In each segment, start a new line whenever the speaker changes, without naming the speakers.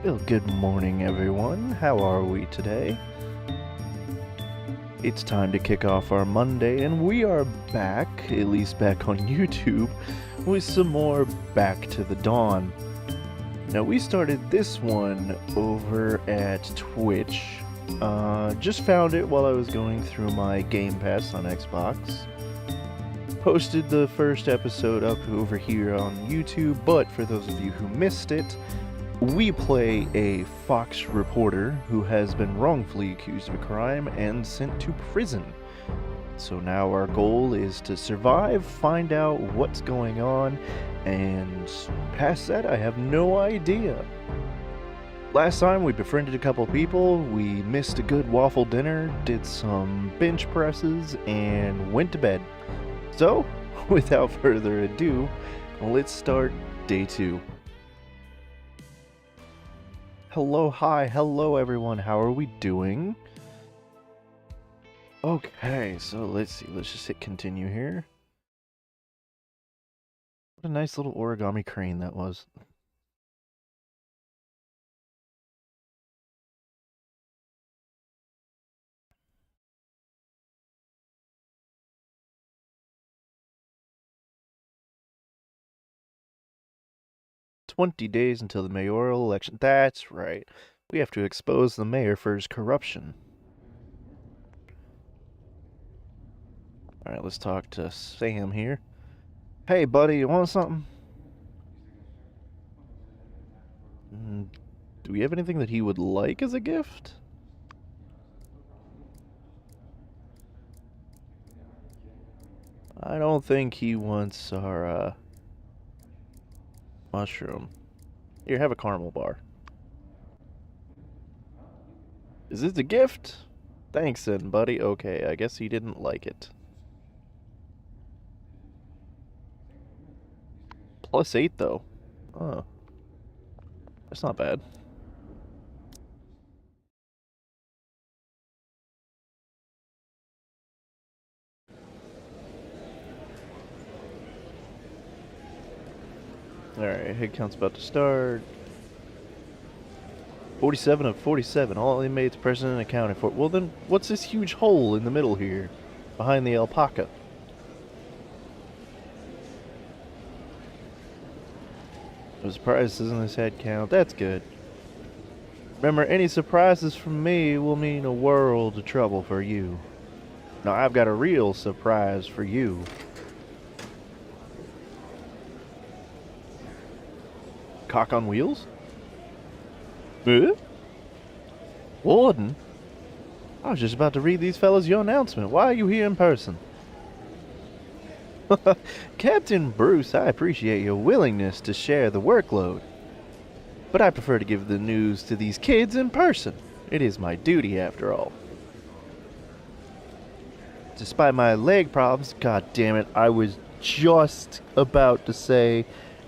Well, good morning, everyone. How are we today? It's time to kick off our Monday, and we are back, at least back on YouTube, with some more Back to the Dawn. Now, we started this one over at Twitch. Just found it while I was going through my Game Pass on Xbox. Posted the first episode up over here on YouTube, but for those of you who missed it, we play a Fox reporter who has been wrongfully accused of a crime and sent to prison. So now our goal is to survive, find out what's going on, and past that I have no idea. Last time we befriended a couple people, we missed a good waffle dinner, did some bench presses, and went to bed. So, without further ado, let's start day 2. Hello everyone, how are we doing? Okay, so let's see, let's just hit continue here. What a nice little origami crane that was. "20 days until the mayoral election." That's right. We have to expose the mayor for his corruption. Alright, let's talk to Sam here. Hey, buddy, you want something? Do we have anything that he would like as a gift? I don't think he wants our, mushroom. Here, have a caramel bar. Is this a gift? Thanks then, buddy. Okay, I guess he didn't like it. +8, though. Oh. That's not bad. Alright, head count's about to start. 47 of 47. All inmates present and accounted for. Well then, what's this huge hole in the middle here? Behind the alpaca? No surprises in this head count. That's good. Remember, any surprises from me will mean a world of trouble for you. Now, I've got a real surprise for you. Cock on wheels? Huh? Warden? I was just about to read these fellas your announcement. Why are you here in person? Captain Bruce, I appreciate your willingness to share the workload. But I prefer to give the news to these kids in person. It is my duty, after all. Despite my leg problems, god damn it, I was just about to say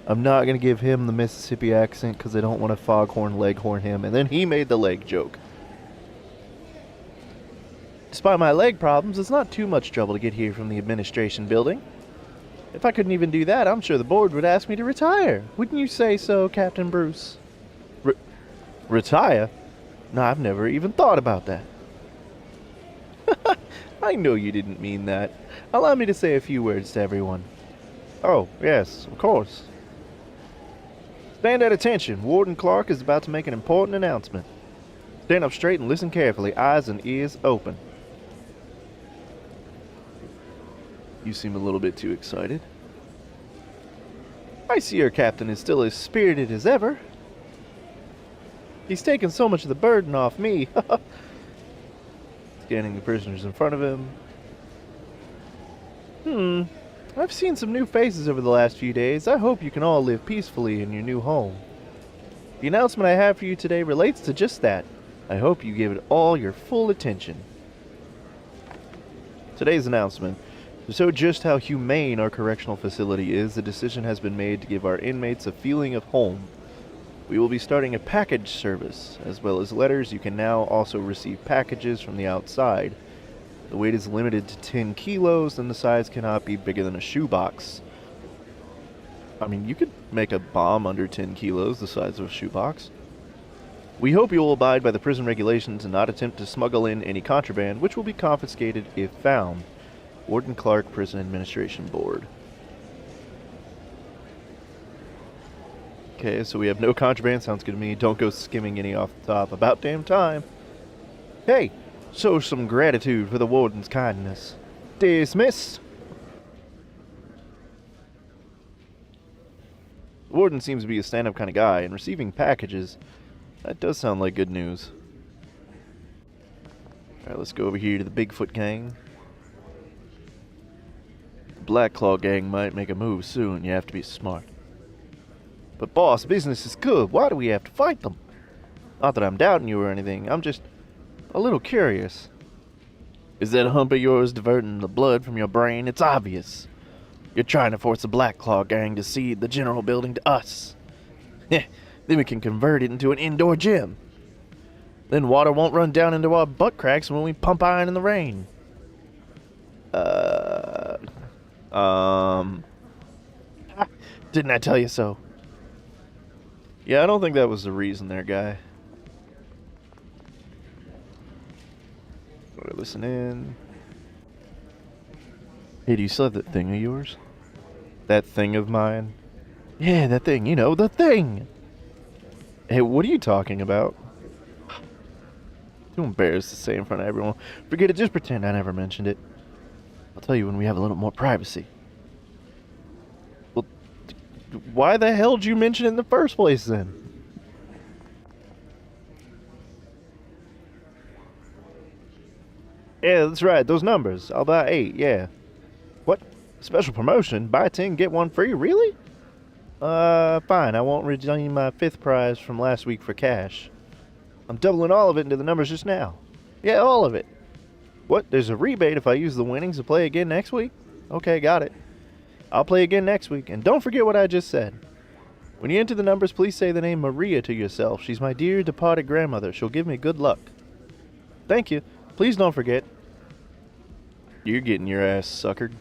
I'm not going to give him the Mississippi accent because I don't want to foghorn leghorn him, and then he made the leg joke. Despite my leg problems, it's not too much trouble to get here from the administration building. If I couldn't even do that, I'm sure the board would ask me to retire. Wouldn't you say so, Captain Bruce? Retire? No, I've never even thought about that. I know you didn't mean that. Allow me to say a few words to everyone. Oh, yes, of course. Stand at attention. Warden Clark is about to make an important announcement. Stand up straight and listen carefully, eyes and ears open. You seem a little bit too excited. I see our captain is still as spirited as ever. He's taken so much of the burden off me. Scanning the prisoners in front of him. I've seen some new faces over the last few days. I hope you can all live peacefully in your new home. The announcement I have for you today relates to just that. I hope you give it all your full attention. Today's announcement. To show just how humane our correctional facility is, the decision has been made to give our inmates a feeling of home. We will be starting a package service. As well as letters, you can now also receive packages from the outside. The weight is limited to 10 kilos, and the size cannot be bigger than a shoebox. I mean, you could make a bomb under 10 kilos, the size of a shoebox. We hope you will abide by the prison regulations and not attempt to smuggle in any contraband, which will be confiscated if found. Warden Clark, Prison Administration Board. Okay, so we have no contraband. Sounds good to me. Don't go skimming any off the top. About damn time. Hey, show some gratitude for the warden's kindness. Dismissed. The warden seems to be a stand-up kind of guy, and receiving packages, that does sound like good news. Alright, let's go over here to the Bigfoot gang. The Black Claw gang might make a move soon. You have to be smart. But boss, business is good. Why do we have to fight them? Not that I'm doubting you or anything. I'm just a little curious. Is that hump of yours diverting the blood from your brain? It's obvious. You're trying to force the Black Claw gang to cede the general building to us. Then we can convert it into an indoor gym. Then water won't run down into our butt cracks when we pump iron in the rain. Didn't I tell you so? Yeah, I don't think that was the reason there, guy. Alright, listen in. Hey, do you still have that thing of yours? That thing of mine? Yeah, that thing, you know, the thing! Hey, what are you talking about? Too embarrassed to say in front of everyone. Forget it, just pretend I never mentioned it. I'll tell you when we have a little more privacy. Well, why the hell did you mention it in the first place then? Yeah, that's right, those numbers. I'll buy 8, yeah. What? Special promotion? Buy 10, get 1 free? Really? Fine. I won't redeem my 5th prize from last week for cash. I'm doubling all of it into the numbers just now. Yeah, all of it. What? There's a rebate if I use the winnings to play again next week? Okay, got it. I'll play again next week, and don't forget what I just said. When you enter the numbers, please say the name Maria to yourself. She's my dear departed grandmother. She'll give me good luck. Thank you. Please don't forget. You're getting your ass suckered.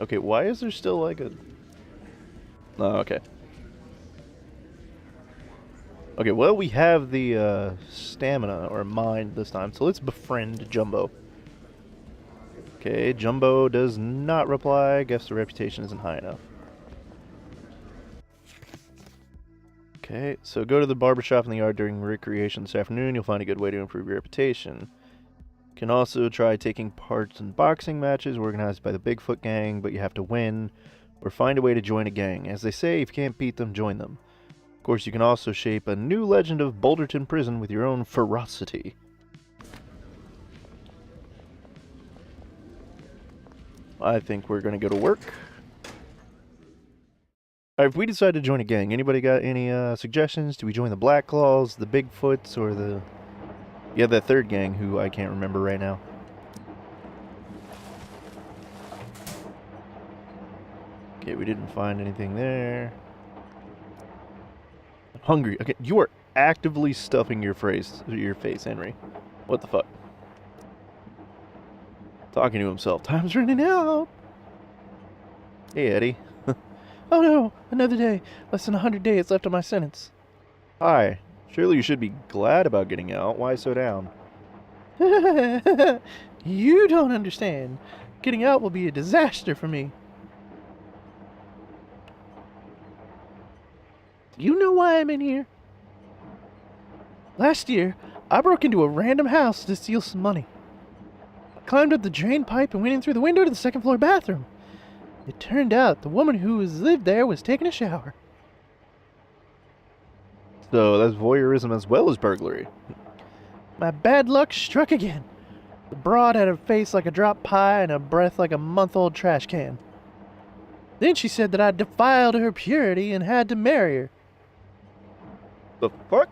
Okay, why is there still like a... Oh, okay. Okay, well, we have the stamina, or mind this time, so let's befriend Jumbo. Okay, Jumbo does not reply. Guess the reputation isn't high enough. Okay, so go to the barbershop in the yard during recreation this afternoon. You'll find a good way to improve your reputation. You can also try taking part in boxing matches organized by the Bigfoot gang, but you have to win, or find a way to join a gang. As they say, if you can't beat them, join them. Of course, you can also shape a new legend of Boulderton Prison with your own ferocity. I think we're going to go to work. Alright, if we decide to join a gang, anybody got any suggestions? Do we join the Black Claws, the Bigfoots, or the... Yeah, that third gang who I can't remember right now. Okay, we didn't find anything there. I'm hungry. Okay, you are actively stuffing your face, Henry. What the fuck? Talking to himself. Time's running out. Hey, Eddie. Oh no, another day. Less than 100 days left of my sentence. Hi. Surely you should be glad about getting out. Why so down? You don't understand. Getting out will be a disaster for me. Do you know why I'm in here? Last year, I broke into a random house to steal some money. I climbed up the drain pipe and went in through the window to the second floor bathroom. It turned out the woman who lived there was taking a shower. So that's voyeurism as well as burglary. My bad luck struck again. The broad had a face like a dropped pie and a breath like a month-old trash can. Then she said that I'd defiled her purity and had to marry her. The fuck?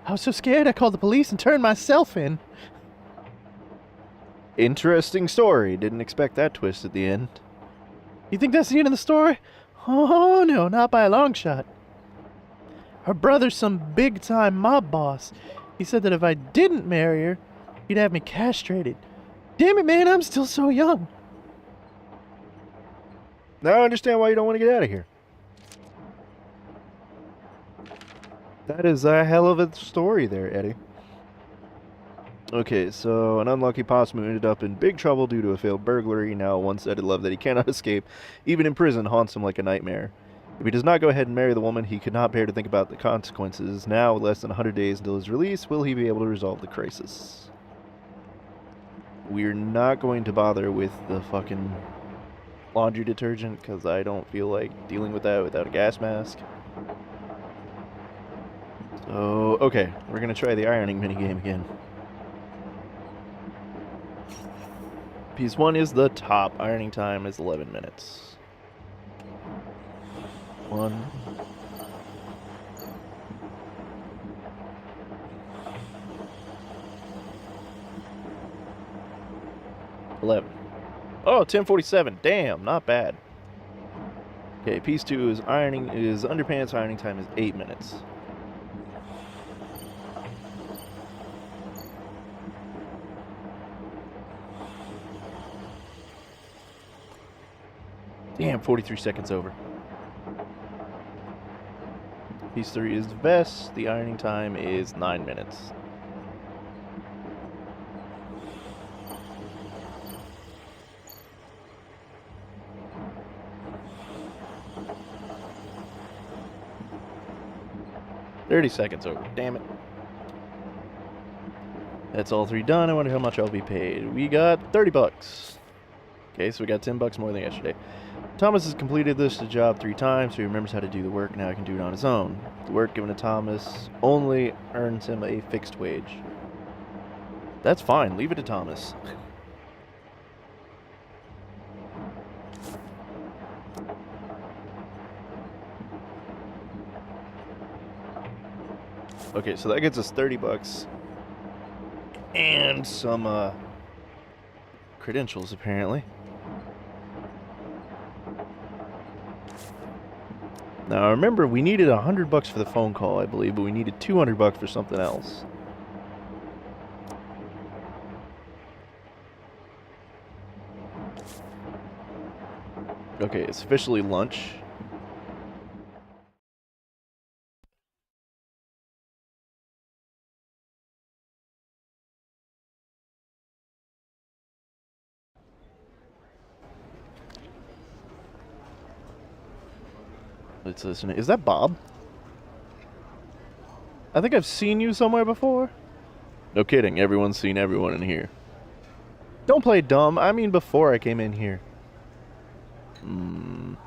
I was so scared I called the police and turned myself in. Interesting story. Didn't expect that twist at the end. You think that's the end of the story? Oh no, not by a long shot. Her brother's some big-time mob boss. He said that if I didn't marry her, he'd have me castrated. Damn it, man, I'm still so young. Now I understand why you don't want to get out of here. That is a hell of a story there, Eddie. Okay, so an unlucky possum who ended up in big trouble due to a failed burglary, now a one-sided love that he cannot escape, even in prison, haunts him like a nightmare. If he does not go ahead and marry the woman, he could not bear to think about the consequences. Now, with less than 100 days until his release, will he be able to resolve the crisis? We're not going to bother with the fucking laundry detergent, because I don't feel like dealing with that without a gas mask. So, okay, we're going to try the ironing minigame again. Piece 1 is the top. Ironing time is 11 minutes. 1. 11. Oh, 10:47. Damn, not bad. Okay, piece 2 is underpants. Ironing time is 8 minutes. Damn, 43 seconds over. Piece 3 is the vest. The ironing time is 9 minutes. $30 seconds over. Damn it. That's all 3 done. I wonder how much I'll be paid. We got 30 bucks. Okay, so we got 10 bucks more than yesterday. Thomas has completed this job 3 times, so he remembers how to do the work. Now he can do it on his own. The work given to Thomas only earns him a fixed wage. That's fine. Leave it to Thomas. Okay, so that gets us 30 bucks. And some, credentials, apparently. Now, remember, we needed 100 bucks for the phone call, I believe, but we needed 200 bucks for something else. Okay, it's officially lunch. Let's listen. Is that Bob? I think I've seen you somewhere before. No kidding. Everyone's seen everyone in here. Don't play dumb. I mean before I came in here. You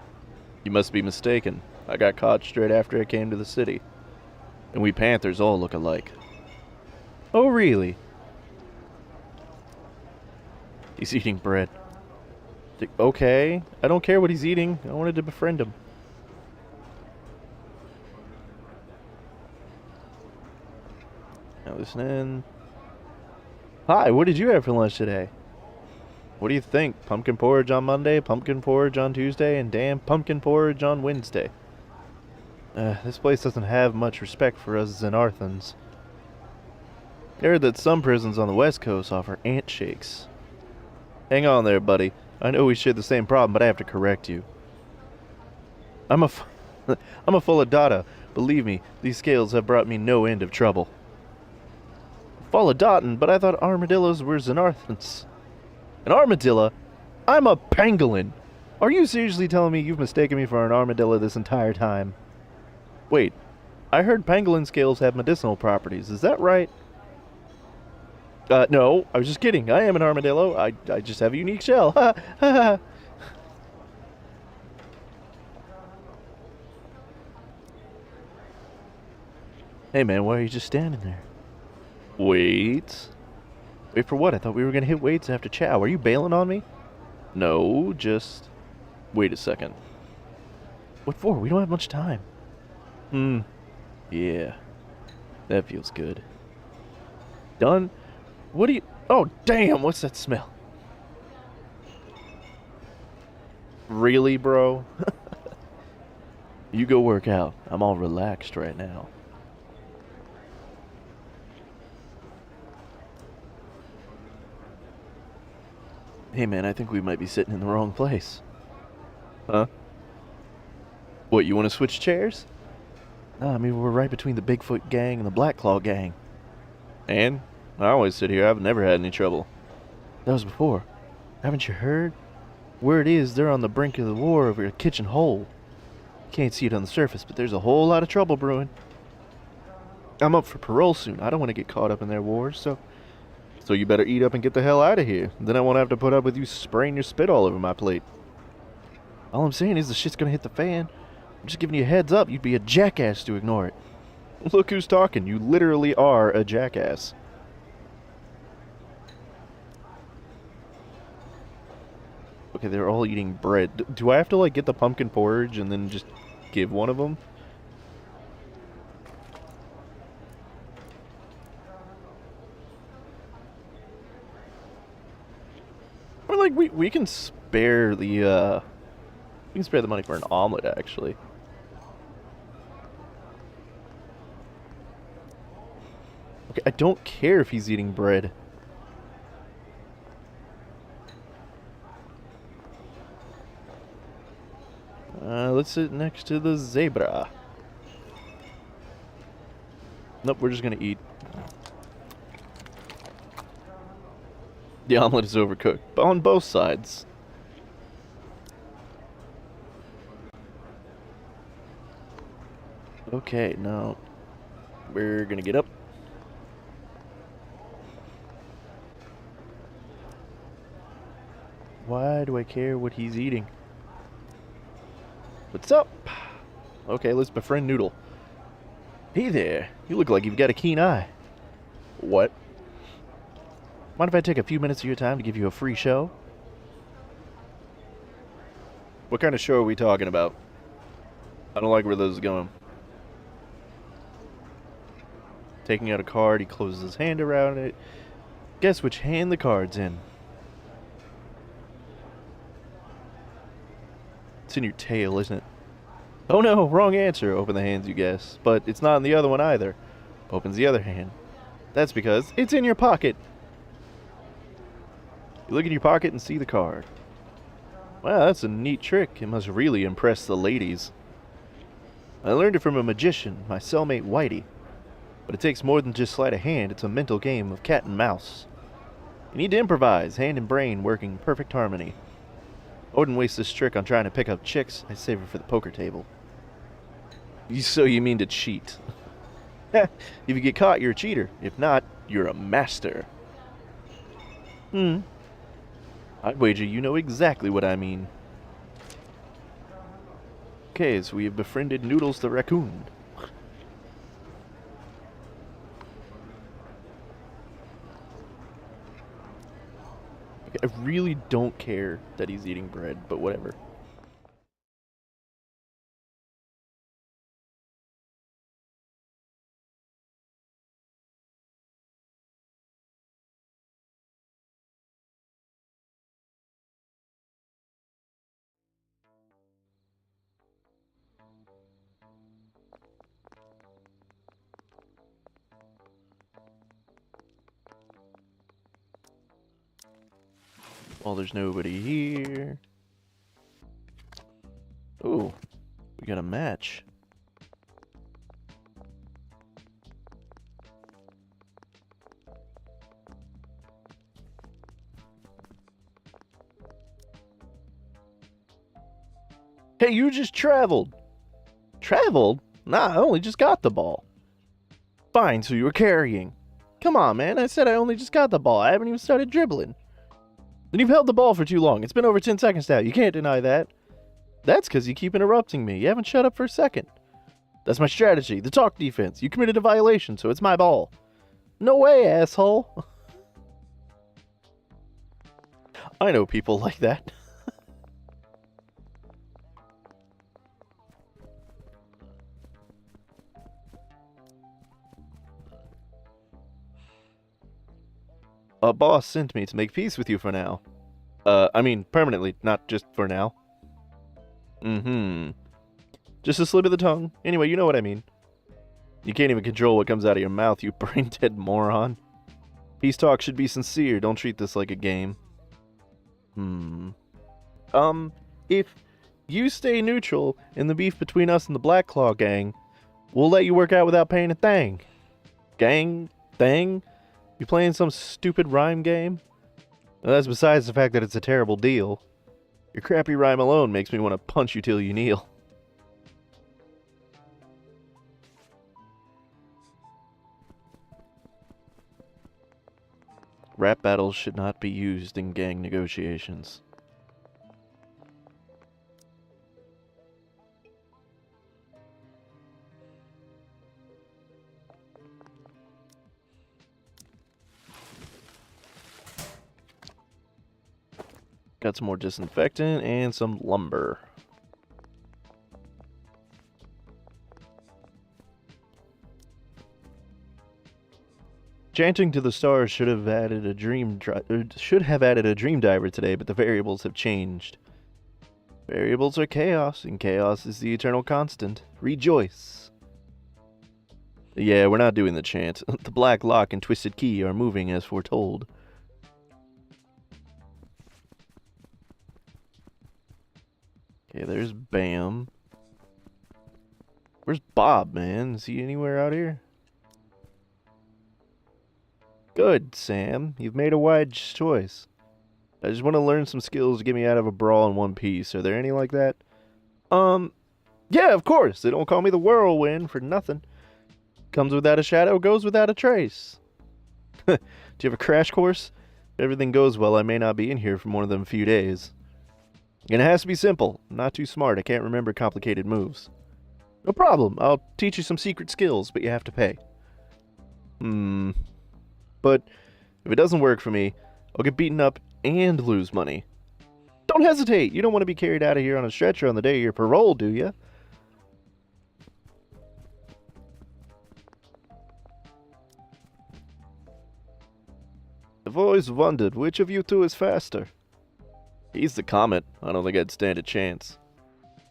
must be mistaken. I got caught straight after I came to the city. And we Panthers all look alike. Oh, really? He's eating bread. Okay. I don't care what he's eating. I wanted to befriend him. Now listen in. Hi, what did you have for lunch today? What do you think? Pumpkin porridge on Monday, pumpkin porridge on Tuesday, and damn pumpkin porridge on Wednesday. This place doesn't have much respect for us Xenarthans. I heard that some prisons on the West Coast offer ant shakes. Hang on there, buddy. I know we share the same problem, but I have to correct you. I'm a full of data. Believe me, these scales have brought me no end of trouble. Full of Dotton, but I thought armadillos were Xenarthans. An armadillo? I'm a pangolin. Are you seriously telling me you've mistaken me for an armadillo this entire time? Wait, I heard pangolin scales have medicinal properties. Is that right? No, I was just kidding. I am an armadillo. I just have a unique shell. Ha ha ha. Hey man, why are you just standing there? Wait. Wait for what? I thought we were gonna hit weights after chow. Are you bailing on me? No, just... Wait a second. What for? We don't have much time. Yeah. That feels good. Done? What do you... Oh, damn! What's that smell? Really, bro? You go work out. I'm all relaxed right now. Hey man, I think we might be sitting in the wrong place. Huh? What, you want to switch chairs? Nah, I mean, we're right between the Bigfoot gang and the Black Claw gang. And? I always sit here, I've never had any trouble. That was before. Haven't you heard? Word is, they're on the brink of the war over a kitchen hole. Can't see it on the surface, but there's a whole lot of trouble brewing. I'm up for parole soon. I don't want to get caught up in their wars, so you better eat up and get the hell out of here. Then I won't have to put up with you spraying your spit all over my plate. All I'm saying is the shit's gonna hit the fan. I'm just giving you a heads up. You'd be a jackass to ignore it. Look who's talking. You literally are a jackass. Okay, they're all eating bread. Do I have to, like, get the pumpkin porridge and then just give one of them? Or, like, we can spare the, we can spare the money for an omelet, actually. Okay, I don't care if he's eating bread. Let's sit next to the zebra. Nope, we're just gonna eat. The omelet is overcooked, but on both sides. Okay, now we're gonna get up. Why do I care what he's eating? What's up? Okay, let's befriend Noodle. Hey there, you look like you've got a keen eye. What? Mind if I take a few minutes of your time to give you a free show? What kind of show are we talking about? I don't like where this is going. Taking out a card, he closes his hand around it. Guess which hand the card's in. It's in your tail, isn't it? Oh no, wrong answer. Open the hands, you guess. But it's not in the other one either. Opens the other hand. That's because it's in your pocket. You look in your pocket and see the card. Wow, that's a neat trick. It must really impress the ladies. I learned it from a magician, my cellmate Whitey. But it takes more than just sleight of hand. It's a mental game of cat and mouse. You need to improvise, hand and brain working in perfect harmony. I wouldn't waste this trick on trying to pick up chicks. I'd save it for the poker table. So you mean to cheat? If you get caught, you're a cheater. If not, you're a master. I'd wager you know exactly what I mean. Okay, so we have befriended Noodles the raccoon. Okay, I really don't care that he's eating bread, but whatever. Well, there's nobody here. Ooh, we got a match. Hey, you just traveled. Traveled? Nah, I only just got the ball. Fine, so you were carrying. Come on, man. I said I only just got the ball. I haven't even started dribbling. Then you've held the ball for too long. It's been over 10 seconds now. You can't deny that. That's because you keep interrupting me. You haven't shut up for a second. That's my strategy. The talk defense. You committed a violation, so it's my ball. No way, asshole. I know people like that. A boss sent me to make peace with you for now. I mean, permanently, not just for now. Just a slip of the tongue. Anyway, you know what I mean. You can't even control what comes out of your mouth, you brain-dead moron. Peace talk should be sincere. Don't treat this like a game. If You stay neutral in the beef between us and the Black Claw gang. We'll let you work out without paying a thing. Gang? Thing? You playing some stupid rhyme game? Well, that's besides the fact that it's a terrible deal. Your crappy rhyme alone makes me want to punch you till you kneel. Rap battles should not be used in gang negotiations. Got some more disinfectant and some lumber. Chanting to the stars should have added a dream diver today, but the variables have changed. Variables are chaos, and chaos is the eternal constant. Rejoice. Yeah, we're not doing the chant. The black lock and twisted key are moving as foretold. Okay, there's Bam. Where's Bob, man? Is he anywhere out here? Good, Sam. You've made a wise choice. I just want to learn some skills to get me out of a brawl in one piece. Are there any like that? Yeah, of course. They don't call me the Whirlwind for nothing. Comes without a shadow, goes without a trace. Do you have a crash course? If everything goes well, I may not be in here for more than a few days. And it has to be simple. I'm not too smart. I can't remember complicated moves. No problem. I'll teach you some secret skills, but you have to pay. But if it doesn't work for me, I'll get beaten up and lose money. Don't hesitate. You don't want to be carried out of here on a stretcher on the day of your parole, do you? I've always wondered which of you two is faster. He's the Comet. I don't think I'd stand a chance.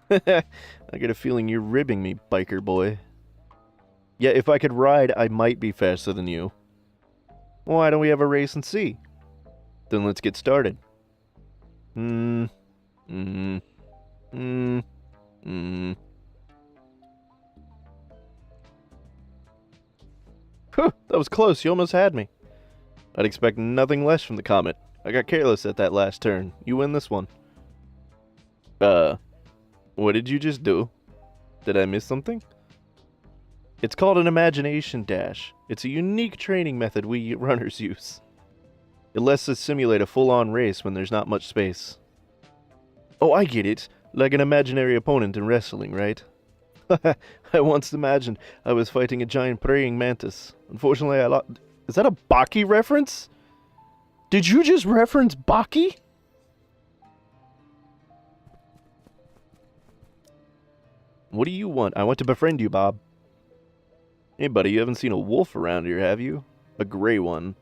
I get a feeling you're ribbing me, biker boy. Yeah, if I could ride, I might be faster than you. Why don't we have a race and see? Then let's get started. That was close. You almost had me. I'd expect nothing less from the Comet. I got careless at that last turn. You win this one. What did you just do? Did I miss something? It's called an imagination dash. It's a unique training method we runners use. It lets us simulate a full-on race when there's not much space. Oh, I get it. Like an imaginary opponent in wrestling, right? I once imagined I was fighting a giant praying mantis. Unfortunately, I lost. Is that a Baki reference? Did you just reference Baki? What do you want? I want to befriend you, Bob. Hey, buddy, you haven't seen a wolf around here, have you? A gray one.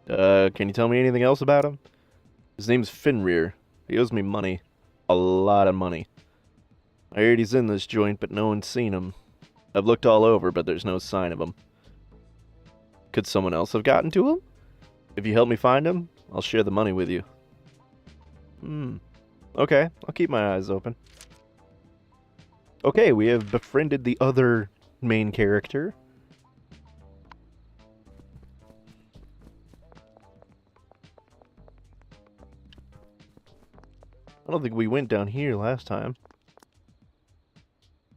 Can you tell me anything else about him? His name's Fenrir. He owes me money. A lot of money. I heard he's in this joint, but no one's seen him. I've looked all over, but there's no sign of him. Could someone else have gotten to him? If you help me find him, I'll share the money with you. Okay, I'll keep my eyes open. Okay, we have befriended the other main character. I don't think we went down here last time.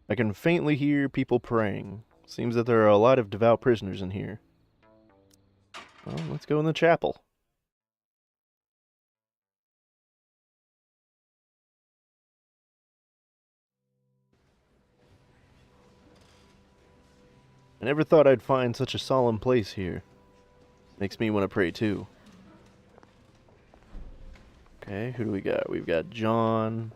I can faintly hear people praying. Seems that there are a lot of devout prisoners in here. Well, let's go in the chapel. I never thought I'd find such a solemn place here. Makes me want to pray too. Okay, who do we got? We've got John.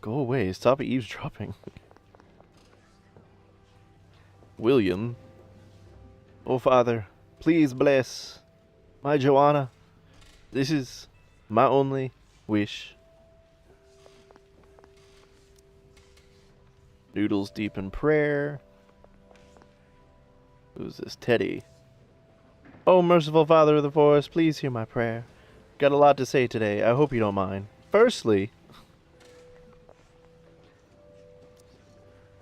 Go away, stop eavesdropping. William. Oh, Father, please bless my Joanna. This is my only wish. Noodles deep in prayer. Who's this? Teddy. Oh, merciful Father of the forest, please hear my prayer. Got a lot to say today. I hope you don't mind. Firstly,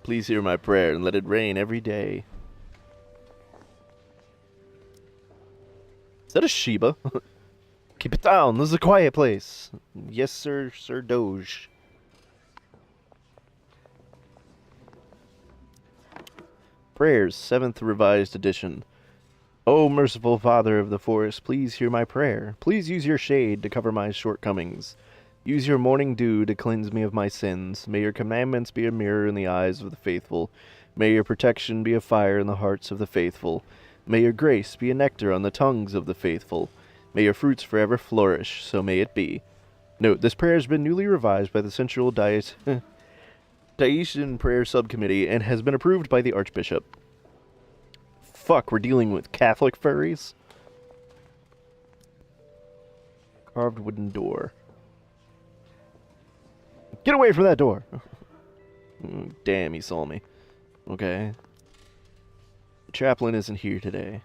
please hear my prayer and let it rain every day. Is that a Sheba? Keep it down. This is a quiet place. Yes, sir, Sir Doge. Prayers, 7th Revised Edition. O merciful Father of the forest, please hear my prayer. Please use your shade to cover my shortcomings. Use your morning dew to cleanse me of my sins. May your commandments be a mirror in the eyes of the faithful. May your protection be a fire in the hearts of the faithful. May your grace be a nectar on the tongues of the faithful. May your fruits forever flourish, so may it be. Note, this prayer has been newly revised by the Central Daitian Prayer Subcommittee and has been approved by the Archbishop. Fuck, we're dealing with Catholic furries? Carved wooden door. Get away from that door! Damn, he saw me. Okay. The chaplain isn't here today.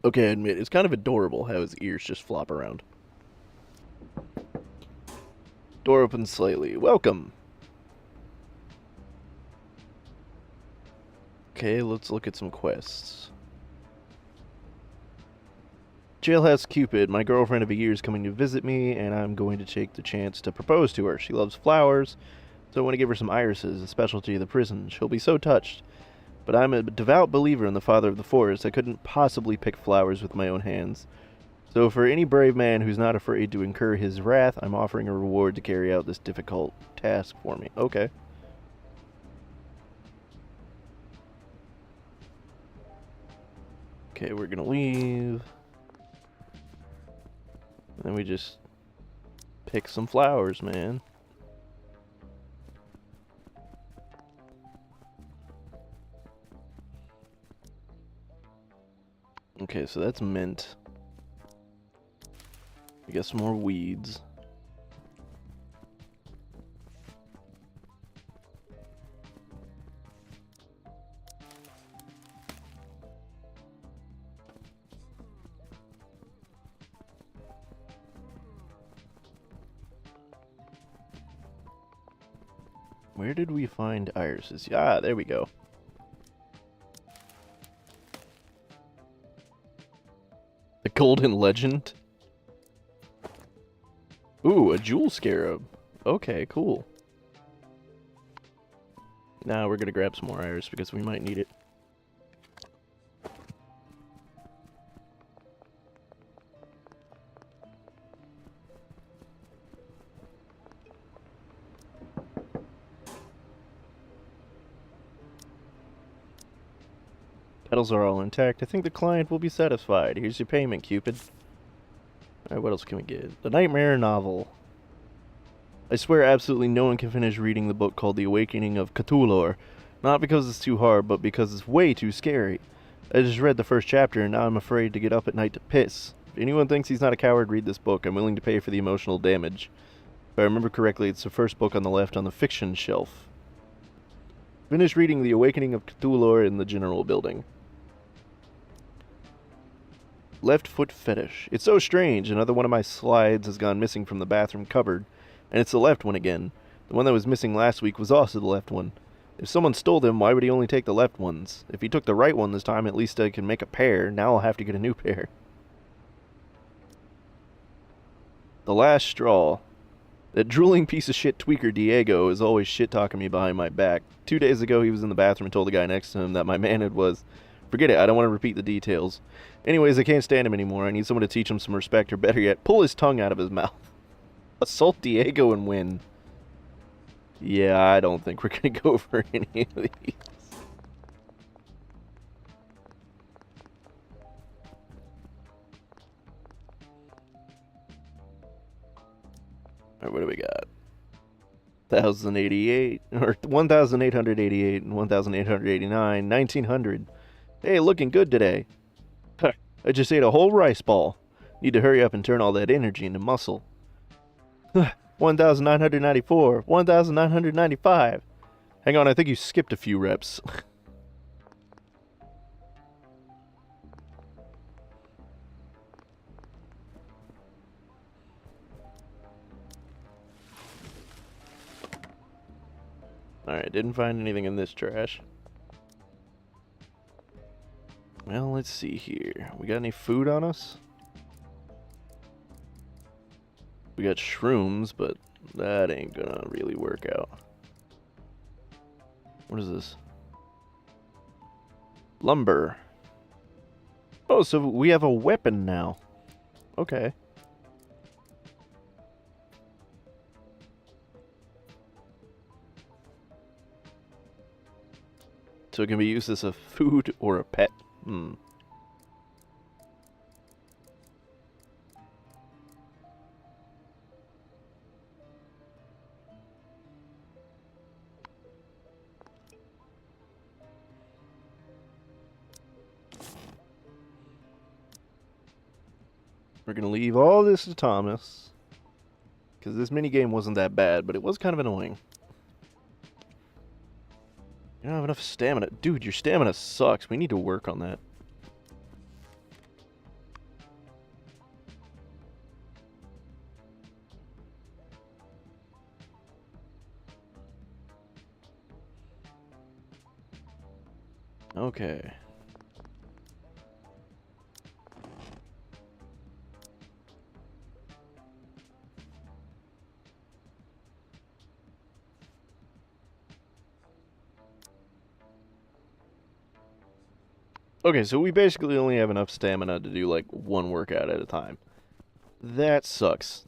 Okay, I admit, it's kind of adorable how his ears just flop around. Door opens slightly. Welcome! Okay, let's look at some quests. Jailhouse Cupid, my girlfriend of a year is coming to visit me, and I'm going to take the chance to propose to her. She loves flowers, so I want to give her some irises, a specialty of the prison. She'll be so touched. But I'm a devout believer in the Father of the Forest. I couldn't possibly pick flowers with my own hands. So for any brave man who's not afraid to incur his wrath, I'm offering a reward to carry out this difficult task for me. Okay. Okay, we're gonna leave. And then we just pick some flowers, man. Okay, so that's mint. We got some more weeds. Where did we find irises? Ah, there we go. The Golden Legend? Ooh, a jewel scarab. Okay, cool. Now we're gonna grab some more iris because we might need it. Petals are all intact. I think the client will be satisfied. Here's your payment, Cupid. Alright, what else can we get? The Nightmare Novel. I swear absolutely no one can finish reading the book called The Awakening of Cthulhu. Not because it's too hard, but because it's way too scary. I just read the first chapter and now I'm afraid to get up at night to piss. If anyone thinks he's not a coward, read this book. I'm willing to pay for the emotional damage. If I remember correctly, it's the first book on the left on the fiction shelf. Finish reading The Awakening of Cthulhu in the general building. Left foot fetish. It's so strange. Another one of my slides has gone missing from the bathroom cupboard. And it's the left one again. The one that was missing last week was also the left one. If someone stole them, why would he only take the left ones? If he took the right one this time, at least I can make a pair. Now I'll have to get a new pair. The last straw. That drooling piece of shit tweaker Diego is always shit-talking me behind my back. 2 days ago, he was in the bathroom and told the guy next to him that my manhood was... Forget it, I don't want to repeat the details. Anyways, I can't stand him anymore. I need someone to teach him some respect, or better yet, pull his tongue out of his mouth. Assault Diego and win. Yeah, I don't think we're gonna go for any of these. Alright, what do we got? 1,088, or 1,888 and 1,889, 1,900. Hey, looking good today. I just ate a whole rice ball. Need to hurry up and turn all that energy into muscle. 1,994, 1,995. Hang on, I think you skipped a few reps. Alright, didn't find anything in this trash. Well, let's see here. We got any food on us? We got shrooms, but that ain't gonna really work out. What is this? Lumber. Oh, so we have a weapon now. Okay. So it can be used as a food or a pet. Hmm. We're gonna leave all this to Thomas. Because this minigame wasn't that bad, but it was kind of annoying. You don't have enough stamina. Dude, your stamina sucks. We need to work on that. Okay. Okay, so we basically only have enough stamina to do, like, one workout at a time. That sucks.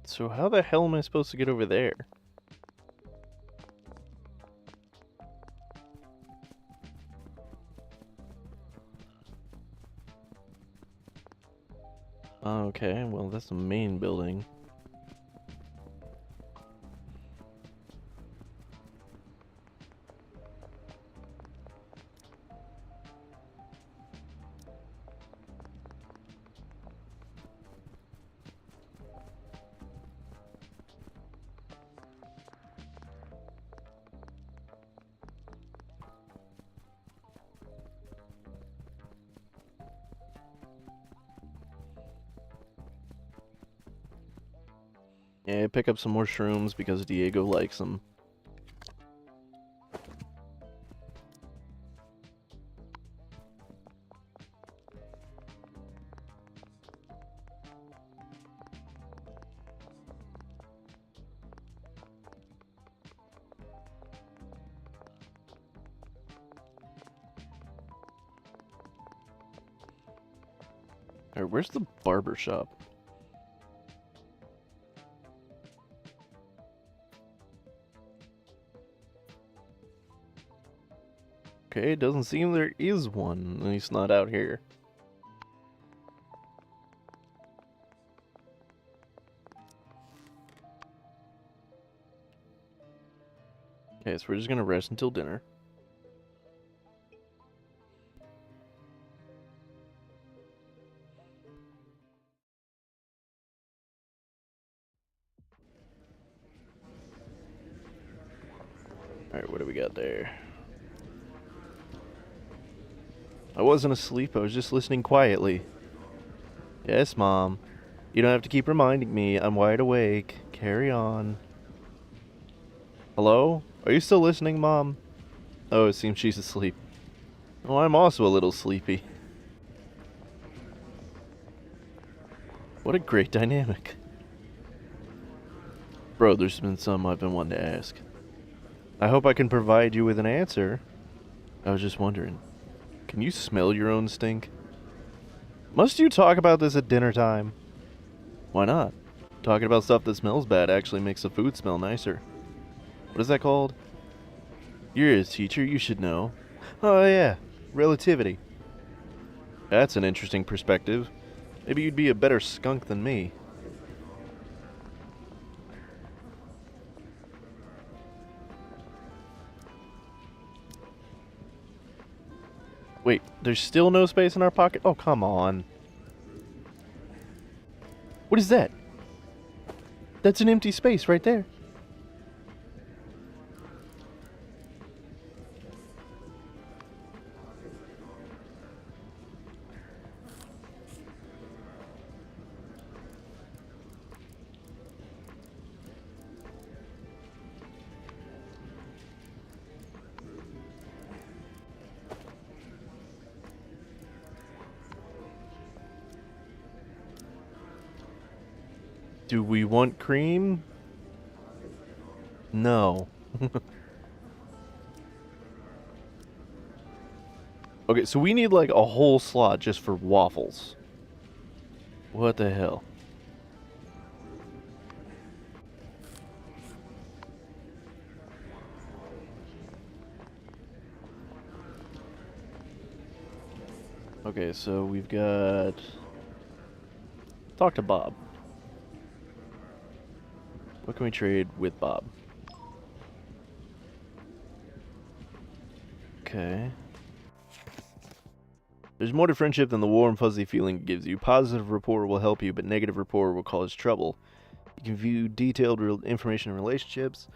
So how the hell am I supposed to get over there? Okay, well, that's the main building. Yeah, pick up some more shrooms because Diego likes them. Alright, where's the barber shop? Okay, it doesn't seem there is one, at least not out here. Okay, so we're just gonna rest until dinner. Alright, what do we got there? I wasn't asleep, I was just listening quietly. Yes, Mom. You don't have to keep reminding me, I'm wide awake. Carry on. Hello? Are you still listening, Mom? Oh, it seems she's asleep. Oh, I'm also a little sleepy. What a great dynamic. Bro, there's been some I've been wanting to ask. I hope I can provide you with an answer. I was just wondering. Can you smell your own stink? Must you talk about this at dinner time? Why not? Talking about stuff that smells bad actually makes the food smell nicer. What is that called? You're a teacher, you should know. Oh yeah, relativity. That's an interesting perspective. Maybe you'd be a better skunk than me. Wait, there's still no space in our pocket? Oh, come on. What is that? That's an empty space right there. Do we want cream? No. Okay, so we need like a whole slot just for waffles. What the hell? Okay, so we've got... Talk to Bob. What can we trade with Bob? Okay. There's more to friendship than the warm, fuzzy feeling it gives you. Positive rapport will help you, but negative rapport will cause trouble. You can view detailed information in relationships.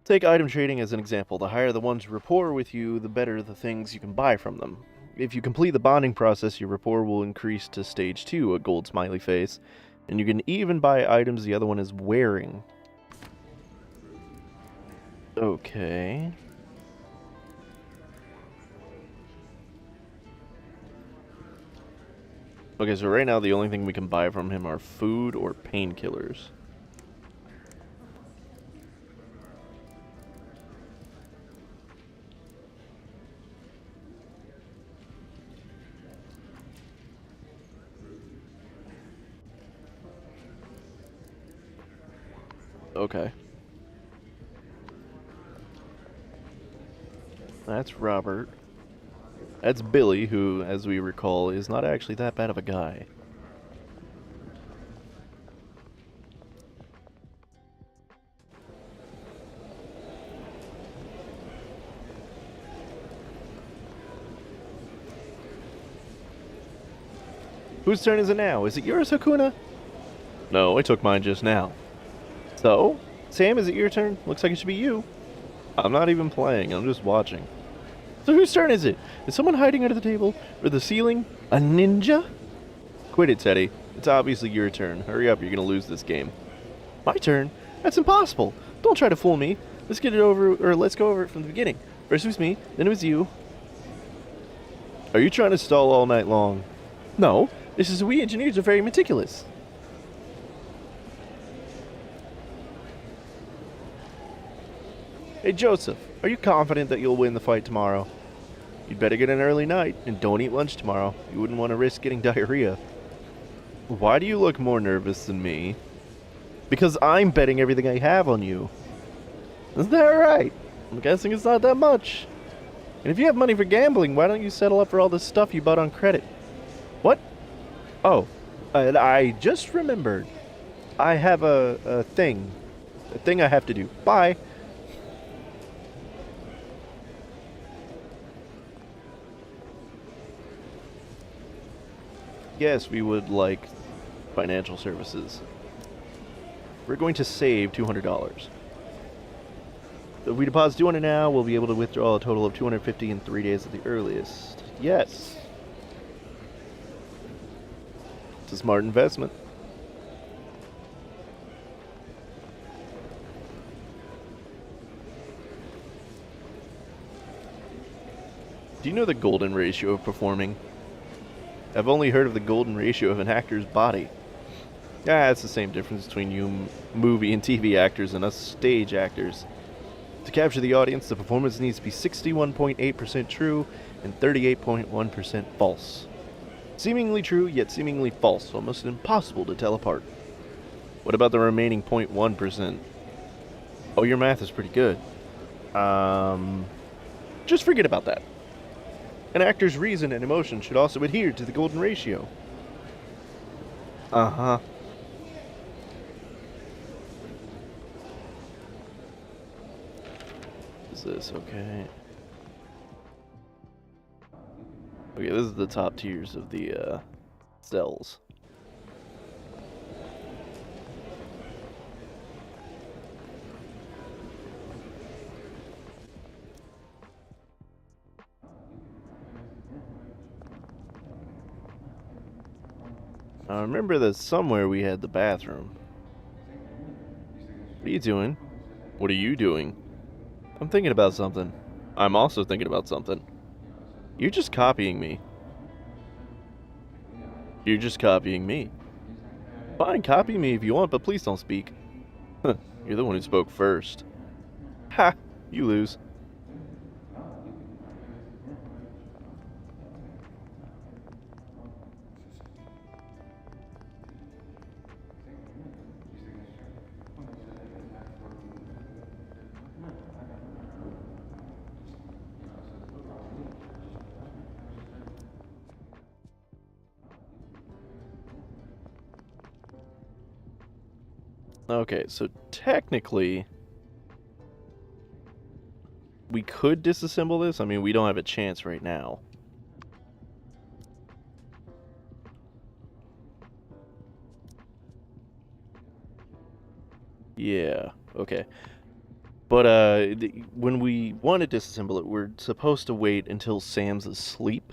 Take item trading as an example. The higher the one's rapport with you, the better the things you can buy from them. If you complete the bonding process, your rapport will increase to stage 2, a gold smiley face. And you can even buy items the other one is wearing. Okay. Okay, so right now the only thing we can buy from him are food or painkillers. Okay. That's Robert. That's Billy, who, as we recall, is not actually that bad of a guy. Whose turn is it now? Is it yours, Hakuna? No, I took mine just now. So, Sam, is it your turn? Looks like it should be you. I'm not even playing, I'm just watching. So whose turn is it? Is someone hiding under the table? Or the ceiling? A ninja? Quit it, Teddy. It's obviously your turn. Hurry up, you're gonna lose this game. My turn? That's impossible. Don't try to fool me. Let's get it over, or let's go over it from the beginning. First it was me, then it was you. Are you trying to stall all night long? No, this is we engineers are very meticulous. Hey Joseph, are you confident that you'll win the fight tomorrow? You'd better get an early night and don't eat lunch tomorrow. You wouldn't want to risk getting diarrhea. Why do you look more nervous than me? Because I'm betting everything I have on you. Is that right? I'm guessing it's not that much. And if you have money for gambling, why don't you settle up for all this stuff you bought on credit? What? Oh, I just remembered. I have a thing I have to do. Bye. Yes, we would like financial services. We're going to save $200. If we deposit $200 now, we'll be able to withdraw a total of $250 in 3 days at the earliest. Yes. It's a smart investment. Do you know the golden ratio of performing? I've only heard of the golden ratio of an actor's body. Yeah, it's the same difference between you movie and TV actors and us stage actors. To capture the audience, the performance needs to be 61.8% true and 38.1% false. Seemingly true, yet seemingly false, almost impossible to tell apart. What about the remaining 0.1%? Oh, your math is pretty good. Just forget about that. An actor's reason and emotion should also adhere to the golden ratio. Uh-huh. Is this okay? Okay, this is the top tiers of the, cells. I remember that somewhere we had the bathroom. What are you doing? What are you doing? I'm thinking about something. I'm also thinking about something. You're just copying me. You're just copying me. Fine, copy me if you want, but please don't speak. You're the one who spoke first. Ha! You lose. Okay, so technically, we could disassemble this. I mean, we don't have a chance right now. Yeah, okay. But, when we want to disassemble it, we're supposed to wait until Sam's asleep.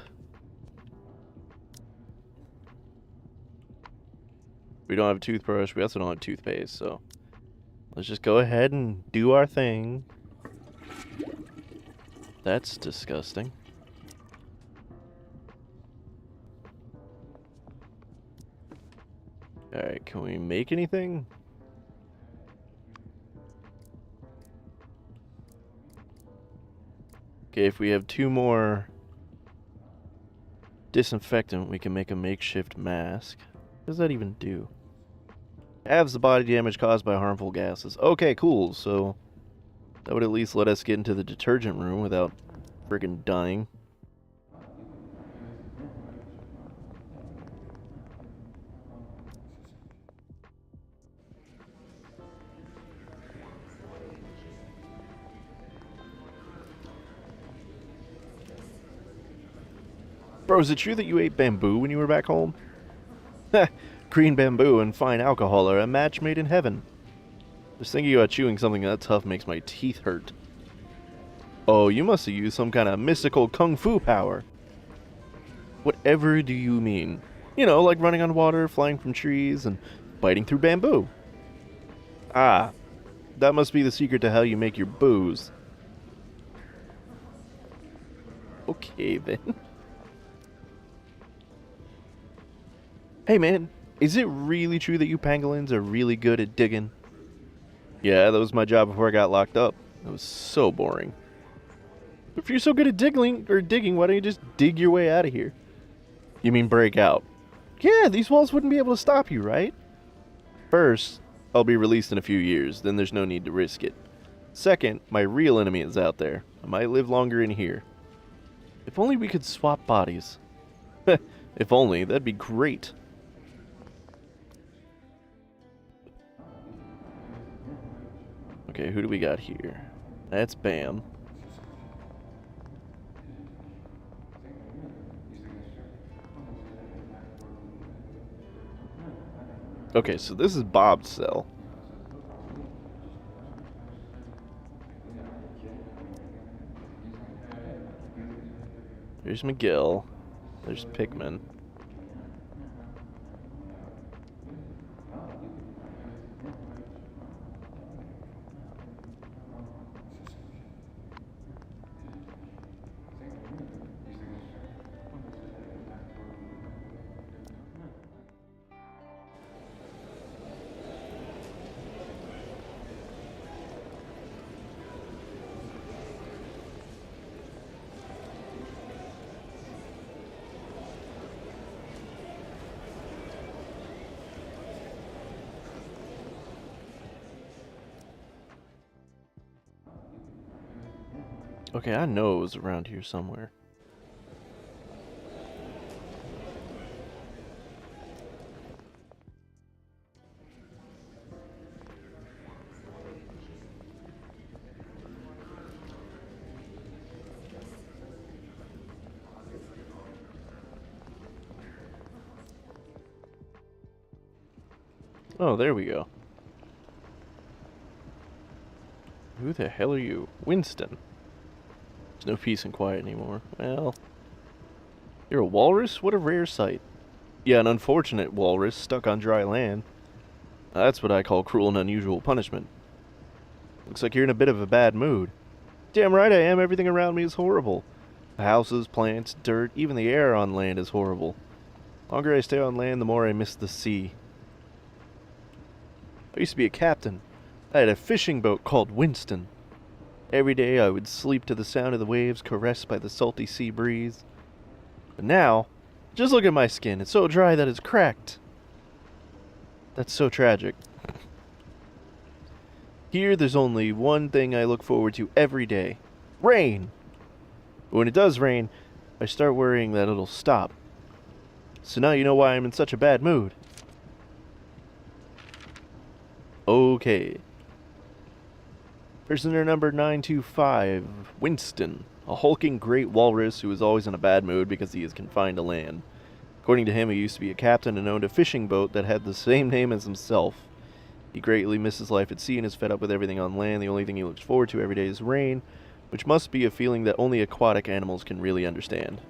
We don't have a toothbrush. We also don't have toothpaste, so let's just go ahead and do our thing. That's disgusting. Alright, can we make anything? Okay, if we have 2 more disinfectant, we can make a makeshift mask. What does that even do? Halves the body damage caused by harmful gases. Okay, cool. So that would at least let us get into the detergent room without friggin' dying. Bro, is it true that you ate bamboo when you were back home? Heh, green bamboo and fine alcohol are a match made in heaven. Just thinking about chewing something that tough makes my teeth hurt. Oh, you must have used some kind of mystical kung fu power. Whatever do you mean? You know, like running on water, flying from trees, and biting through bamboo. Ah, that must be the secret to how you make your booze. Okay, then. Hey, man, is it really true that you pangolins are really good at digging? Yeah, that was my job before I got locked up. It was so boring. If you're so good at digging, why don't you just dig your way out of here? You mean break out? Yeah, these walls wouldn't be able to stop you, right? First, I'll be released in a few years, then there's no need to risk it. Second, my real enemy is out there. I might live longer in here. If only we could swap bodies. If only, that'd be great. Okay, who do we got here? That's Bam. Okay, so this is Bob's cell. There's Miguel. There's Pikmin. Okay, I know it was around here somewhere. Oh, there we go. Who the hell are you? Winston. There's no peace and quiet anymore. Well, you're a walrus? What a rare sight. Yeah, an unfortunate walrus stuck on dry land. That's what I call cruel and unusual punishment. Looks like you're in a bit of a bad mood. Damn right I am. Everything around me is horrible. The houses, plants, dirt, even the air on land is horrible. The longer I stay on land, the more I miss the sea. I used to be a captain. I had a fishing boat called Winston. Every day I would sleep to the sound of the waves caressed by the salty sea breeze. But now, just look at my skin. It's so dry that it's cracked. That's so tragic. Here, there's only one thing I look forward to every day. Rain! But when it does rain, I start worrying that it'll stop. So now you know why I'm in such a bad mood. Okay. Prisoner number 925, Winston, a hulking great walrus who is always in a bad mood because he is confined to land. According to him, he used to be a captain and owned a fishing boat that had the same name as himself. He greatly misses life at sea and is fed up with everything on land. The only thing he looks forward to every day is rain, which must be a feeling that only aquatic animals can really understand.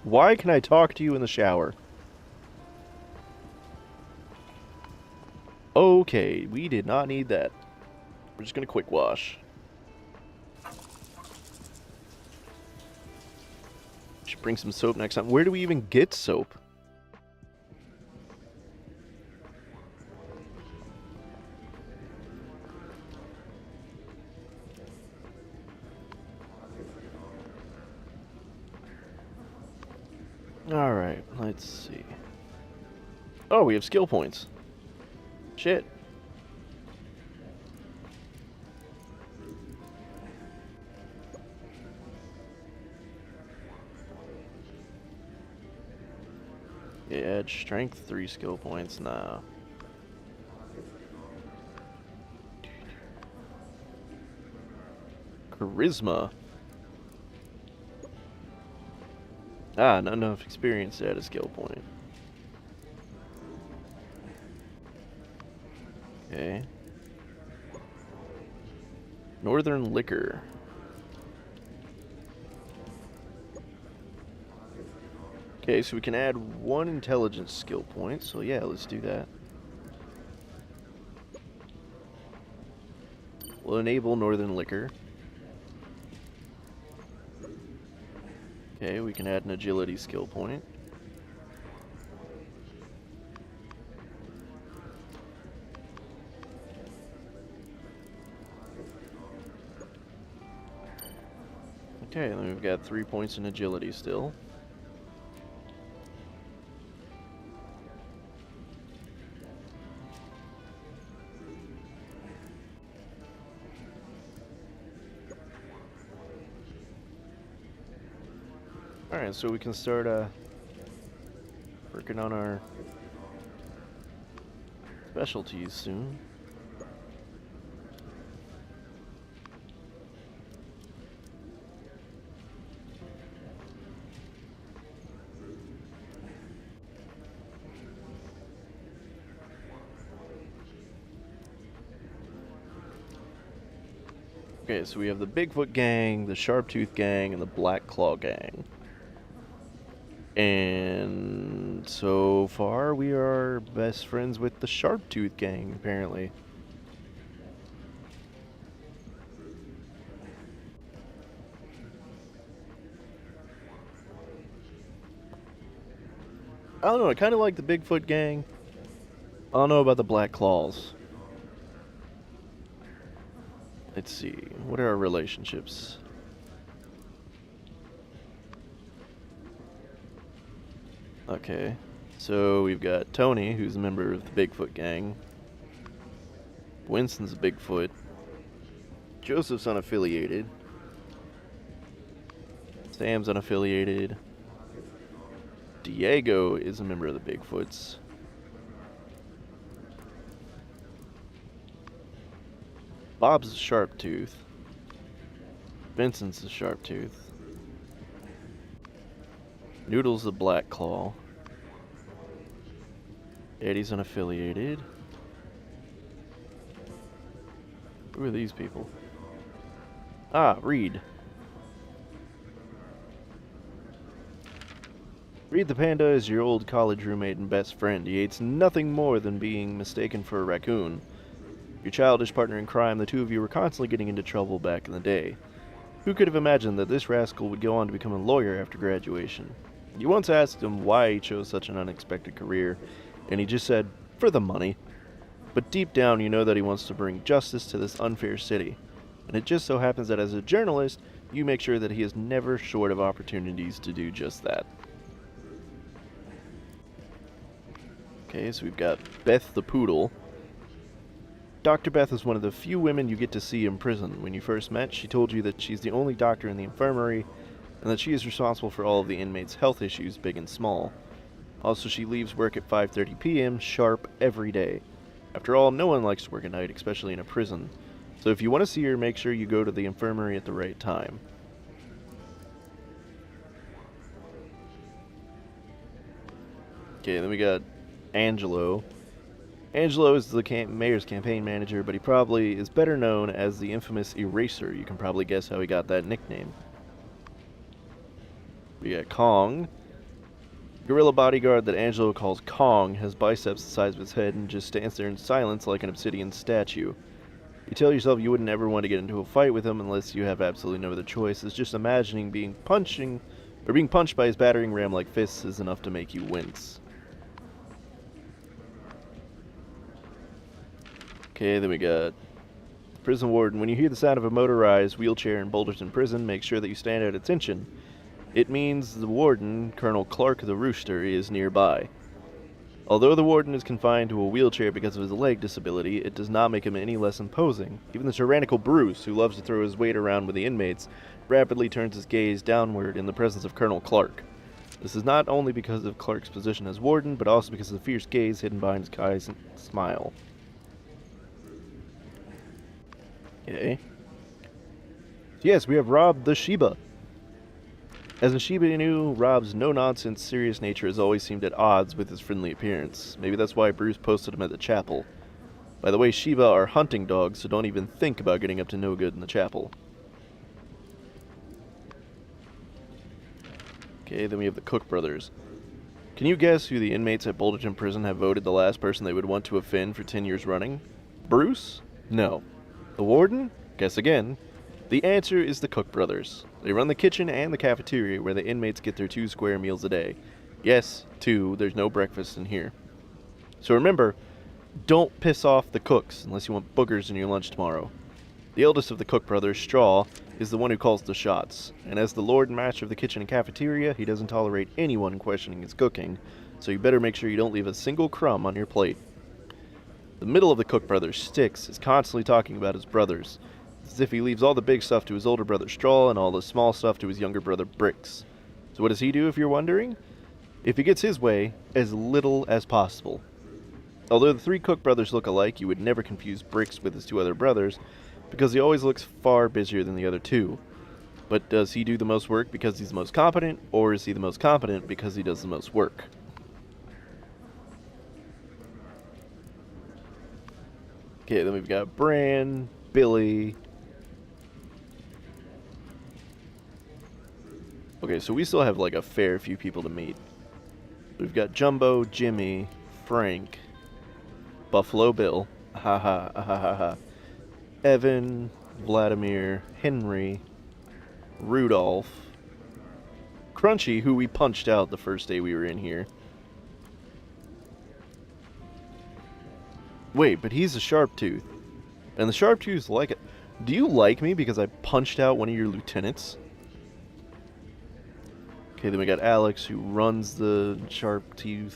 Why can I talk to you in the shower? Okay, we did not need that. We're just gonna quick wash. Should bring some soap next time. Where do we even get soap? Alright, let's see. Oh, we have skill points. Shit. Edge, strength, 3 skill points. Nah. Charisma. Ah, not enough experience to add a skill point. Okay. Northern Liquor. Okay, so we can add 1 intelligence skill point, so yeah, let's do that. We'll enable Northern Liquor. Okay, we can add an agility skill point. Okay, then we've got 3 points in agility still. Alright, so we can start working on our specialties soon. Okay, so we have the Bigfoot Gang, the Sharptooth Gang, and the Black Claw Gang. And so far, we are best friends with the Sharptooth Gang, apparently. I don't know, I kind of like the Bigfoot Gang. I don't know about the Black Claws. Let's see, what are our relationships? Okay, so we've got Tony, who's a member of the Bigfoot Gang. Winston's a Bigfoot. Joseph's unaffiliated. Sam's unaffiliated. Diego is a member of the Bigfoots. Bob's a sharp tooth. Vincent's a sharp tooth. Noodle's a black claw. Eddie's unaffiliated. Who are these people? Ah, Reed. Reed the Panda is your old college roommate and best friend. He hates nothing more than being mistaken for a raccoon. Your childish partner in crime, the two of you were constantly getting into trouble back in the day. Who could have imagined that this rascal would go on to become a lawyer after graduation? You once asked him why he chose such an unexpected career, and he just said, for the money. But deep down you know that he wants to bring justice to this unfair city. And it just so happens that as a journalist, you make sure that he is never short of opportunities to do just that. Okay, so we've got Beth the Poodle. Dr. Beth is one of the few women you get to see in prison. When you first met, she told you that she's the only doctor in the infirmary, and that she is responsible for all of the inmates' health issues, big and small. Also, she leaves work at 5:30 p.m. sharp every day. After all, no one likes to work at night, especially in a prison. So if you want to see her, make sure you go to the infirmary at the right time. Okay, then we got Angelo. Angelo is the mayor's campaign manager, but he probably is better known as the infamous Eraser. You can probably guess how he got that nickname. We got Kong. Gorilla bodyguard that Angelo calls Kong has biceps the size of his head and just stands there in silence like an obsidian statue. You tell yourself you wouldn't ever want to get into a fight with him unless you have absolutely no other choice. It's just imagining being punched by his battering ram-like fists is enough to make you wince. Okay, then we got prison warden. When you hear the sound of a motorized wheelchair in Boulderton Prison, make sure that you stand at attention. It means the warden, Colonel Clark the Rooster, is nearby. Although the warden is confined to a wheelchair because of his leg disability, it does not make him any less imposing. Even the tyrannical Bruce, who loves to throw his weight around with the inmates, rapidly turns his gaze downward in the presence of Colonel Clark. This is not only because of Clark's position as warden, but also because of the fierce gaze hidden behind his eyes and smile. Okay. Yes, we have Rob the Sheba. As a Shiba Inu, Rob's no-nonsense, serious nature has always seemed at odds with his friendly appearance. Maybe that's why Bruce posted him at the chapel. By the way, Shiba are hunting dogs, so don't even think about getting up to no good in the chapel. Okay, then we have the Cook brothers. Can you guess who the inmates at Boulderton Prison have voted the last person they would want to offend for 10 years running? Bruce? No. The warden? Guess again. The answer is the Cook brothers. They run the kitchen and the cafeteria where the inmates get their 2 square meals a day. Yes, 2. There's no breakfast in here. So remember, don't piss off the cooks unless you want boogers in your lunch tomorrow. The eldest of the Cook brothers, Straw, is the one who calls the shots. And as the lord and master of the kitchen and cafeteria, he doesn't tolerate anyone questioning his cooking. So you better make sure you don't leave a single crumb on your plate. The middle of the Cook brothers, Sticks, is constantly talking about his brothers. It's as if he leaves all the big stuff to his older brother Straw and all the small stuff to his younger brother Bricks. So what does he do, if you're wondering? If he gets his way, as little as possible. Although the 3 Cook brothers look alike, you would never confuse Bricks with his 2 other brothers, because he always looks far busier than the other 2. But does he do the most work because he's the most competent, or is he the most competent because he does the most work? Okay, then we've got Bran, Billy. Okay, so we still have like a fair few people to meet. We've got Jumbo, Jimmy, Frank, Buffalo Bill, ha ha ha ha ha, Evan, Vladimir, Henry, Rudolph, Crunchy, who we punched out the first day we were in here. Wait, but he's a Sharptooth. And the Sharptooths like it. Do you like me because I punched out one of your lieutenants? Okay, then we got Alex, who runs the Sharptooth.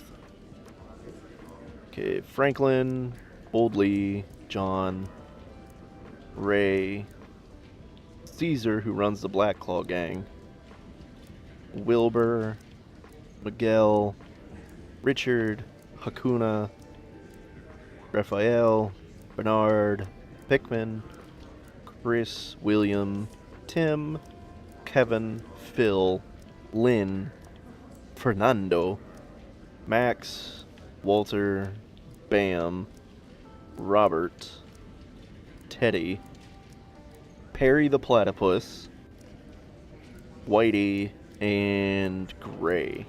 Okay, Franklin, Old Lee, John, Ray, Caesar, who runs the Black Claw gang, Wilbur, Miguel, Richard, Hakuna, Raphael, Bernard, Pickman, Chris, William, Tim, Kevin, Phil, Lynn, Fernando, Max, Walter, Bam, Robert, Teddy, Perry the Platypus, Whitey, and Gray.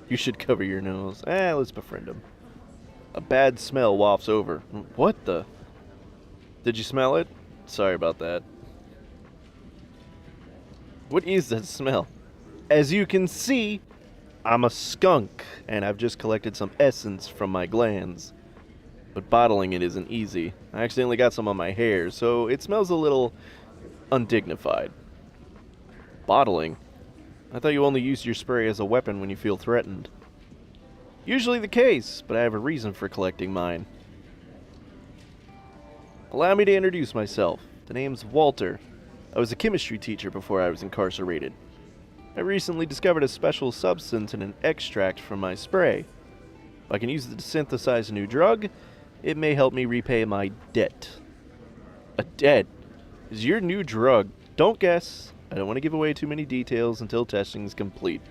You should cover your nose. Let's befriend him. A bad smell wafts over. What the? Did you smell it? Sorry about that. What is that smell? As you can see, I'm a skunk, and I've just collected some essence from my glands. But bottling it isn't easy. I accidentally got some on my hair, so it smells a little undignified. Bottling? I thought you only used your spray as a weapon when you feel threatened. Usually the case, but I have a reason for collecting mine. Allow me to introduce myself. The name's Walter. I was a chemistry teacher before I was incarcerated. I recently discovered a special substance in an extract from my spray. If I can use it to synthesize a new drug, it may help me repay my debt. A debt? Is your new drug? Don't guess. I don't want to give away too many details until testing is complete.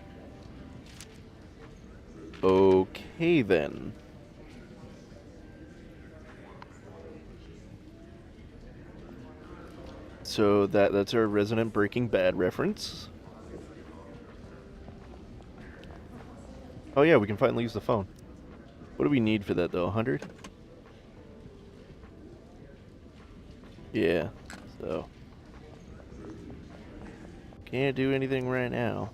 Okay then. So that's our resident Breaking Bad reference. Oh yeah, we can finally use the phone. What do we need for that though? 100? Yeah, so can't do anything right now.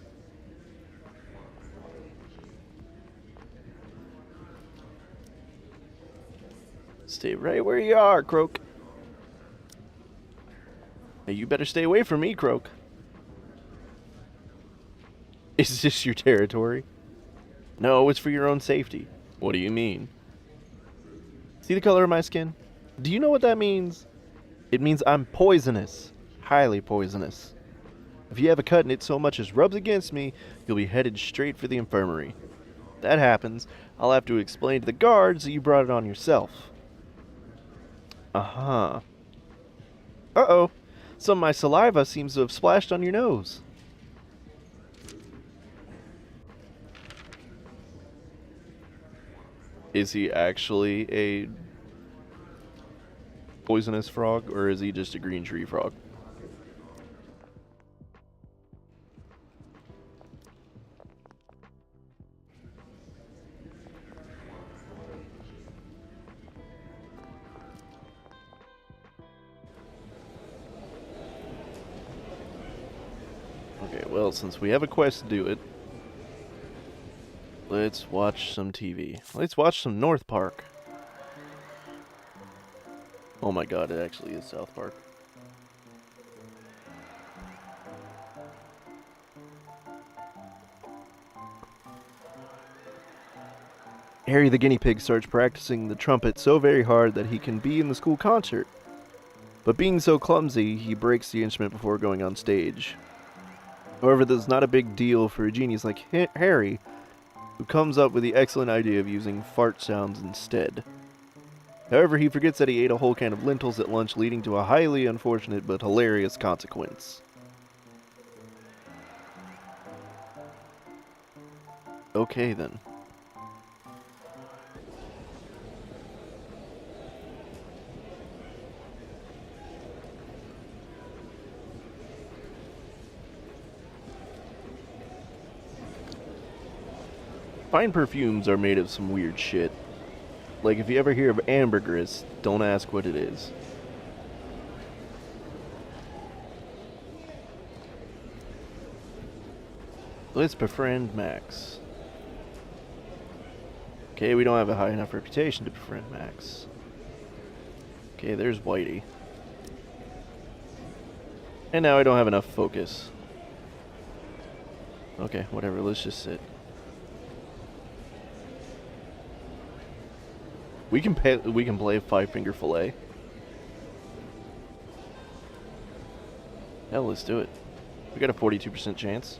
Stay right where you are, Croc. Hey, you better stay away from me, Croc. Is this your territory? No, it's for your own safety. What do you mean? See the color of my skin? Do you know what that means? It means I'm poisonous. Highly poisonous. If you have a cut and it so much as rubs against me, you'll be headed straight for the infirmary. If that happens, I'll have to explain to the guards that you brought it on yourself. Uh-huh. Uh-oh. Some of my saliva seems to have splashed on your nose. Is he actually a poisonous frog, or is he just a green tree frog? Okay, well, since we have a quest to do it, let's watch some TV. Let's watch some North Park. Oh my god, it actually is South Park. Harry the guinea pig starts practicing the trumpet so very hard that he can be in the school concert. But being so clumsy, he breaks the instrument before going on stage. However, this is not a big deal for a genius like Harry, who comes up with the excellent idea of using fart sounds instead. However, he forgets that he ate a whole can of lentils at lunch, leading to a highly unfortunate but hilarious consequence. Okay then. Fine perfumes are made of some weird shit. Like, if you ever hear of ambergris, don't ask what it is. Let's befriend Max. Okay, we don't have a high enough reputation to befriend Max. Okay, there's Whitey. And now I don't have enough focus. Okay, whatever, let's just sit. We can play five-finger fillet. Hell, let's do it. We got a 42% chance.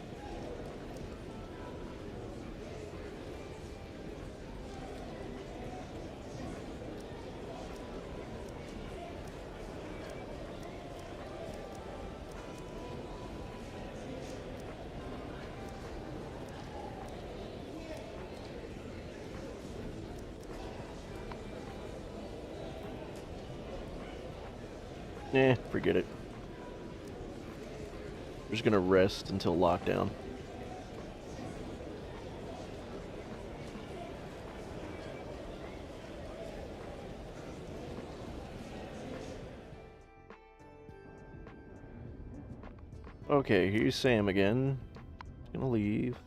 Forget it. We're just gonna rest until lockdown. Okay, here's Sam again. He's gonna leave.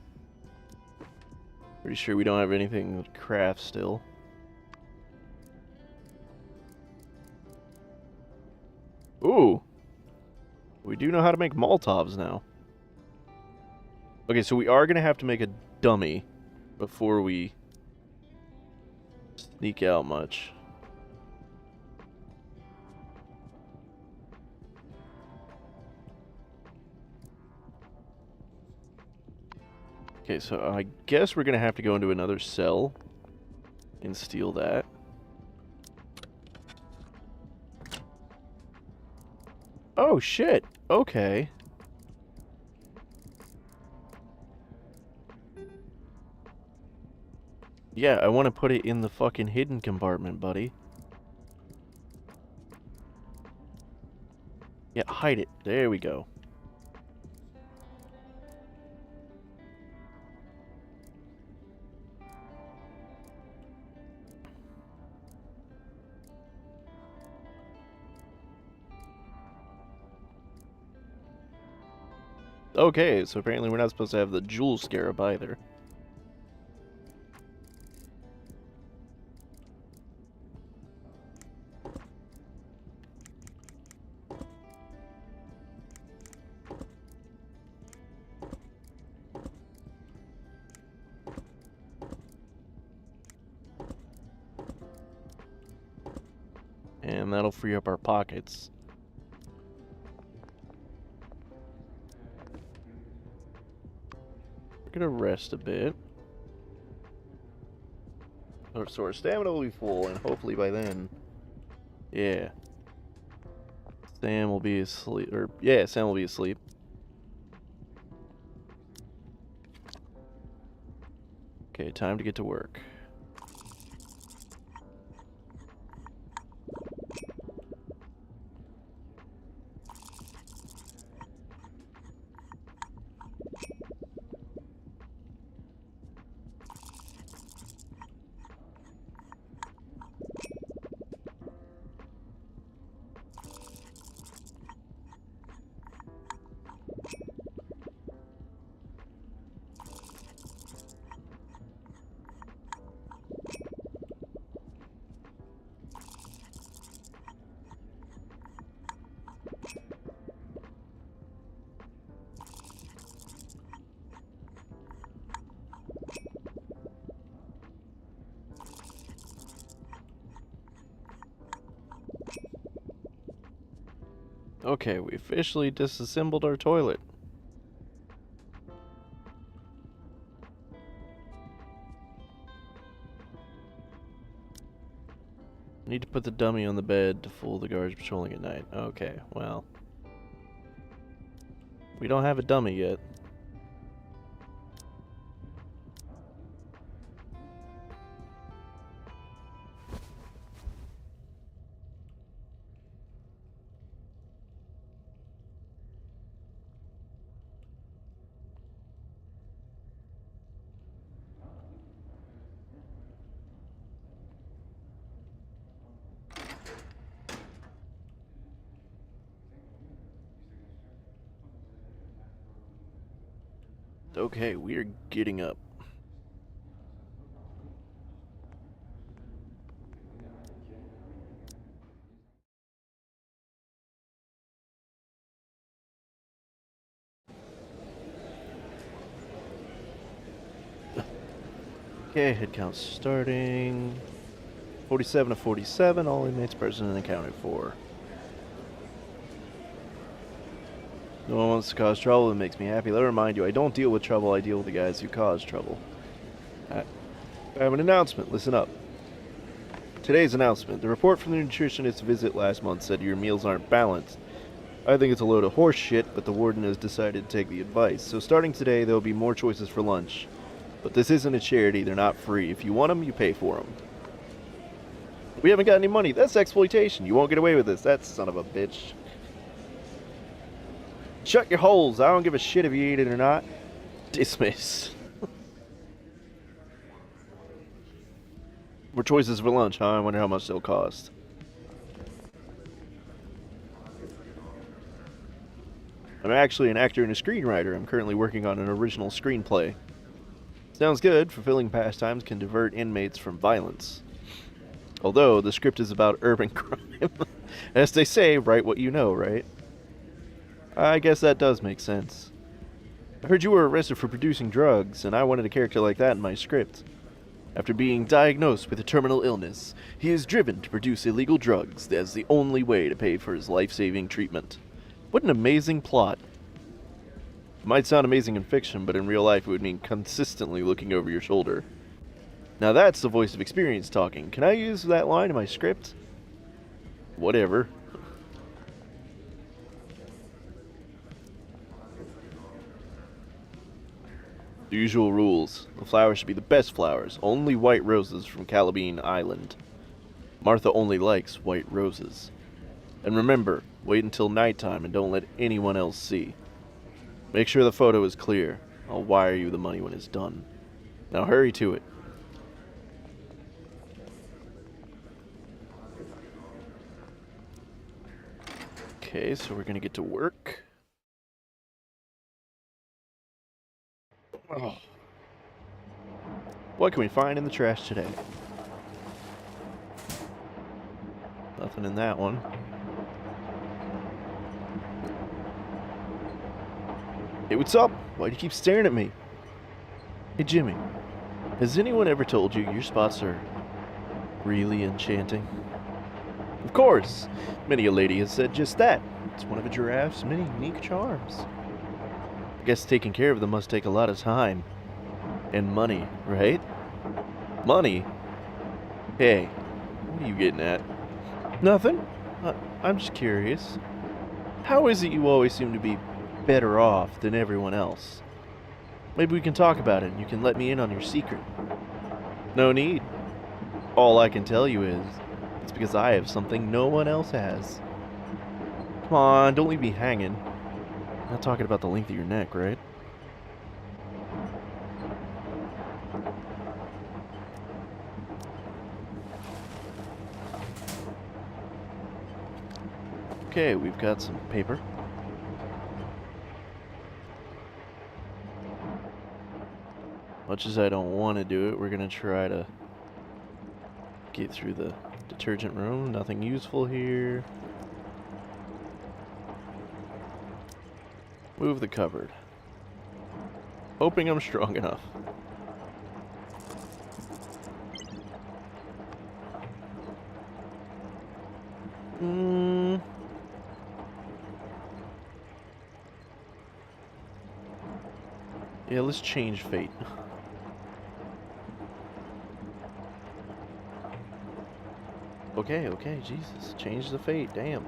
Pretty sure we don't have anything with craft still. Ooh! We do know how to make Molotovs now. Okay, so we are gonna have to make a dummy before we sneak out much. Okay, so I guess we're gonna have to go into another cell and steal that. Oh shit! Okay. Yeah, I want to put it in the fucking hidden compartment, buddy. Yeah, hide it. There we go. Okay, so apparently we're not supposed to have the jewel scarab either. And that'll free up our pockets. We're gonna rest a bit. So our stamina will be full, and hopefully by then... Yeah. Sam will be asleep. Or, yeah, Sam will be asleep. Okay, time to get to work. Okay, we officially disassembled our toilet. Need to put the dummy on the bed to fool the guards patrolling at night. Okay, well. We don't have a dummy yet. Okay, we are getting up. Okay, head count starting. 47 to 47, all inmates present and accounted for. No one wants to cause trouble. It makes me happy. Let me remind you, I don't deal with trouble. I deal with the guys who cause trouble. I have an announcement. Listen up. Today's announcement. The report from the nutritionist visit last month said your meals aren't balanced. I think it's a load of horse shit, but the warden has decided to take the advice. So starting today, there will be more choices for lunch. But this isn't a charity. They're not free. If you want them, you pay for them. We haven't got any money. That's exploitation. You won't get away with this. That son of a bitch. Shut your holes. I don't give a shit if you eat it or not. Dismiss. More choices for lunch, huh? I wonder how much they'll cost. I'm actually an actor and a screenwriter. I'm currently working on an original screenplay. Sounds good. Fulfilling pastimes can divert inmates from violence. Although, the script is about urban crime. As they say, write what you know, right? I guess that does make sense. I heard you were arrested for producing drugs, and I wanted a character like that in my script. After being diagnosed with a terminal illness, he is driven to produce illegal drugs as the only way to pay for his life-saving treatment. What an amazing plot. It might sound amazing in fiction, but in real life it would mean consistently looking over your shoulder. Now that's the voice of experience talking. Can I use that line in my script? Whatever. The usual rules. The flowers should be the best flowers. Only white roses from Calabine Island. Martha only likes white roses. And remember, wait until nighttime and don't let anyone else see. Make sure the photo is clear. I'll wire you the money when it's done. Now hurry to it. Okay, so we're gonna get to work. Oh. What can we find in the trash today? Nothing in that one. Hey, what's up? Why do you keep staring at me? Hey, Jimmy. Has anyone ever told you your spots are really enchanting? Of course. Many a lady has said just that. It's one of a giraffe's many unique charms. I guess taking care of them must take a lot of time. And money, right? Money? Hey, what are you getting at? Nothing. I'm just curious. How is it you always seem to be better off than everyone else? Maybe we can talk about it and you can let me in on your secret. No need. All I can tell you is, it's because I have something no one else has. Come on, don't leave me hanging. I'm not talking about the length of your neck, right? Okay, we've got some paper. Much as I don't want to do it, we're going to try to get through the detergent room. Nothing useful here. Move the cupboard. Hoping I'm strong enough. Yeah, let's change fate. Okay, Jesus. Change the fate, damn.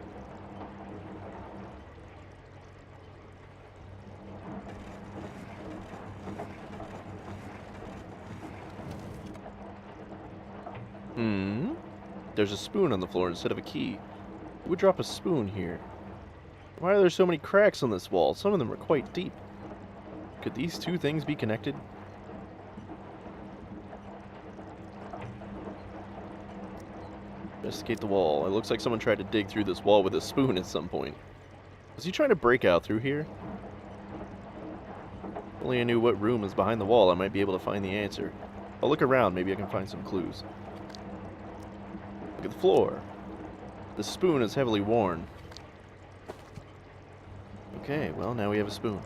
There's a spoon on the floor instead of a key. Who would drop a spoon here? Why are there so many cracks on this wall? Some of them are quite deep. Could these two things be connected? Investigate the wall. It looks like someone tried to dig through this wall with a spoon at some point. Was he trying to break out through here? If only I knew what room is behind the wall, I might be able to find the answer. I'll look around, maybe I can find some clues. Look at the floor. The spoon is heavily worn. Okay, well, now we have a spoon.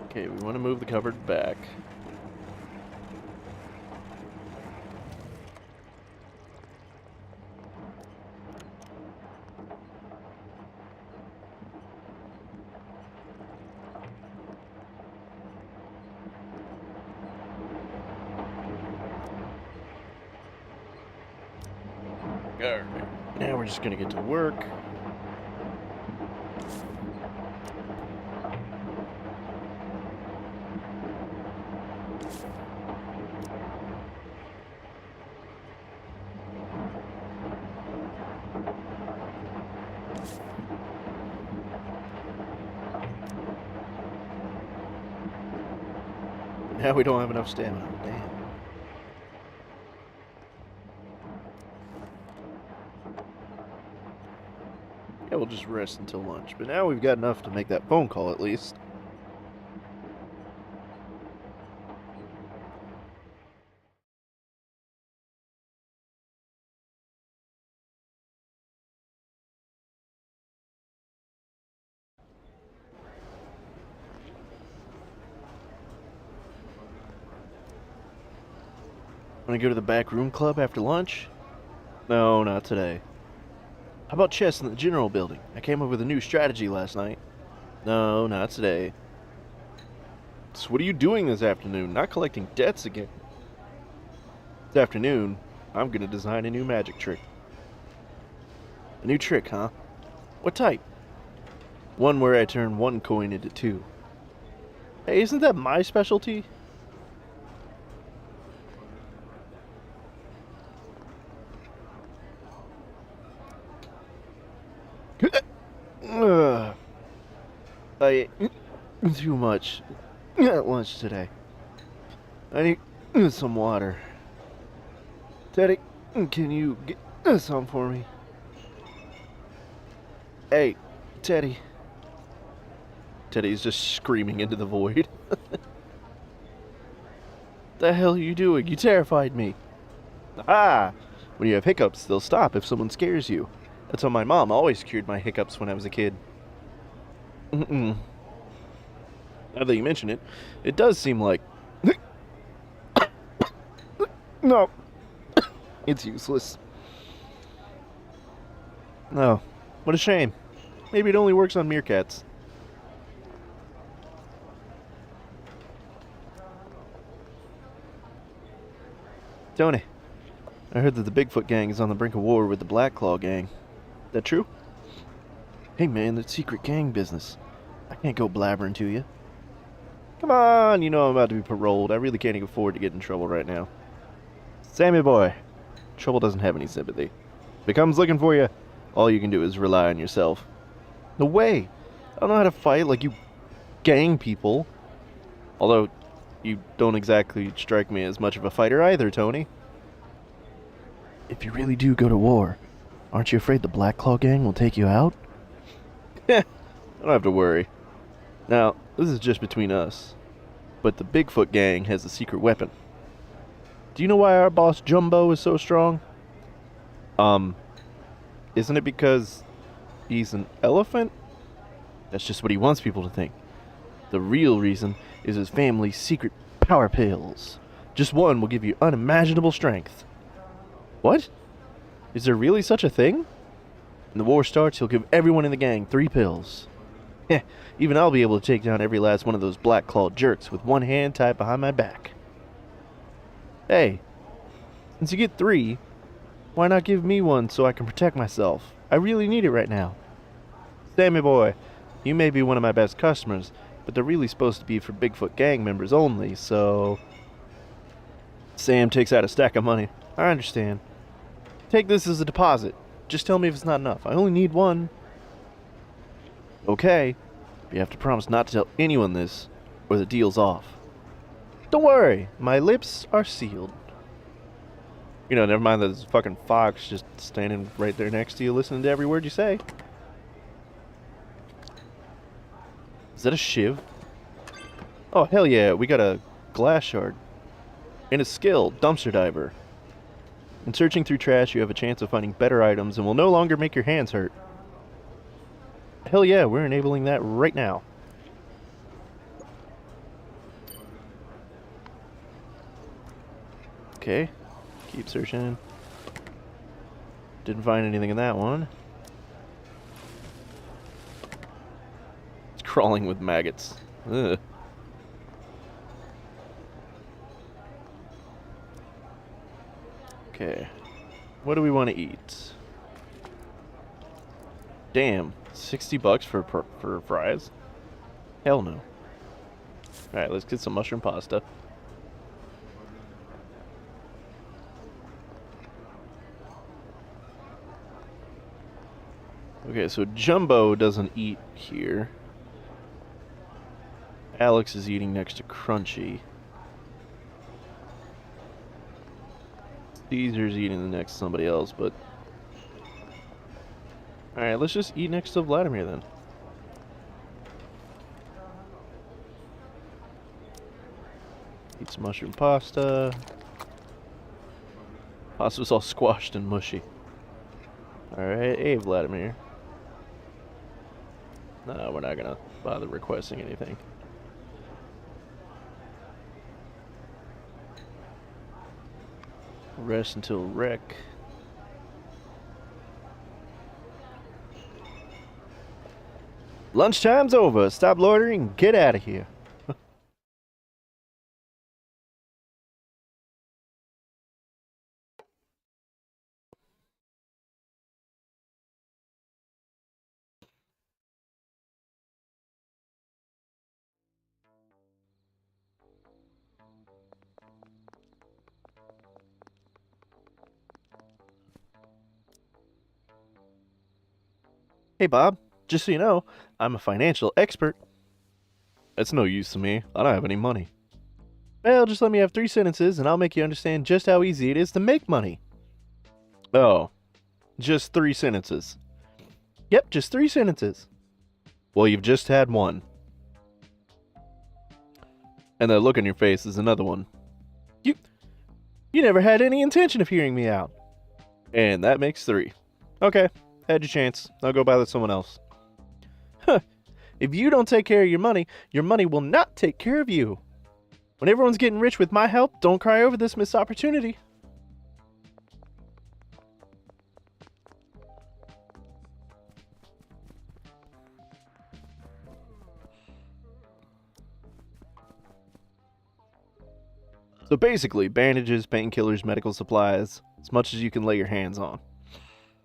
Okay, we want to move the cupboard back. Alright, now we're just gonna get to work. Now we don't have enough stamina. Damn. Yeah, we'll just rest until lunch. But now we've got enough to make that phone call at least. Want to go to the back room club after lunch? No, not today. How about chess in the general building? I came up with a new strategy last night. No, not today. So what are you doing this afternoon? Not collecting debts again. This afternoon, I'm going to design a new magic trick. A new trick, huh? What type? One where I turn one coin into two. Hey, isn't that my specialty? I ate too much at lunch today. I need some water. Teddy, can you get some for me? Hey, Teddy. Teddy's just screaming into the void. The hell are you doing? You terrified me. Ah! When you have hiccups, they'll stop if someone scares you. That's how my mom always cured my hiccups when I was a kid. Now that you mention it, it does seem like... No. It's useless. No. What a shame. Maybe it only works on meerkats. Tony, I heard that the Bigfoot gang is on the brink of war with the Black Claw gang. That true? Hey man, that's secret gang business. I can't go blabbering to you. Come on, you know I'm about to be paroled. I really can't even afford to get in trouble right now. Sammy boy, trouble doesn't have any sympathy. If it comes looking for you, all you can do is rely on yourself. No way! I don't know how to fight like you gang people. Although, you don't exactly strike me as much of a fighter either, Tony. If you really do go to war, aren't you afraid the Black Claw gang will take you out? Heh, I don't have to worry. Now, this is just between us, but the Bigfoot gang has a secret weapon. Do you know why our boss Jumbo is so strong? Isn't it because he's an elephant? That's just what he wants people to think. The real reason is his family's secret power pills. Just one will give you unimaginable strength. What? Is there really such a thing? When the war starts, he'll give everyone in the gang 3 pills. Heh, even I'll be able to take down every last one of those Black Claw jerks with one hand tied behind my back. Hey, since you get 3, why not give me one so I can protect myself? I really need it right now. Sammy boy, you may be one of my best customers, but they're really supposed to be for Bigfoot gang members only, so... Sam takes out a stack of money. I understand. Take this as a deposit. Just tell me if it's not enough. I only need 1. Okay. You have to promise not to tell anyone this, or the deal's off. Don't worry. My lips are sealed. You know, never mind that there's a fucking fox just standing right there next to you listening to every word you say. Is that a shiv? Oh, hell yeah. We got a glass shard. And a skill, dumpster diver. In searching through trash, you have a chance of finding better items and will no longer make your hands hurt. Hell yeah, we're enabling that right now. Okay, keep searching. Didn't find anything in that one. It's crawling with maggots. Ugh. Okay. What do we want to eat? Damn, 60 bucks for fries? Hell no. Alright, let's get some mushroom pasta. Okay, so Jumbo doesn't eat here. Alex is eating next to Crunchy. Caesar's eating next to somebody else, but... Alright, let's just eat next to Vladimir then. Eat some mushroom pasta. Pasta's all squashed and mushy. Alright, hey Vladimir. No, we're not gonna bother requesting anything. Rest until wreck. Lunchtime's over. Stop loitering and get out of here. Hey Bob, just so you know, I'm a financial expert. That's no use to me. I don't have any money. Well, just let me have 3 sentences and I'll make you understand just how easy it is to make money. Oh, just 3 sentences. Yep, just 3 sentences. Well, you've just had one. And that look on your face is another one. You never had any intention of hearing me out. And that makes 3. Okay, had your chance. I'll go bother someone else. Huh. If you don't take care of your money will not take care of you. When everyone's getting rich with my help, don't cry over this missed opportunity. So basically, bandages, painkillers, medical supplies, as much as you can lay your hands on.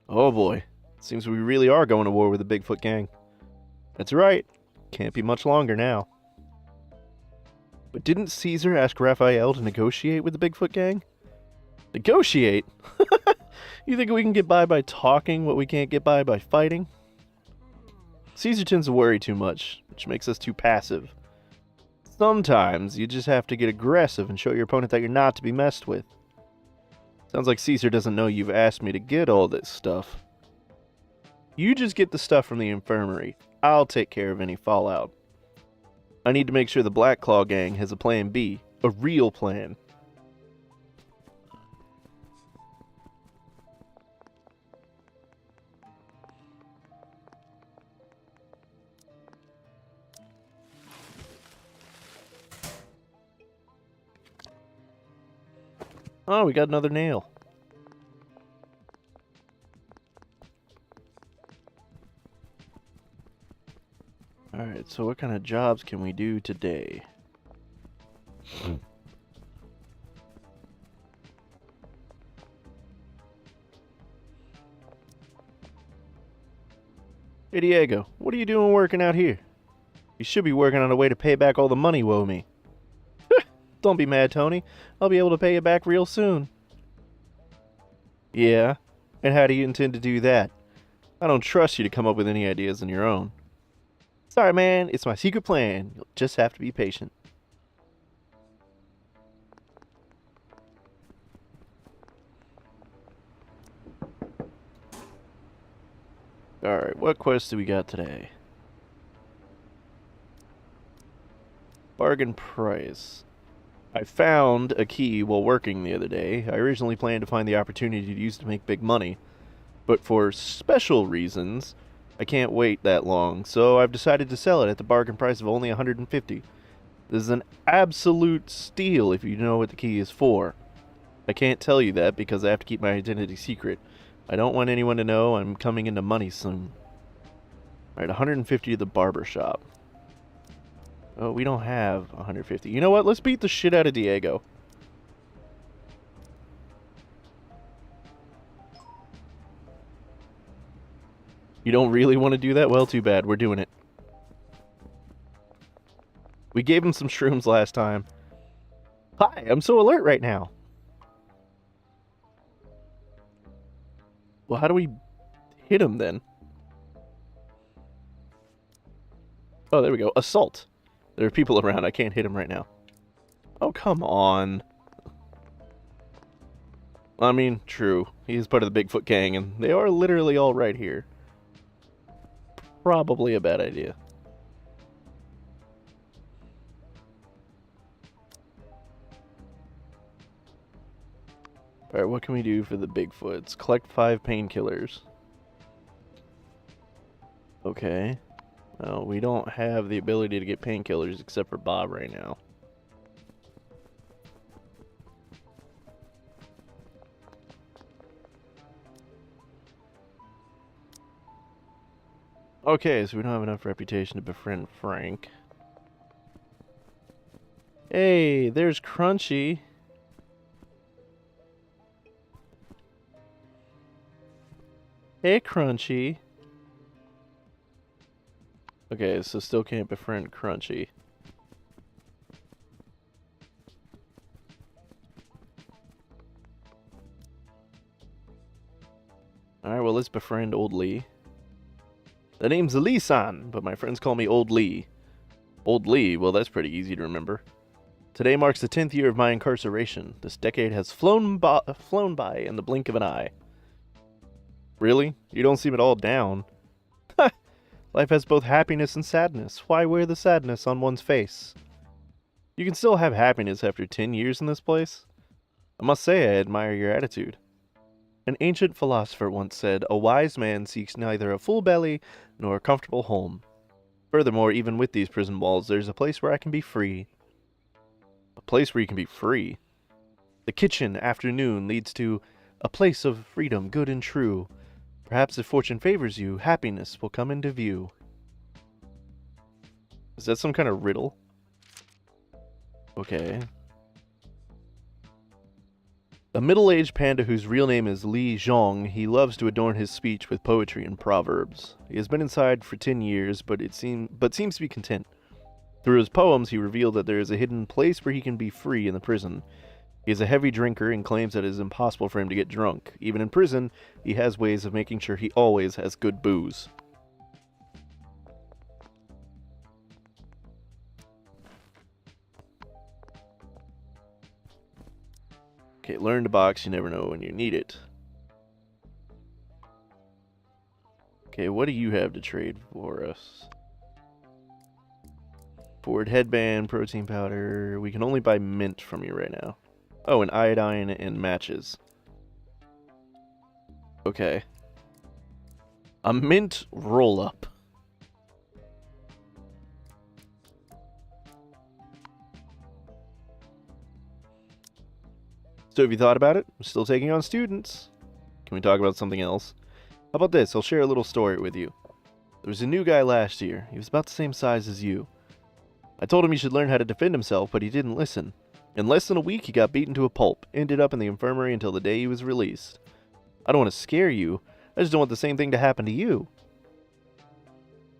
Oh boy, seems we really are going to war with the Bigfoot gang. That's right, can't be much longer now. But didn't Caesar ask Raphael to negotiate with the Bigfoot gang? Negotiate? You think we can get by talking what we can't get by fighting? Caesar tends to worry too much, which makes us too passive. Sometimes you just have to get aggressive and show your opponent that you're not to be messed with. Sounds like Caesar doesn't know you've asked me to get all this stuff. You just get the stuff from the infirmary. I'll take care of any fallout. I need to make sure the Black Claw gang has a plan B. A real plan. Oh, we got another nail. Alright, so what kind of jobs can we do today? Hey Diego, what are you doing working out here? You should be working on a way to pay back all the money you owe me. Don't be mad, Tony. I'll be able to pay you back real soon. Yeah? And how do you intend to do that? I don't trust you to come up with any ideas on your own. Sorry, man. It's my secret plan. You'll just have to be patient. Alright, what quest do we got today? Bargain price. I found a key while working the other day. I originally planned to find the opportunity to use it to make big money, but for special reasons, I can't wait that long, so I've decided to sell it at the bargain price of only 150. This is an absolute steal if you know what the key is for. I can't tell you that because I have to keep my identity secret. I don't want anyone to know I'm coming into money soon. Alright, 150 to the barber shop. Oh, we don't have 150. You know what? Let's beat the shit out of Diego. You don't really want to do that? Well, too bad. We're doing it. We gave him some shrooms last time. Hi, I'm so alert right now. Well, how do we hit him then? Oh, there we go. Assault. There are people around. I can't hit him right now. Oh, come on. I mean, true. He is part of the Bigfoot gang, and they are literally all right here. Probably a bad idea. Alright, what can we do for the Bigfoots? Collect 5 painkillers. Okay. Well, we don't have the ability to get painkillers except for Bob right now. Okay, so we don't have enough reputation to befriend Frank. Hey, there's Crunchy. Hey, Crunchy. Okay, so still can't befriend Crunchy. Alright, well, let's befriend Old Lee. The name's Lee-san, but my friends call me Old Lee. Old Lee, well, that's pretty easy to remember. Today marks the 10th year of my incarceration. This decade has flown by in the blink of an eye. Really? You don't seem at all down. Life has both happiness and sadness. Why wear the sadness on one's face? You can still have happiness after 10 years in this place? I must say I admire your attitude. An ancient philosopher once said, a wise man seeks neither a full belly nor a comfortable home. Furthermore, even with these prison walls, there's a place where I can be free. A place where you can be free? The kitchen, afternoon, leads to a place of freedom, good and true. Perhaps if fortune favors you, happiness will come into view. Is that some kind of riddle? Okay. A middle-aged panda whose real name is Li Zhong, he loves to adorn his speech with poetry and proverbs. He has been inside for 10 years, but seems to be content. Through his poems, he revealed that there is a hidden place where he can be free in the prison. He is a heavy drinker and claims that it is impossible for him to get drunk. Even in prison, he has ways of making sure he always has good booze. Okay, learn to box, you never know when you need it. Okay, what do you have to trade for us? Ford headband, protein powder. We can only buy mint from you right now. Oh, and iodine and matches. Okay. A mint roll-up. So have you thought about it? I'm still taking on students. Can we talk about something else? How about this? I'll share a little story with you. There was a new guy last year. He was about the same size as you. I told him he should learn how to defend himself, but he didn't listen. In less than a week, he got beaten to a pulp, ended up in the infirmary until the day he was released. I don't want to scare you. I just don't want the same thing to happen to you.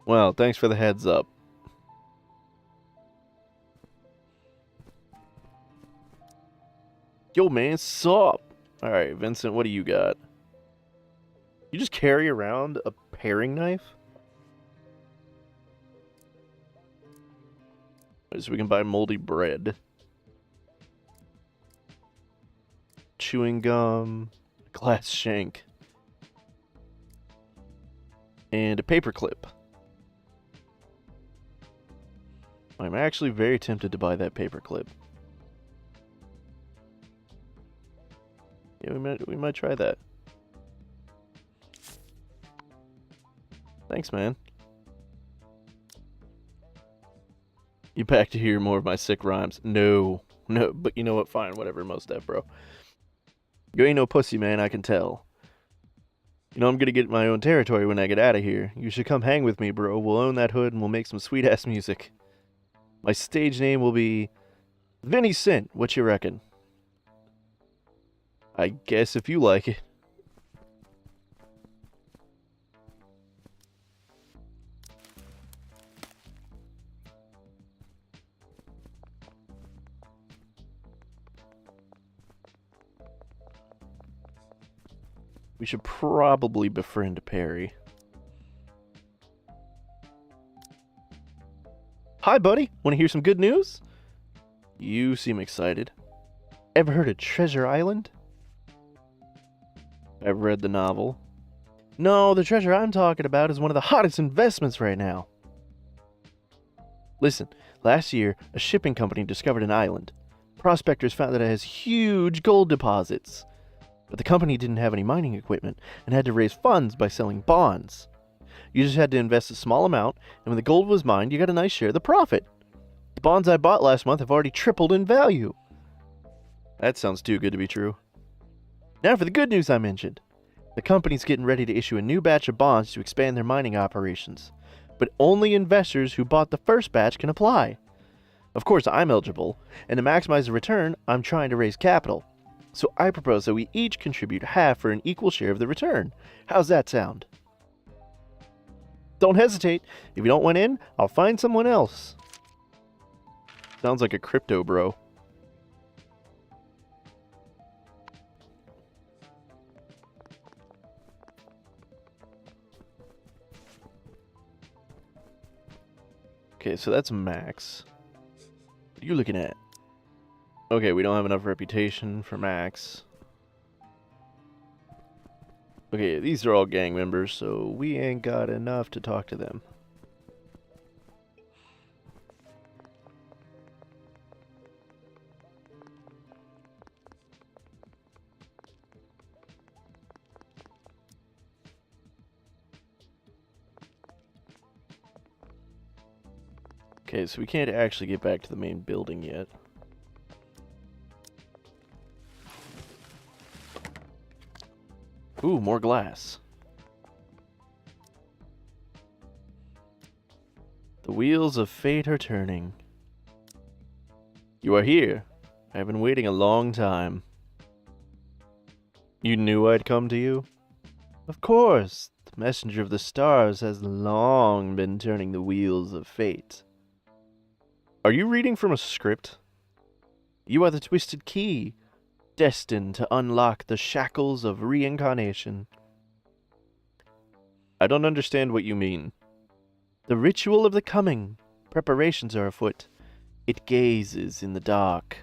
Well, thanks for the heads up. Yo, man, sup? Alright, Vincent, what do you got? You just carry around a paring knife? So we can buy moldy bread. Chewing gum, glass shank, and a paperclip. I'm actually very tempted to buy that paperclip. Yeah, we might try that. Thanks, man. You back to hear more of my sick rhymes? No, but you know what? Fine, whatever, most def, bro. You ain't no pussy, man, I can tell. You know I'm gonna get my own territory when I get out of here. You should come hang with me, bro. We'll own that hood and we'll make some sweet-ass music. My stage name will be Vinny Cent. What you reckon? I guess if you like it. We should probably befriend Perry. Hi, buddy. Want to hear some good news? You seem excited. Ever heard of Treasure Island? I've read the novel. No, the treasure I'm talking about is one of the hottest investments right now. Listen, last year, a shipping company discovered an island. Prospectors found that it has huge gold deposits. But the company didn't have any mining equipment and had to raise funds by selling bonds. You just had to invest a small amount, and when the gold was mined, you got a nice share of the profit. The bonds I bought last month have already tripled in value. That sounds too good to be true. Now for the good news I mentioned. The company's getting ready to issue a new batch of bonds to expand their mining operations. But only investors who bought the first batch can apply. Of course, I'm eligible, and to maximize the return, I'm trying to raise capital. So I propose that we each contribute half for an equal share of the return. How's that sound? Don't hesitate. If you don't want in, I'll find someone else. Sounds like a crypto bro. Okay, so that's Max. What are you looking at? Okay, we don't have enough reputation for Max. Okay, these are all gang members, so we ain't got enough to talk to them. Okay, so we can't actually get back to the main building yet. Ooh, more glass. The wheels of fate are turning. You are here. I've been waiting a long time. You knew I'd come to you? Of course. The messenger of the stars has long been turning the wheels of fate. Are you reading from a script? You are the twisted key, destined to unlock the shackles of reincarnation. I don't understand what you mean. The ritual of the coming. Preparations are afoot. It gazes in the dark.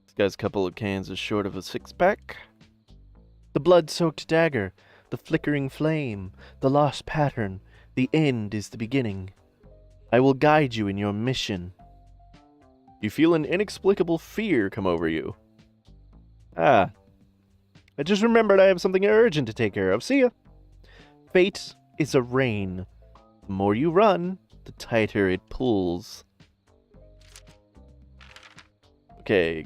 This guy's a couple of cans is short of a six-pack. The blood-soaked dagger, the flickering flame, the lost pattern, the end is the beginning. I will guide you in your mission. You feel an inexplicable fear come over you. Ah. I just remembered I have something urgent to take care of. See ya. Fate is a rein. The more you run, the tighter it pulls. Okay.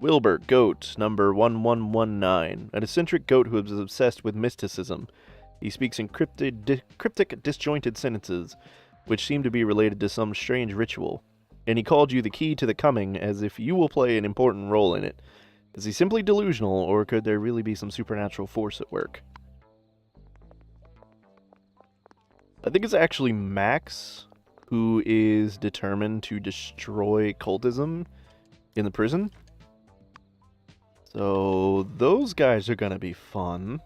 Wilbur, goat, number 1119. An eccentric goat who is obsessed with mysticism. He speaks in cryptic, disjointed sentences, which seem to be related to some strange ritual. And he called you the key to the coming, as if you will play an important role in it. Is he simply delusional, or could there really be some supernatural force at work? I think it's actually Max who is determined to destroy cultism in the prison. So those guys are gonna be fun.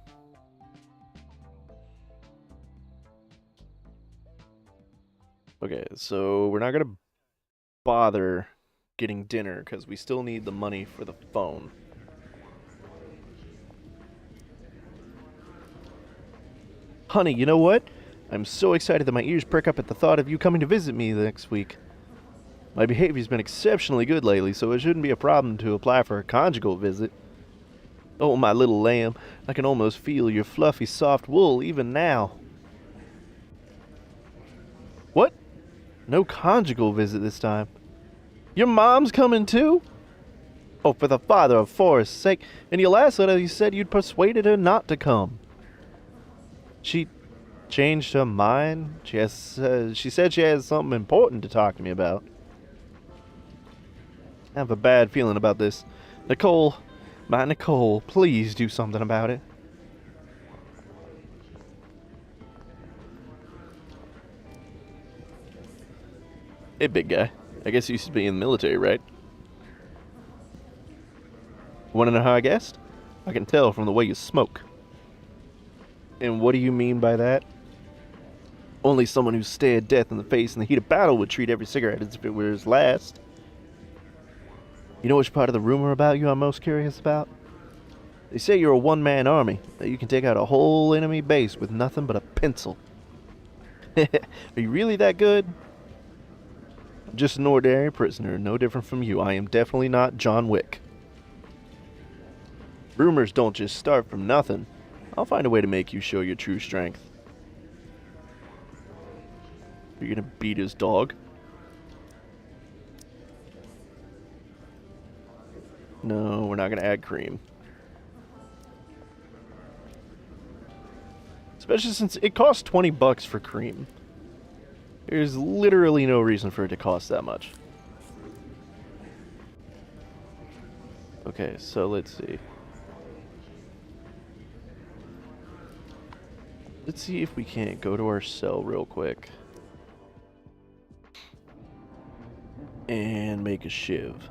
Okay, so we're not gonna bother getting dinner because we still need the money for the phone. Honey, you know what? I'm so excited that my ears prick up at the thought of you coming to visit me next week. My behavior's been exceptionally good lately, so it shouldn't be a problem to apply for a conjugal visit. Oh, my little lamb, I can almost feel your fluffy, soft wool even now. What? No conjugal visit this time. Your mom's coming too? Oh, for the father of Forest's sake. In your last letter, you said you'd persuaded her not to come. She changed her mind? She said she has something important to talk to me about. I have a bad feeling about this. Nicole, my Nicole, please do something about it. Hey, big guy. I guess you used to be in the military, right? Want to know how I guessed? I can tell from the way you smoke. And what do you mean by that? Only someone who stared death in the face in the heat of battle would treat every cigarette as if it were his last. You know which part of the rumor about you I'm most curious about? They say you're a one-man army, that you can take out a whole enemy base with nothing but a pencil. Are you really that good? I'm just an ordinary prisoner, no different from you. I am definitely not John Wick. Rumors don't just start from nothing. I'll find a way to make you show your true strength. You're gonna beat his dog? No, we're not gonna add cream. Especially since it costs 20 bucks for cream. There's literally no reason for it to cost that much. Okay, so let's see. Let's see if we can't go to our cell real quick. And make a shiv.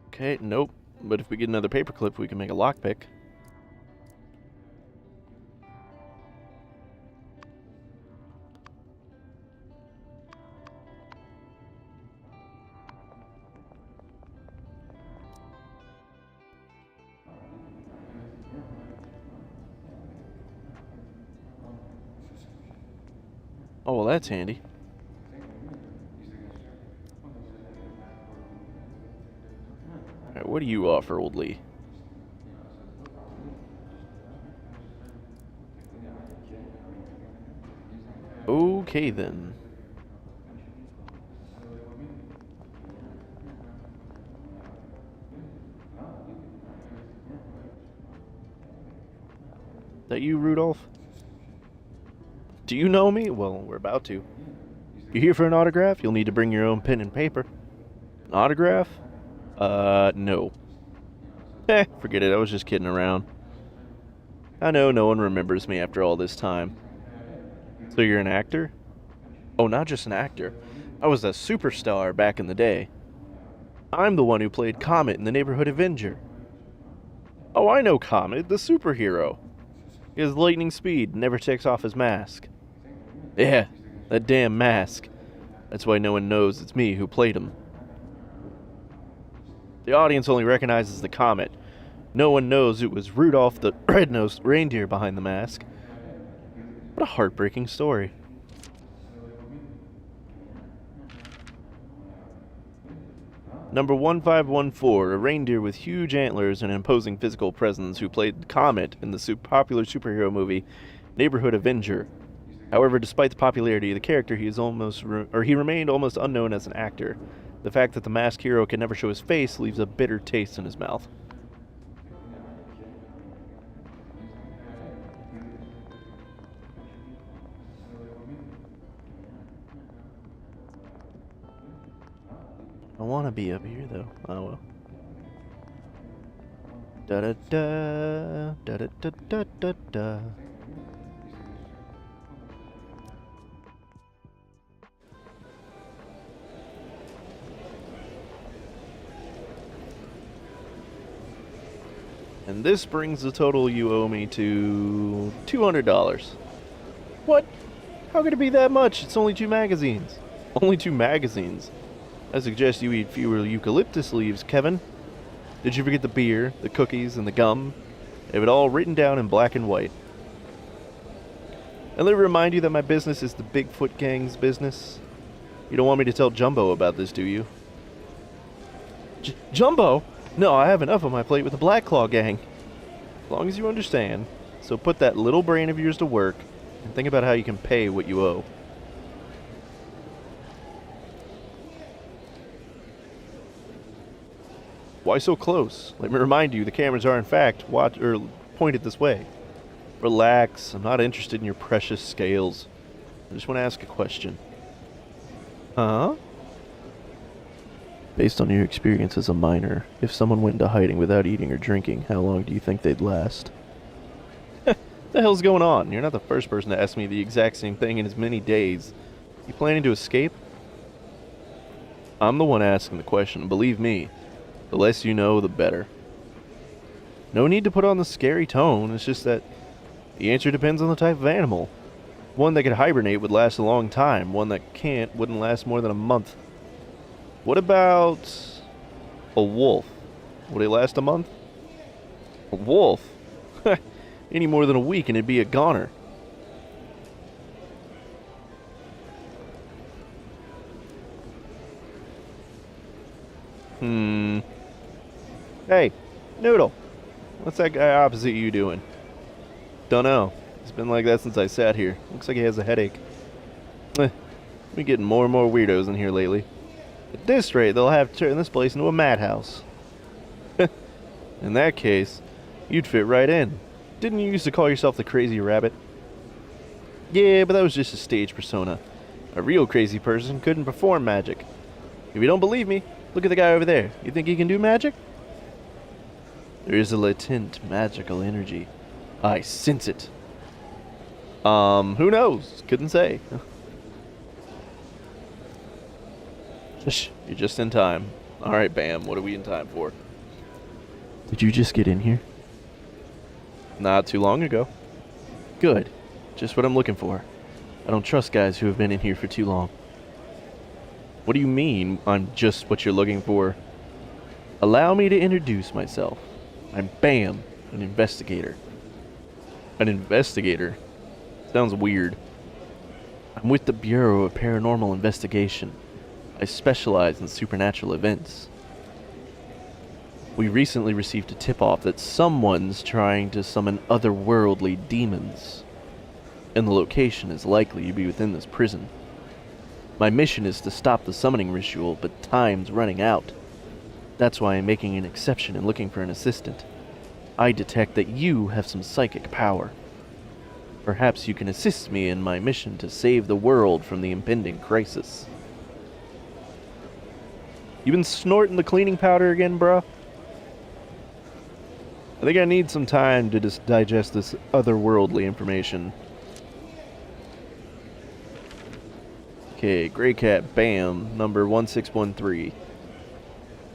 Okay, nope. But if we get another paperclip, we can make a lockpick. Oh, well, that's handy. Alright, what do you offer, old Lee? Okay, then. That you, Rudolph? Do you know me? Well, we're about to. You here for an autograph? You'll need to bring your own pen and paper. An autograph? No. Forget it. I was just kidding around. I know no one remembers me after all this time. So you're an actor? Oh, not just an actor. I was a superstar back in the day. I'm the one who played Comet in the Neighborhood Avenger. Oh, I know Comet, the superhero. He has lightning speed, never takes off his mask. Yeah, that damn mask. That's why no one knows it's me who played him. The audience only recognizes the Comet. No one knows it was Rudolph the Red-Nosed Reindeer behind the mask. What a heartbreaking story. Number 1514, a reindeer with huge antlers and an imposing physical presence who played Comet in the popular superhero movie Neighborhood Avenger. However, despite the popularity of the character, he remained almost unknown as an actor. The fact that the masked hero can never show his face leaves a bitter taste in his mouth. I want to be up here, though. Oh, well. Da-da-da, da-da-da-da-da-da. And this brings the total you owe me to $200. What? How could it be that much? It's only 2 magazines. Only 2 magazines. I suggest you eat fewer eucalyptus leaves, Kevin. Did you forget the beer, the cookies, and the gum? They have it all written down in black and white. And let me remind you that my business is the Bigfoot Gang's business. You don't want me to tell Jumbo about this, do you? Jumbo? No, I have enough on my plate with the Black Claw Gang. As long as you understand. So put that little brain of yours to work and think about how you can pay what you owe. Why so close? Let me remind you, the cameras are in fact pointed this way. Relax, I'm not interested in your precious scales. I just want to ask a question. Huh? Based on your experience as a miner, if someone went into hiding without eating or drinking, how long do you think they'd last? The hell's going on? You're not the first person to ask me the exact same thing in as many days. You planning to escape? I'm the one asking the question, and believe me, the less you know, the better. No need to put on the scary tone, it's just that the answer depends on the type of animal. One that could hibernate would last a long time, one that can't wouldn't last more than a month. What about a wolf? Would it last a month? A wolf? Any more than a week and it'd be a goner. Hey, Noodle. What's that guy opposite you doing? Dunno. It's been like that since I sat here. Looks like he has a headache. Been getting more and more weirdos in here lately. At this rate, they'll have to turn this place into a madhouse. In that case, you'd fit right in. Didn't you used to call yourself the Crazy Rabbit? Yeah, but that was just a stage persona. A real crazy person couldn't perform magic. If you don't believe me, look at the guy over there. You think he can do magic? There is a latent magical energy. I sense it. Who knows? Couldn't say. Shh, you're just in time. Alright, Bam, what are we in time for? Did you just get in here? Not too long ago. Good. Just what I'm looking for. I don't trust guys who have been in here for too long. What do you mean, I'm just what you're looking for? Allow me to introduce myself. I'm Bam, an investigator. An investigator? Sounds weird. I'm with the Bureau of Paranormal Investigation. I specialize in supernatural events. We recently received a tip-off that someone's trying to summon otherworldly demons, and the location is likely to be within this prison. My mission is to stop the summoning ritual, but time's running out. That's why I'm making an exception and looking for an assistant. I detect that you have some psychic power. Perhaps you can assist me in my mission to save the world from the impending crisis. You been snorting the cleaning powder again, bruh? I think I need some time to just digest this otherworldly information. Okay, Gray Cat, Bam, number 1613.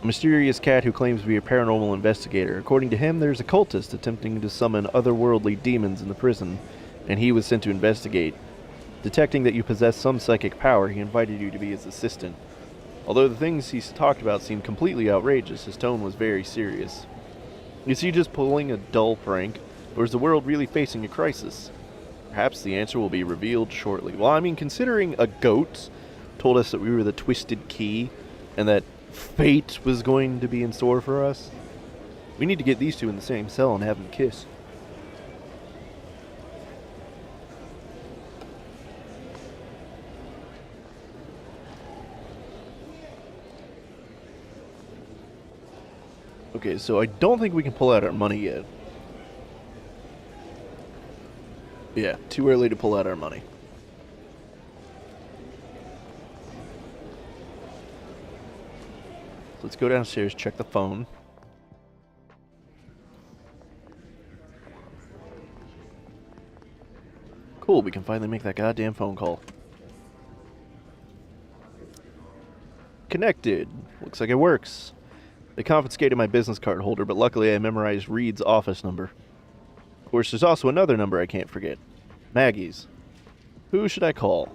A mysterious cat who claims to be a paranormal investigator. According to him, there's a cultist attempting to summon otherworldly demons in the prison, and he was sent to investigate. Detecting that you possess some psychic power, he invited you to be his assistant. Although the things he talked about seemed completely outrageous, his tone was very serious. Is he just pulling a dull prank, or is the world really facing a crisis? Perhaps the answer will be revealed shortly. Well, I mean, considering a goat told us that we were the twisted key, and that fate was going to be in store for us, we need to get these two in the same cell and have them kiss. Okay, so I don't think we can pull out our money yet. Yeah, too early to pull out our money. So let's go downstairs, check the phone. Cool, we can finally make that goddamn phone call. Connected. Looks like it works. They confiscated my business card holder, but luckily I memorized Reed's office number. Of course, there's also another number I can't forget. Maggie's. Who should I call?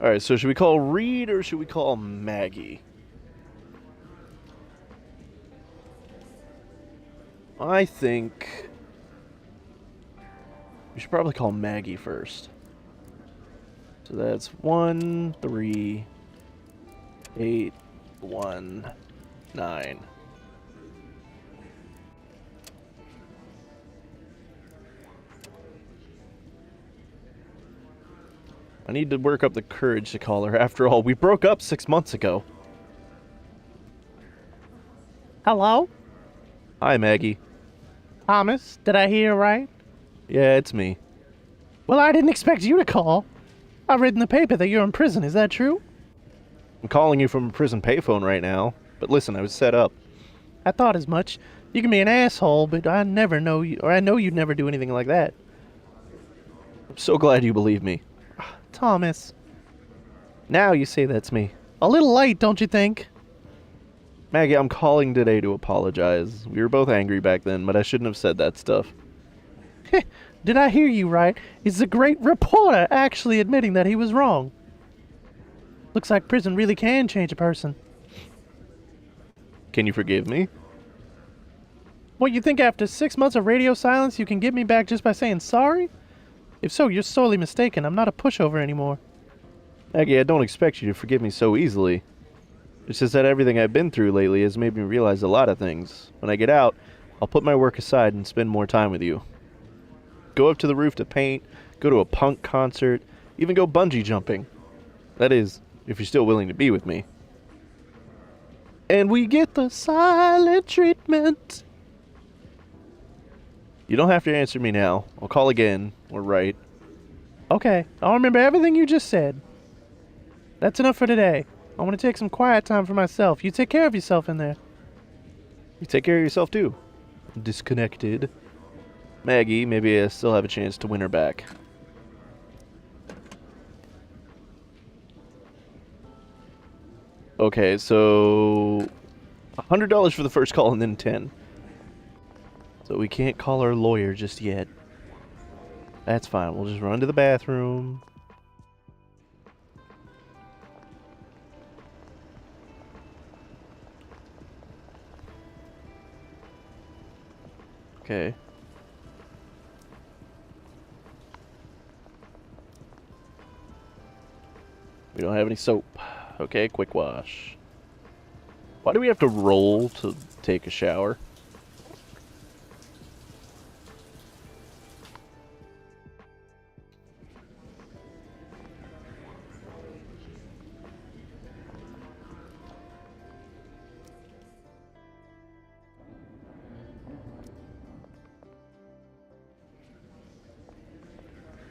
Alright, so should we call Reed or should we call Maggie? I think we should probably call Maggie first. So that's 13819. I need to work up the courage to call her. After all, we broke up 6 months ago.
Hello?
Hi, Maggie.
Thomas, did I hear right?
Yeah, it's me.
Well, I didn't expect you to call. I've read in the paper that you're in prison, is that true?
I'm calling you from a prison payphone right now. But listen, I was set up.
I thought as much. You can be an asshole, but I never know you, or I know you'd never do anything like that.
I'm so glad you believe me.
Thomas.
Now you say that's me.
A little late, don't you think?
Maggie, I'm calling today to apologize. We were both angry back then, but I shouldn't have said that stuff.
Did I hear you right? Is the great reporter actually admitting that he was wrong? Looks like prison really can change a person.
Can you forgive me?
What, you think after 6 months of radio silence you can get me back just by saying sorry? If so, you're sorely mistaken. I'm not a pushover anymore.
Maggie, I don't expect you to forgive me so easily. It's just that everything I've been through lately has made me realize a lot of things. When I get out, I'll put my work aside and spend more time with you. Go up to the roof to paint, go to a punk concert, even go bungee jumping. That is, if you're still willing to be with me.
And we get the silent treatment.
You don't have to answer me now. I'll call again, or write.
Okay, I'll remember everything you just said. That's enough for today. I want to take some quiet time for myself. You take care of yourself in there.
You take care of yourself too. Disconnected. Maggie, maybe I still have a chance to win her back. Okay, so $100 for the first call and then 10. So we can't call our lawyer just yet. That's fine. We'll just run to the bathroom. Okay. We don't have any soap. Okay, quick wash. Why do we have to roll to take a shower?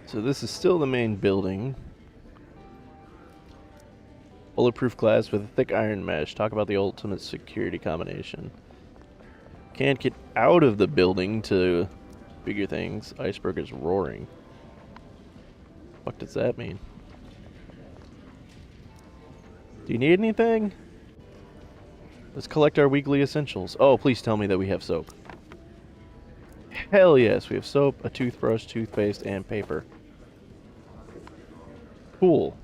So this is still the main building. Bulletproof glass with a thick iron mesh. Talk about the ultimate security combination. Can't get out of the building to bigger things. Iceberg is roaring. What does that mean? Do you need anything? Let's collect our weekly essentials. Oh, please tell me that we have soap. Hell yes, we have soap, a toothbrush, toothpaste, and paper. Cool.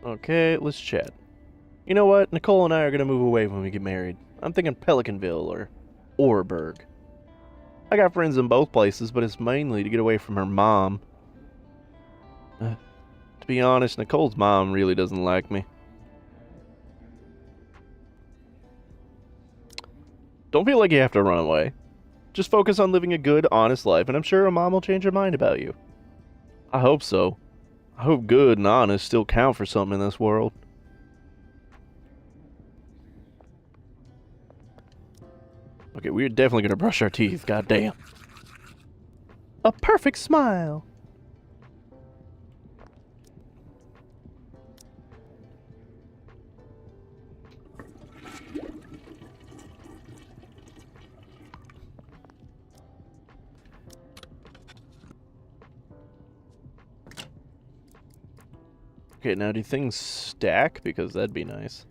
Okay, let's chat. You know what? Nicole and I are going to move away when we get married. I'm thinking Pelicanville or Oreburg. I got friends in both places, but it's mainly to get away from her mom. To be honest, Nicole's mom really doesn't like me. Don't feel like you have to run away. Just focus on living a good, honest life, and I'm sure her mom will change her mind about you. I hope so. I hope good and honest still count for something in this world. Okay, we're definitely gonna brush our teeth, goddamn.
A perfect smile.
Okay, now do things stack? Because that'd be nice.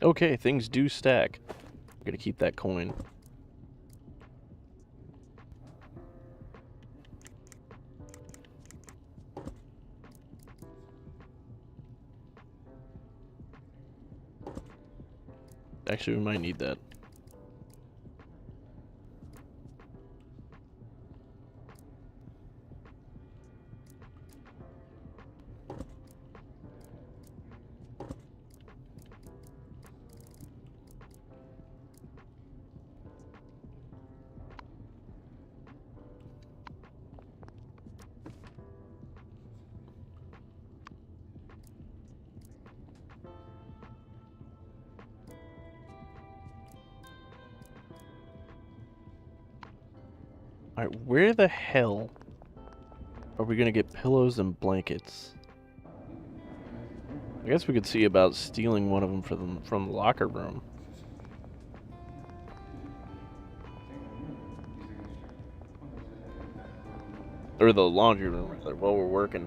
Okay, things do stack. I'm gonna keep that coin. Actually, we might need that. Alright, where the hell are we gonna get pillows and blankets? I guess we could see about stealing one of them from the locker room. Or the laundry room, rather, while we're working.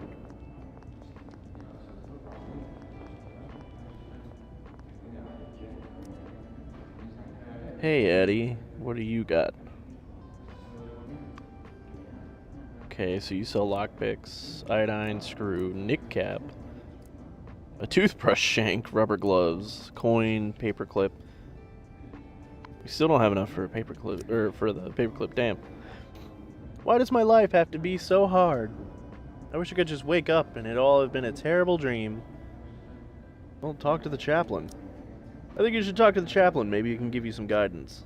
Hey, Eddie. What do you got? Okay, so you sell lockpicks, iodine, screw, nick cap, a toothbrush shank, rubber gloves, coin, paperclip. We still don't have enough for a paperclip, or for the paperclip. Damn. Why does my life have to be so hard? I wish I could just wake up and it all have been a terrible dream. Well, talk to the chaplain. I think you should talk to the chaplain. Maybe he can give you some guidance.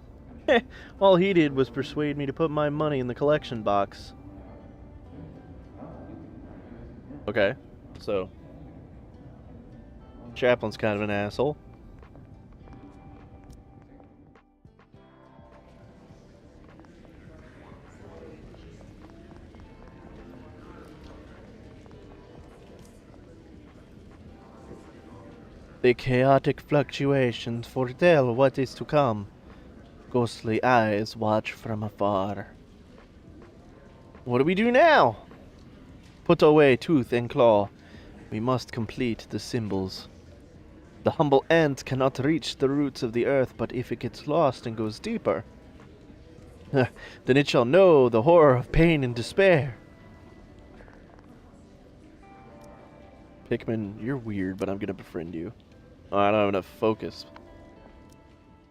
All he did was persuade me to put my money in the collection box. Okay, so chaplain's kind of an asshole. The chaotic fluctuations foretell what is to come. Ghostly eyes watch from afar. What do we do now? Put away tooth and claw. We must complete the symbols. The humble ant cannot reach the roots of the earth, but if it gets lost and goes deeper, then it shall know the horror of pain and despair. Pikmin, you're weird, but I'm gonna befriend you. Oh, I don't have enough focus.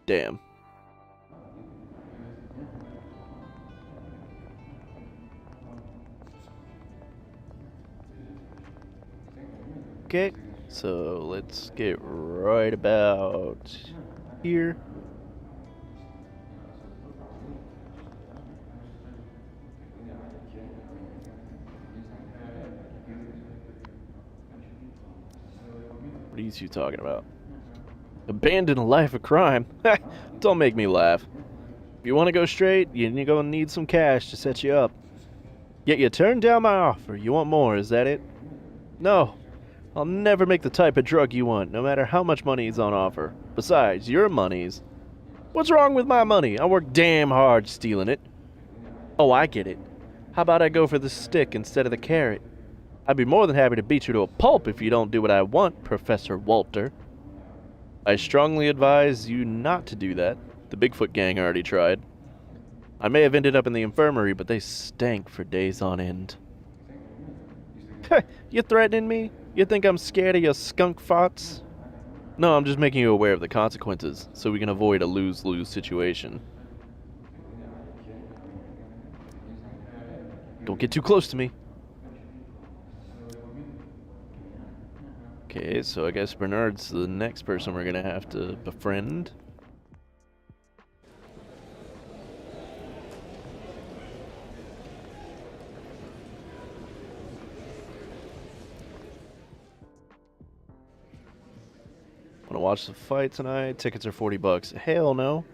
Damn. Okay, so let's get right about here. What are you two talking about? Abandon a life of crime? Don't make me laugh. If you want to go straight, you're gonna need some cash to set you up. Yet you turned down my offer. You want more, is that it? No. I'll never make the type of drug you want, no matter how much money is on offer. Besides, your money's... What's wrong with my money? I worked damn hard stealing it. Oh, I get it. How about I go for the stick instead of the carrot? I'd be more than happy to beat you to a pulp if you don't do what I want, Professor Walter. I strongly advise you not to do that. The Bigfoot gang already tried. I may have ended up in the infirmary, but they stank for days on end. You threatening me? You think I'm scared of your skunk farts? No, I'm just making you aware of the consequences, so we can avoid a lose-lose situation. Don't get too close to me. Okay, so I guess Bernard's the next person we're gonna have to befriend. Wanna watch the fight tonight? Tickets are $40. Hell no.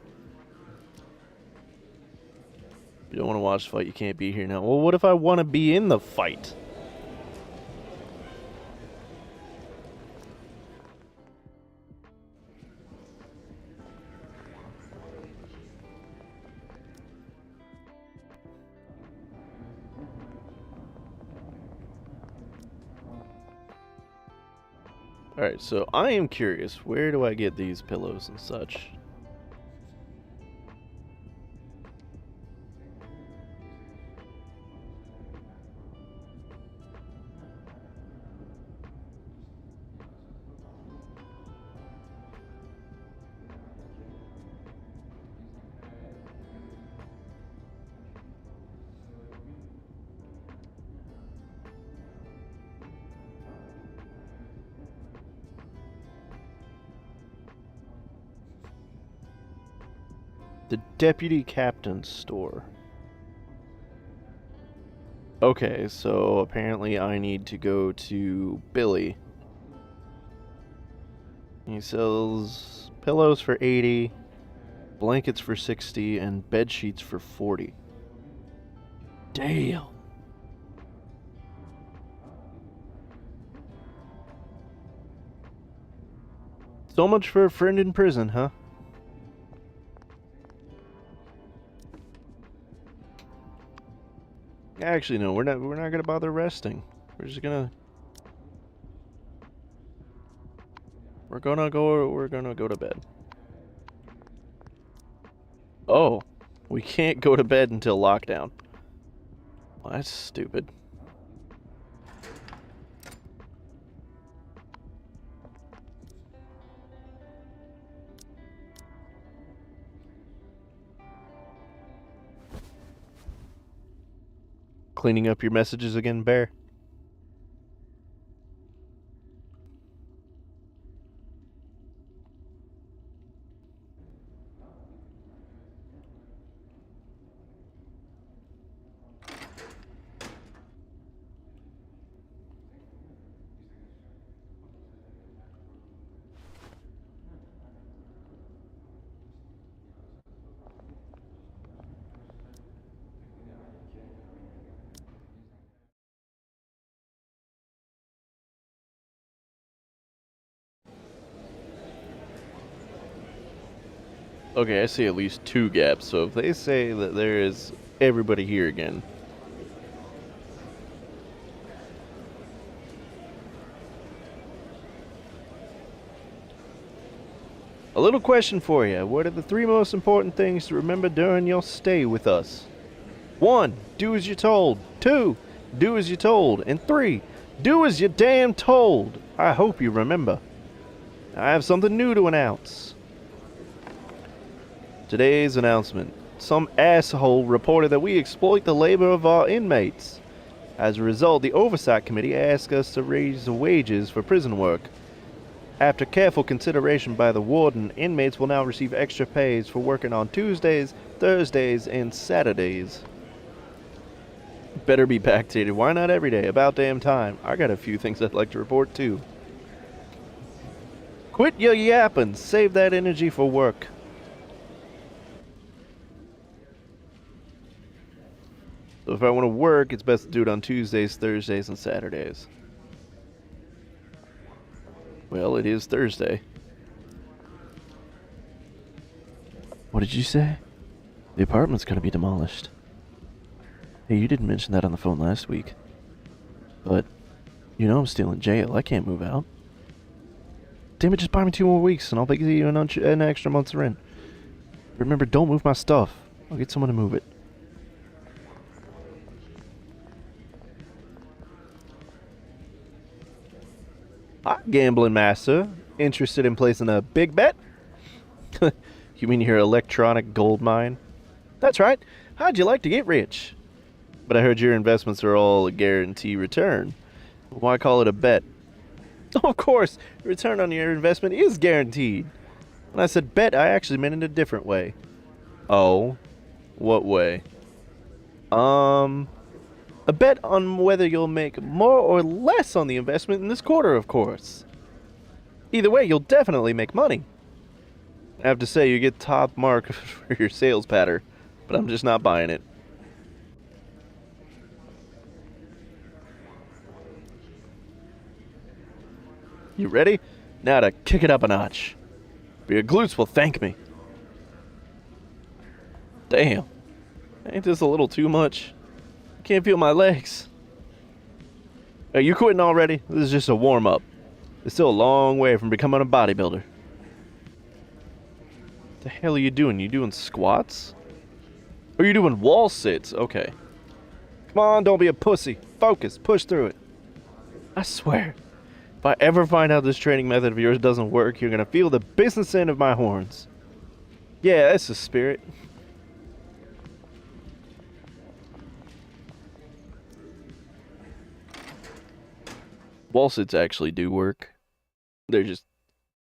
If you don't wanna watch the fight, you can't be here now. Well, what if I wanna be in the fight? Alright, so I am curious, where do I get these pillows and such? The Deputy Captain's store. Okay, so apparently I need to go to Billy. He sells pillows for 80, blankets for 60, and bed sheets for 40. Damn. So much for a friend in prison, huh? Actually, no, we're not gonna bother resting. We're just gonna we're gonna go to bed. Oh, we can't go to bed until lockdown. Well, that's stupid. Cleaning up your messages again, Bear? Okay, I see at least 2 gaps, so if they say that there is everybody here again. A little question for you. What are the 3 most important things to remember during your stay with us? 1. Do as you're told. 2. Do as you're told. And 3. Do as you're damn told. I hope you remember. I have something new to announce. Today's announcement. Some asshole reported that we exploit the labor of our inmates. As a result, the Oversight Committee asked us to raise the wages for prison work. After careful consideration by the warden, inmates will now receive extra pays for working on Tuesdays, Thursdays, and Saturdays. Better be backdated. Why not every day? About damn time. I got a few things I'd like to report too. Quit your yapping. Save that energy for work. So if I want to work, it's best to do it on Tuesdays, Thursdays, and Saturdays. Well, it is Thursday. What did you say? The apartment's gonna be demolished. Hey, you didn't mention that on the phone last week. But, you know I'm still in jail. I can't move out. Damn it, just buy me 2 more weeks and I'll pay you an extra month's rent. Remember, don't move my stuff. I'll get someone to move it. Hi, gambling master. Interested in placing a big bet? You mean your electronic gold mine? That's right. How'd you like to get rich? But I heard your investments are all a guarantee return. Why call it a bet? Of course, the return on your investment is guaranteed. When I said bet, I actually meant in a different way. Oh? What way? A bet on whether you'll make more or less on the investment in this quarter, of course. Either way, you'll definitely make money. I have to say, you get top mark for your sales patter, but I'm just not buying it. You ready? Now to kick it up a notch. But your glutes will thank me. Damn. Ain't this a little too much? Can't feel my legs. Are you quitting already? This is just a warm-up. It's still a long way from becoming a bodybuilder. What the hell are you doing? You doing squats? Or are you doing wall sits? Okay. Come on, don't be a pussy. Focus. Push through it. I swear, if I ever find out this training method of yours doesn't work, you're gonna feel the business end of my horns. Yeah, that's the spirit. Wall sits actually do work. They're just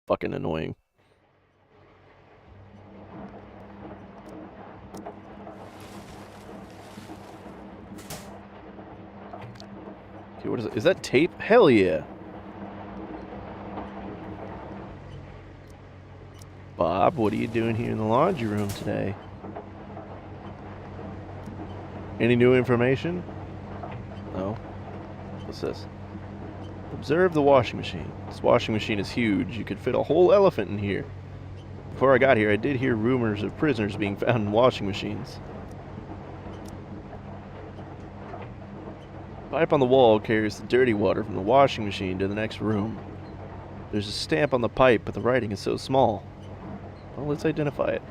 fucking annoying. Okay, what is it? Is that tape? Hell yeah. Bob, what are you doing here in the laundry room today? Any new information? No. What's this? Observe the washing machine. This washing machine is huge. You could fit a whole elephant in here. Before I got here, I did hear rumors of prisoners being found in washing machines. Pipe on the wall carries the dirty water from the washing machine to the next room. There's a stamp on the pipe, but the writing is so small. Well, let's identify it.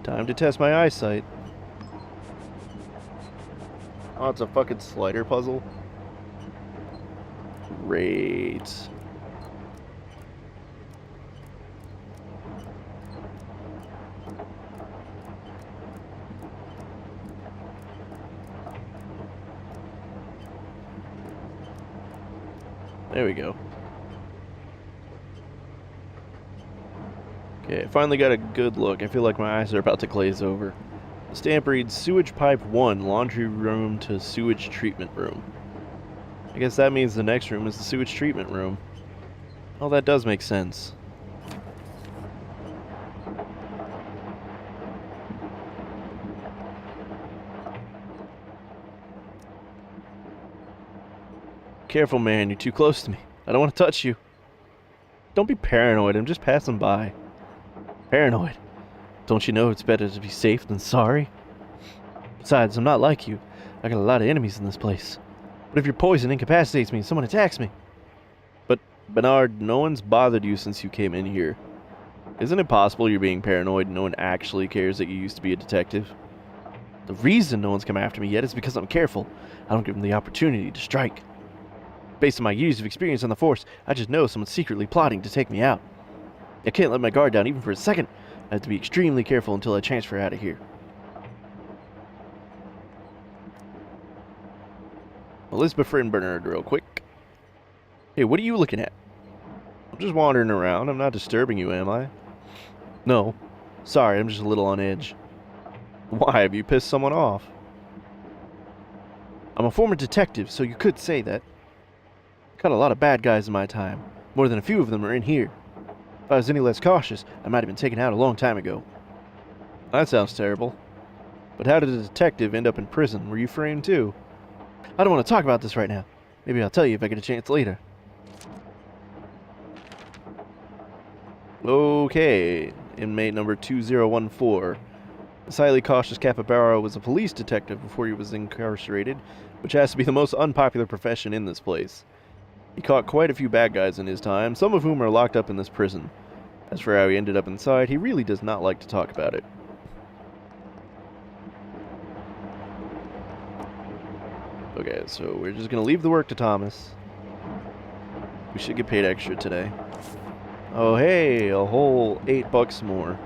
Time to test my eyesight. Oh, it's a fucking slider puzzle. Great. There we go. Okay, I finally got a good look. I feel like my eyes are about to glaze over. The stamp reads, Sewage Pipe 1, Laundry Room to Sewage Treatment Room. I guess that means the next room is the sewage treatment room. Oh, that does make sense. Careful, man. You're too close to me. I don't want to touch you. Don't be paranoid. I'm just passing by. Paranoid? Don't you know it's better to be safe than sorry? Besides, I'm not like you. I got a lot of enemies in this place. But if your poison incapacitates me and someone attacks me... But, Bernard, no one's bothered you since you came in here. Isn't it possible you're being paranoid and no one actually cares that you used to be a detective? The reason no one's come after me yet is because I'm careful. I don't give them the opportunity to strike. Based on my years of experience on the force, I just know someone's secretly plotting to take me out. I can't let my guard down even for a second. I have to be extremely careful until I transfer out of here. Well, let's befriend Bernard real quick. Hey, what are you looking at? I'm just wandering around. I'm not disturbing you, am I? No. Sorry, I'm just a little on edge. Why? Have you pissed someone off? I'm a former detective, so you could say that. Caught a lot of bad guys in my time. More than a few of them are in here. If I was any less cautious, I might have been taken out a long time ago. That sounds terrible. But how did a detective end up in prison? Were you framed too? I don't want to talk about this right now. Maybe I'll tell you if I get a chance later. Okay, inmate number 2014. This highly cautious capybara was a police detective before he was incarcerated, which has to be the most unpopular profession in this place. He caught quite a few bad guys in his time, some of whom are locked up in this prison. As for how he ended up inside, he really does not like to talk about it. Okay, so we're just gonna leave the work to Thomas. We should get paid extra today. Oh hey, a whole $8 more.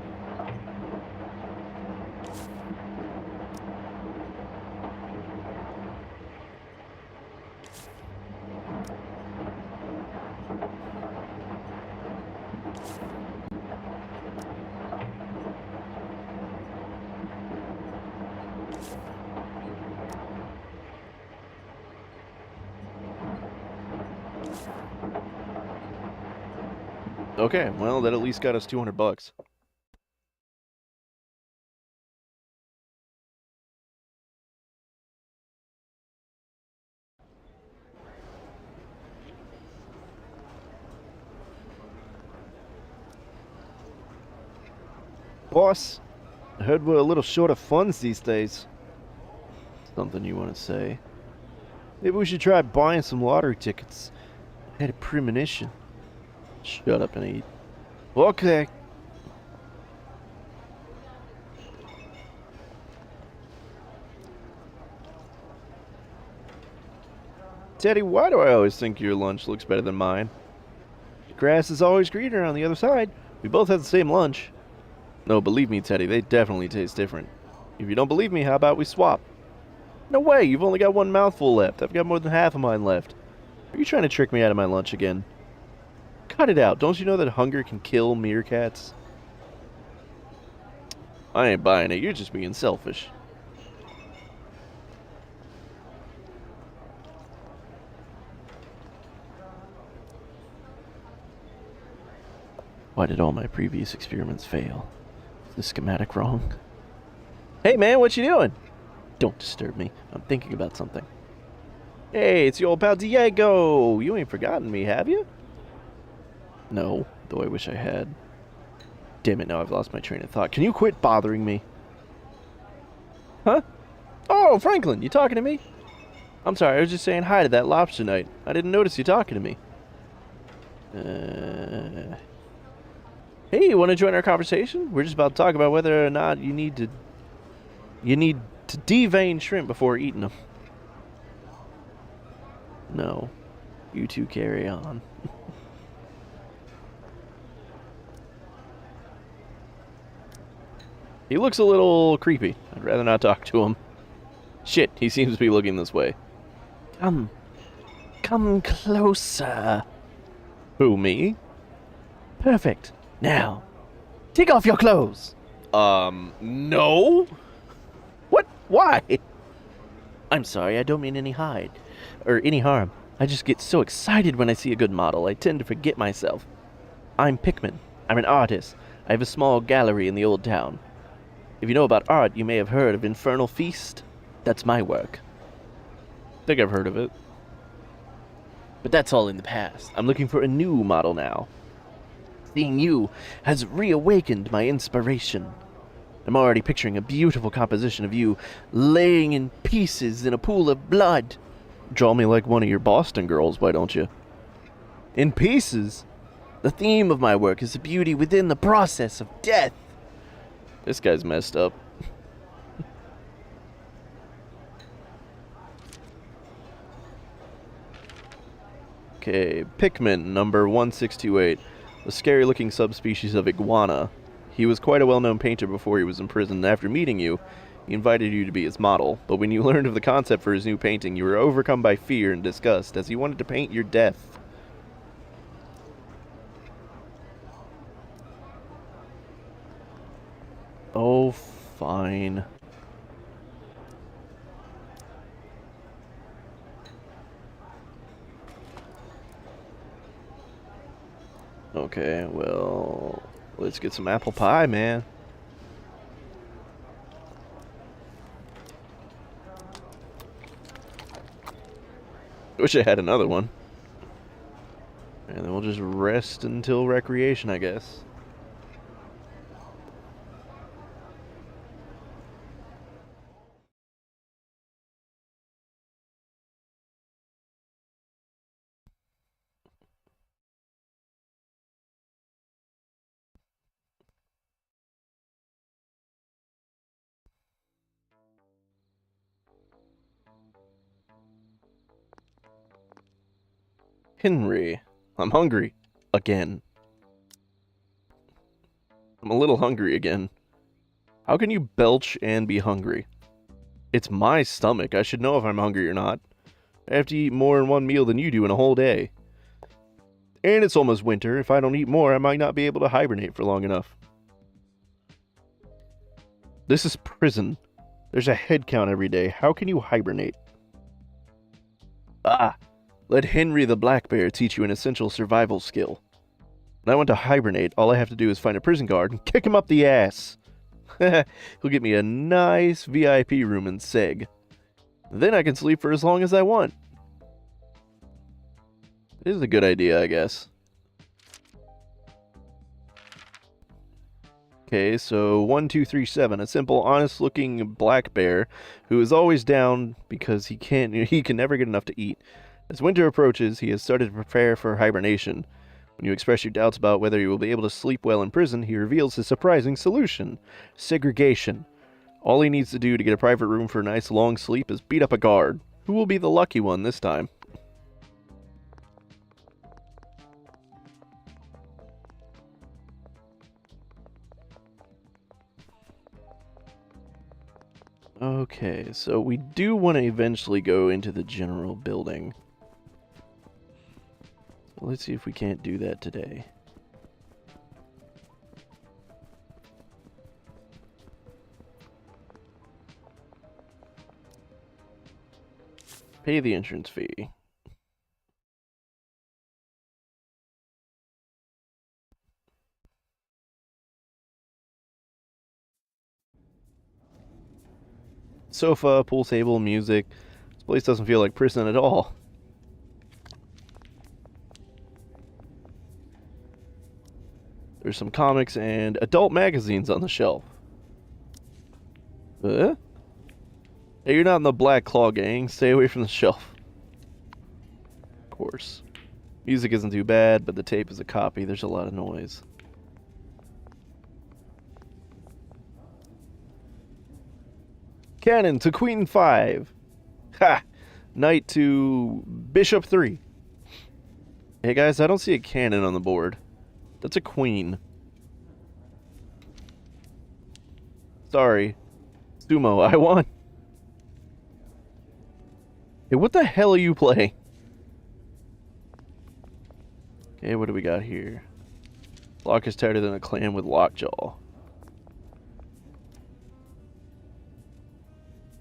Okay, well, that at least got us $200. Boss, I heard we're a little short of funds these days. Something you want to say? Maybe we should try buying some lottery tickets. I had a premonition. Shut up and eat. Okay. Teddy, why do I always think your lunch looks better than mine? The grass is always greener on the other side. We both had the same lunch. No, believe me, Teddy, they definitely taste different. If you don't believe me, how about we swap? No way, you've only got one mouthful left. I've got more than half of mine left. Are you trying to trick me out of my lunch again? Cut it out. Don't you know that hunger can kill meerkats? I ain't buying it. You're just being selfish. Why did all my previous experiments fail? Is the schematic wrong? Hey man, what you doing? Don't disturb me. I'm thinking about something. Hey, it's your old pal Diego! You ain't forgotten me, have you? No, though I wish I had. Damn it, now I've lost my train of thought. Can you quit bothering me? Huh? Oh, Franklin, you talking to me? I'm sorry, I was just saying hi to that lobster knight. I didn't notice you talking to me. Hey, you want to join our conversation? We're just about to talk about whether or not you need to devein shrimp before eating them. No. You two carry on. He looks a little creepy. I'd rather not talk to him. Shit, he seems to be looking this way. Come closer. Who, me? Perfect. Now, take off your clothes. No? What? Why? I'm sorry, I don't mean any harm. I just get so excited when I see a good model, I tend to forget myself. I'm Pickman. I'm an artist. I have a small gallery in the old town. If you know about art, you may have heard of Infernal Feast. That's my work. I think I've heard of it. But that's all in the past. I'm looking for a new model now. Seeing you has reawakened my inspiration. I'm already picturing a beautiful composition of you laying in pieces in a pool of blood. Draw me like one of your Boston girls, why don't you? In pieces? The theme of my work is the beauty within the process of death. This guy's messed up. Okay, Pikmin, number 1628. A scary-looking subspecies of iguana. He was quite a well-known painter before he was imprisoned. After meeting you, he invited you to be his model. But when you learned of the concept for his new painting, you were overcome by fear and disgust, as he wanted to paint your death. Oh, fine. Okay, well, let's get some apple pie, man. Wish I had another one. And then we'll just rest until recreation, I guess. Henry, I'm hungry. Again. I'm a little hungry again. How can you belch and be hungry? It's my stomach. I should know if I'm hungry or not. I have to eat more in one meal than you do in a whole day. And it's almost winter. If I don't eat more, I might not be able to hibernate for long enough. This is prison. There's a head count every day. How can you hibernate? Ah! Let Henry the Black Bear teach you an essential survival skill. When I want to hibernate, all I have to do is find a prison guard and kick him up the ass. He'll get me a nice VIP room in Seg. Then I can sleep for as long as I want. It is a good idea, I guess. Okay, so 1237, a simple, honest-looking black bear who is always down because he can never get enough to eat. As winter approaches, he has started to prepare for hibernation. When you express your doubts about whether you will be able to sleep well in prison, he reveals his surprising solution: segregation. All he needs to do to get a private room for a nice long sleep is beat up a guard. Who will be the lucky one this time? Okay, so we do want to eventually go into the general building. Let's see if we can't do that today. Pay the entrance fee. Sofa, pool table, music. This place doesn't feel like prison at all. There's some comics and adult magazines on the shelf. Hey, you're not in the Black Claw gang. Stay away from the shelf. Of course. Music isn't too bad, but the tape is a copy. There's a lot of noise. Cannon to Queen 5. Ha! Knight to Bishop 3. Hey guys, I don't see a cannon on the board. That's a queen. Sorry. Sumo, I won. Hey, what the hell are you playing? Okay, what do we got here? Lock is tighter than a clam with lockjaw.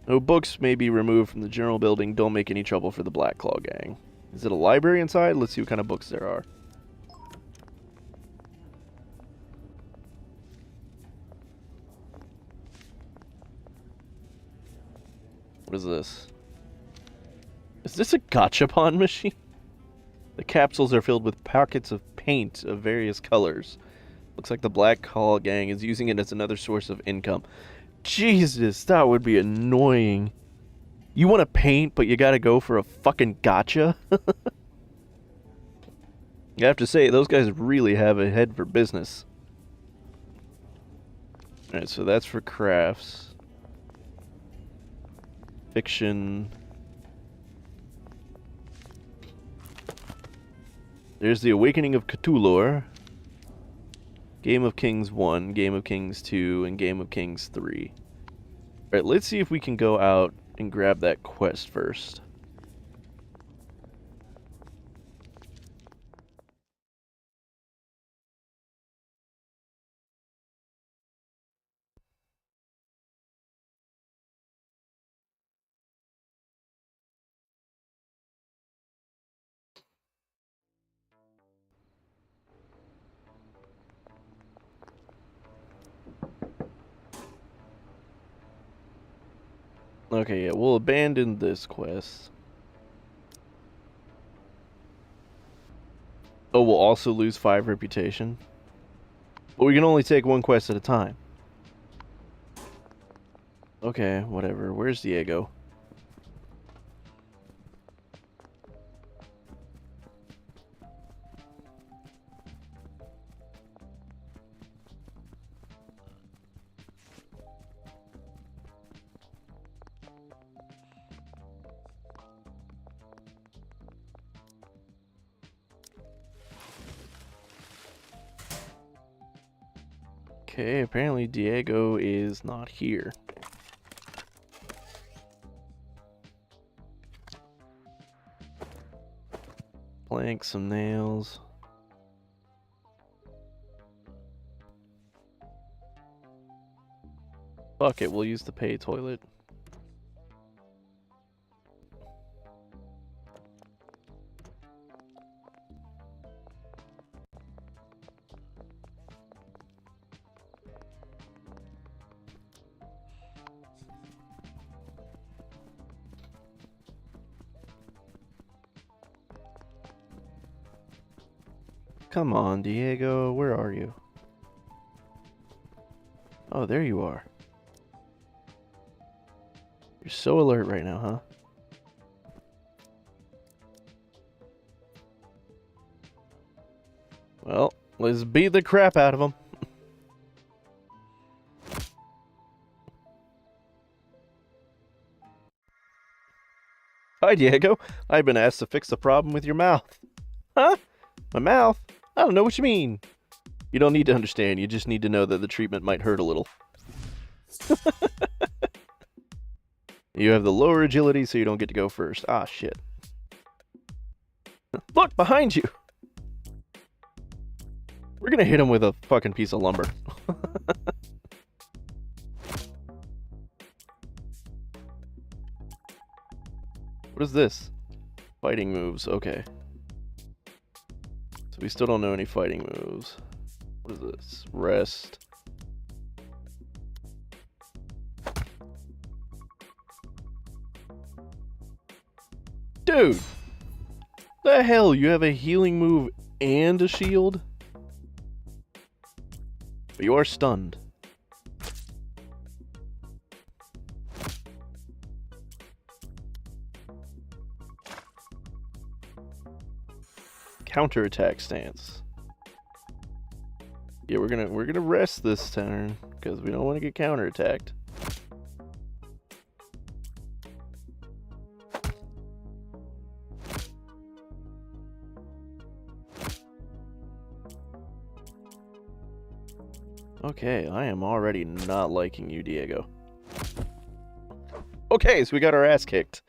No books may be removed from the general building. Don't make any trouble for the Black Claw gang. Is it a library inside? Let's see what kind of books there are. What is this? Is this a gachapon machine? The capsules are filled with pockets of paint of various colors. Looks like the Black Claw gang is using it as another source of income. Jesus, that would be annoying. You want to paint, but you gotta go for a fucking gacha? You have to say, those guys really have a head for business. Alright, so that's for crafts. Fiction. There's the Awakening of Cthulhu. Game of Kings 1, Game of Kings 2, and Game of Kings 3. Alright, let's see if we can go out and grab that quest first. Okay, yeah, we'll abandon this quest. Oh, we'll also lose 5 reputation. But we can only take one quest at a time. Okay, whatever. Where's Diego? Okay, apparently Diego is not here. Plank, some nails. Fuck it, we'll use the pay toilet. Come on, Diego, where are you? Oh, there you are. You're so alert right now, huh? Well, let's beat the crap out of him. Hi, Diego. I've been asked to fix the problem with your mouth. Huh? My mouth? I don't know what you mean. You don't need to understand. You just need to know that the treatment might hurt a little. You have the lower agility, so you don't get to go first. Ah, shit. Look, behind you! We're gonna hit him with a fucking piece of lumber. What is this? Fighting moves, okay. So we still don't know any fighting moves. What is this? Rest. Dude! The hell? You have a healing move and a shield? But you are stunned. Counterattack stance. Yeah, we're gonna rest this turn because we don't want to get counterattacked. Okay, I am already not liking you, Diego. Okay, so we got our ass kicked.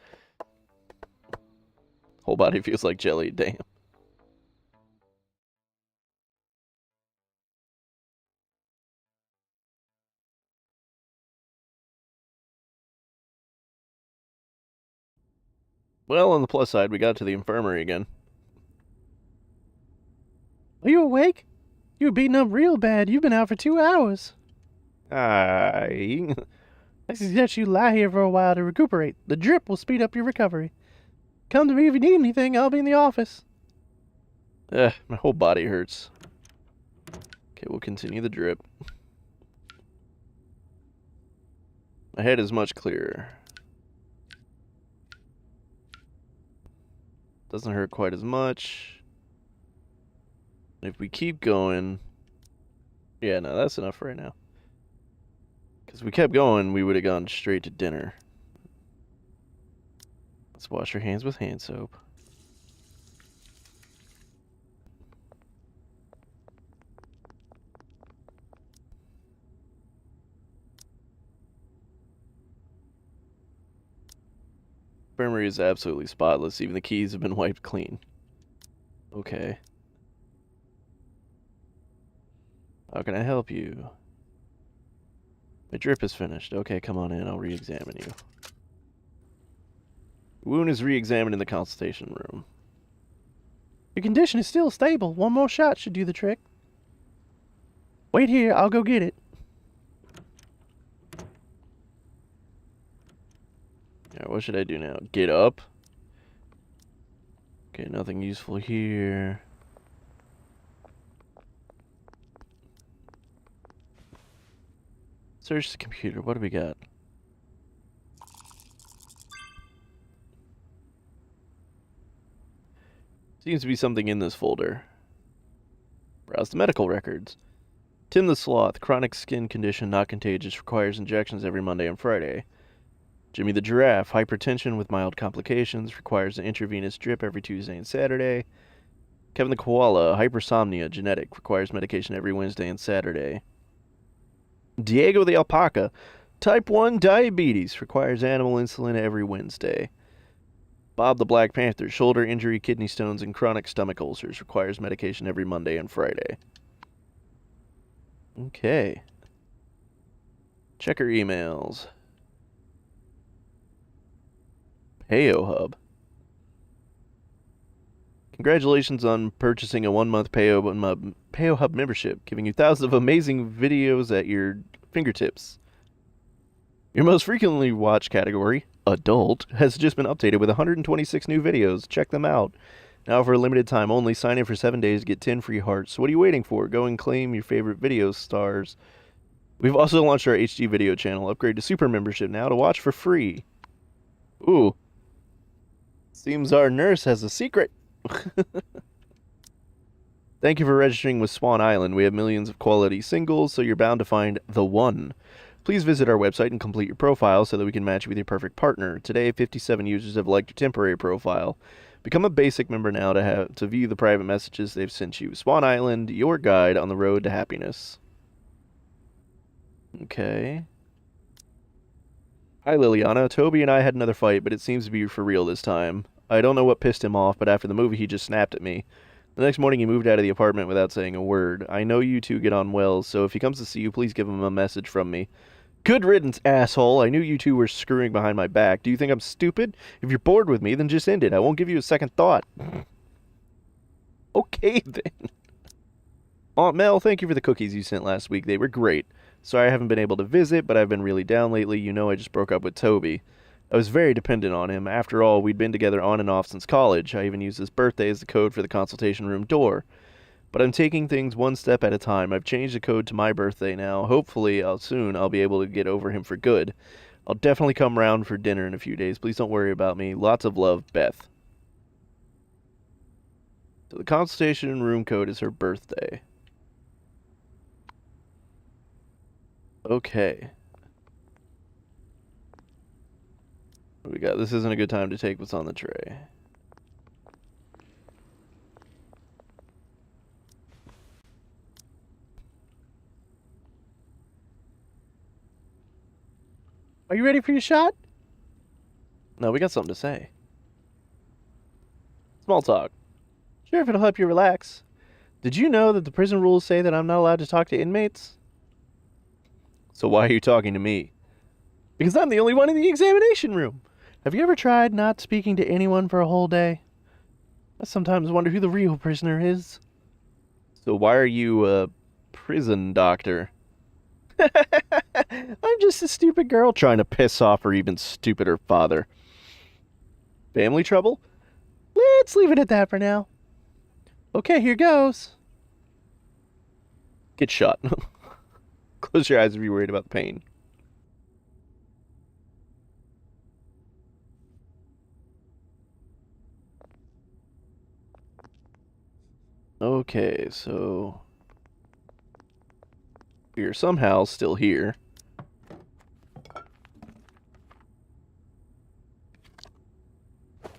Whole body feels like jelly, damn. Well, on the plus side, we got to the infirmary again.
Are you awake? You were beaten up real bad. You've been out for 2 hours.
I
suggest you lie here for a while to recuperate. The drip will speed up your recovery. Come to me if you need anything. I'll be in the office.
My whole body hurts. Okay, we'll continue the drip. My head is much clearer. Doesn't hurt quite as much. If we keep going... Yeah, no, that's enough for right now. Because if we kept going, we would have gone straight to dinner. Let's wash our hands with hand soap. Infirmary is absolutely spotless. Even the keys have been wiped clean. Okay. How can I help you? My drip is finished. Okay, come on in. I'll re-examine you. Wound is re-examined in the consultation room.
Your condition is still stable. One more shot should do the trick. Wait here. I'll go get it.
Alright, what should I do now? Get up? Okay, nothing useful here. Search the computer. What do we got? Seems to be something in this folder. Browse the medical records. Tim the Sloth, chronic skin condition not contagious, requires injections every Monday and Friday. Jimmy the Giraffe, hypertension with mild complications, requires an intravenous drip every Tuesday and Saturday. Kevin the Koala, hypersomnia, genetic, requires medication every Wednesday and Saturday. Diego the Alpaca, type 1 diabetes, requires animal insulin every Wednesday. Bob the Black Panther, shoulder injury, kidney stones, and chronic stomach ulcers, requires medication every Monday and Friday. Okay. Check our emails. Payo Hub. Congratulations on purchasing a 1-month Payo Hub membership, giving you thousands of amazing videos at your fingertips. Your most frequently watched category, Adult, has just been updated with 126 new videos. Check them out. Now for a limited time only, sign in for 7 days to get 10 free hearts. What are you waiting for? Go and claim your favorite video stars. We've also launched our HD video channel. Upgrade to Super Membership now to watch for free. Ooh. Seems our nurse has a secret. Thank you for registering with Swan Island. We have millions of quality singles, so you're bound to find the one. Please visit our website and complete your profile so that we can match you with your perfect partner. Today, 57 users have liked your temporary profile. Become a basic member now to view the private messages they've sent you. Swan Island, your guide on the road to happiness. Okay. Hi, Liliana. Toby and I had another fight, but it seems to be for real this time. I don't know what pissed him off, but after the movie, he just snapped at me. The next morning, he moved out of the apartment without saying a word. I know you two get on well, so if he comes to see you, please give him a message from me. Good riddance, asshole. I knew you two were screwing behind my back. Do you think I'm stupid? If you're bored with me, then just end it. I won't give you a second thought. Okay, then. Aunt Mel, thank you for the cookies you sent last week. They were great. Sorry I haven't been able to visit, but I've been really down lately. You know I just broke up with Toby. I was very dependent on him. After all, we'd been together on and off since college. I even used his birthday as the code for the consultation room door. But I'm taking things one step at a time. I've changed the code to my birthday now. Hopefully, soon I'll be able to get over him for good. I'll definitely come round for dinner in a few days. Please don't worry about me. Lots of love, Beth. So the consultation room code is her birthday. Okay. What do we got? This isn't a good time to take what's on the tray.
Are you ready for your shot?
No, we got something to say. Small talk.
Sure, if it'll help you relax. Did you know that the prison rules say that I'm not allowed to talk to inmates?
So why are you talking to me?
Because I'm the only one in the examination room. Have you ever tried not speaking to anyone for a whole day? I sometimes wonder who the real prisoner is.
So why are you a prison doctor?
I'm just a stupid girl
Trying to piss off her even stupider father. Family trouble?
Let's leave it at that for now. Okay, here goes.
Get shot. Close your eyes if you're worried about the pain. Okay, so we're somehow still here.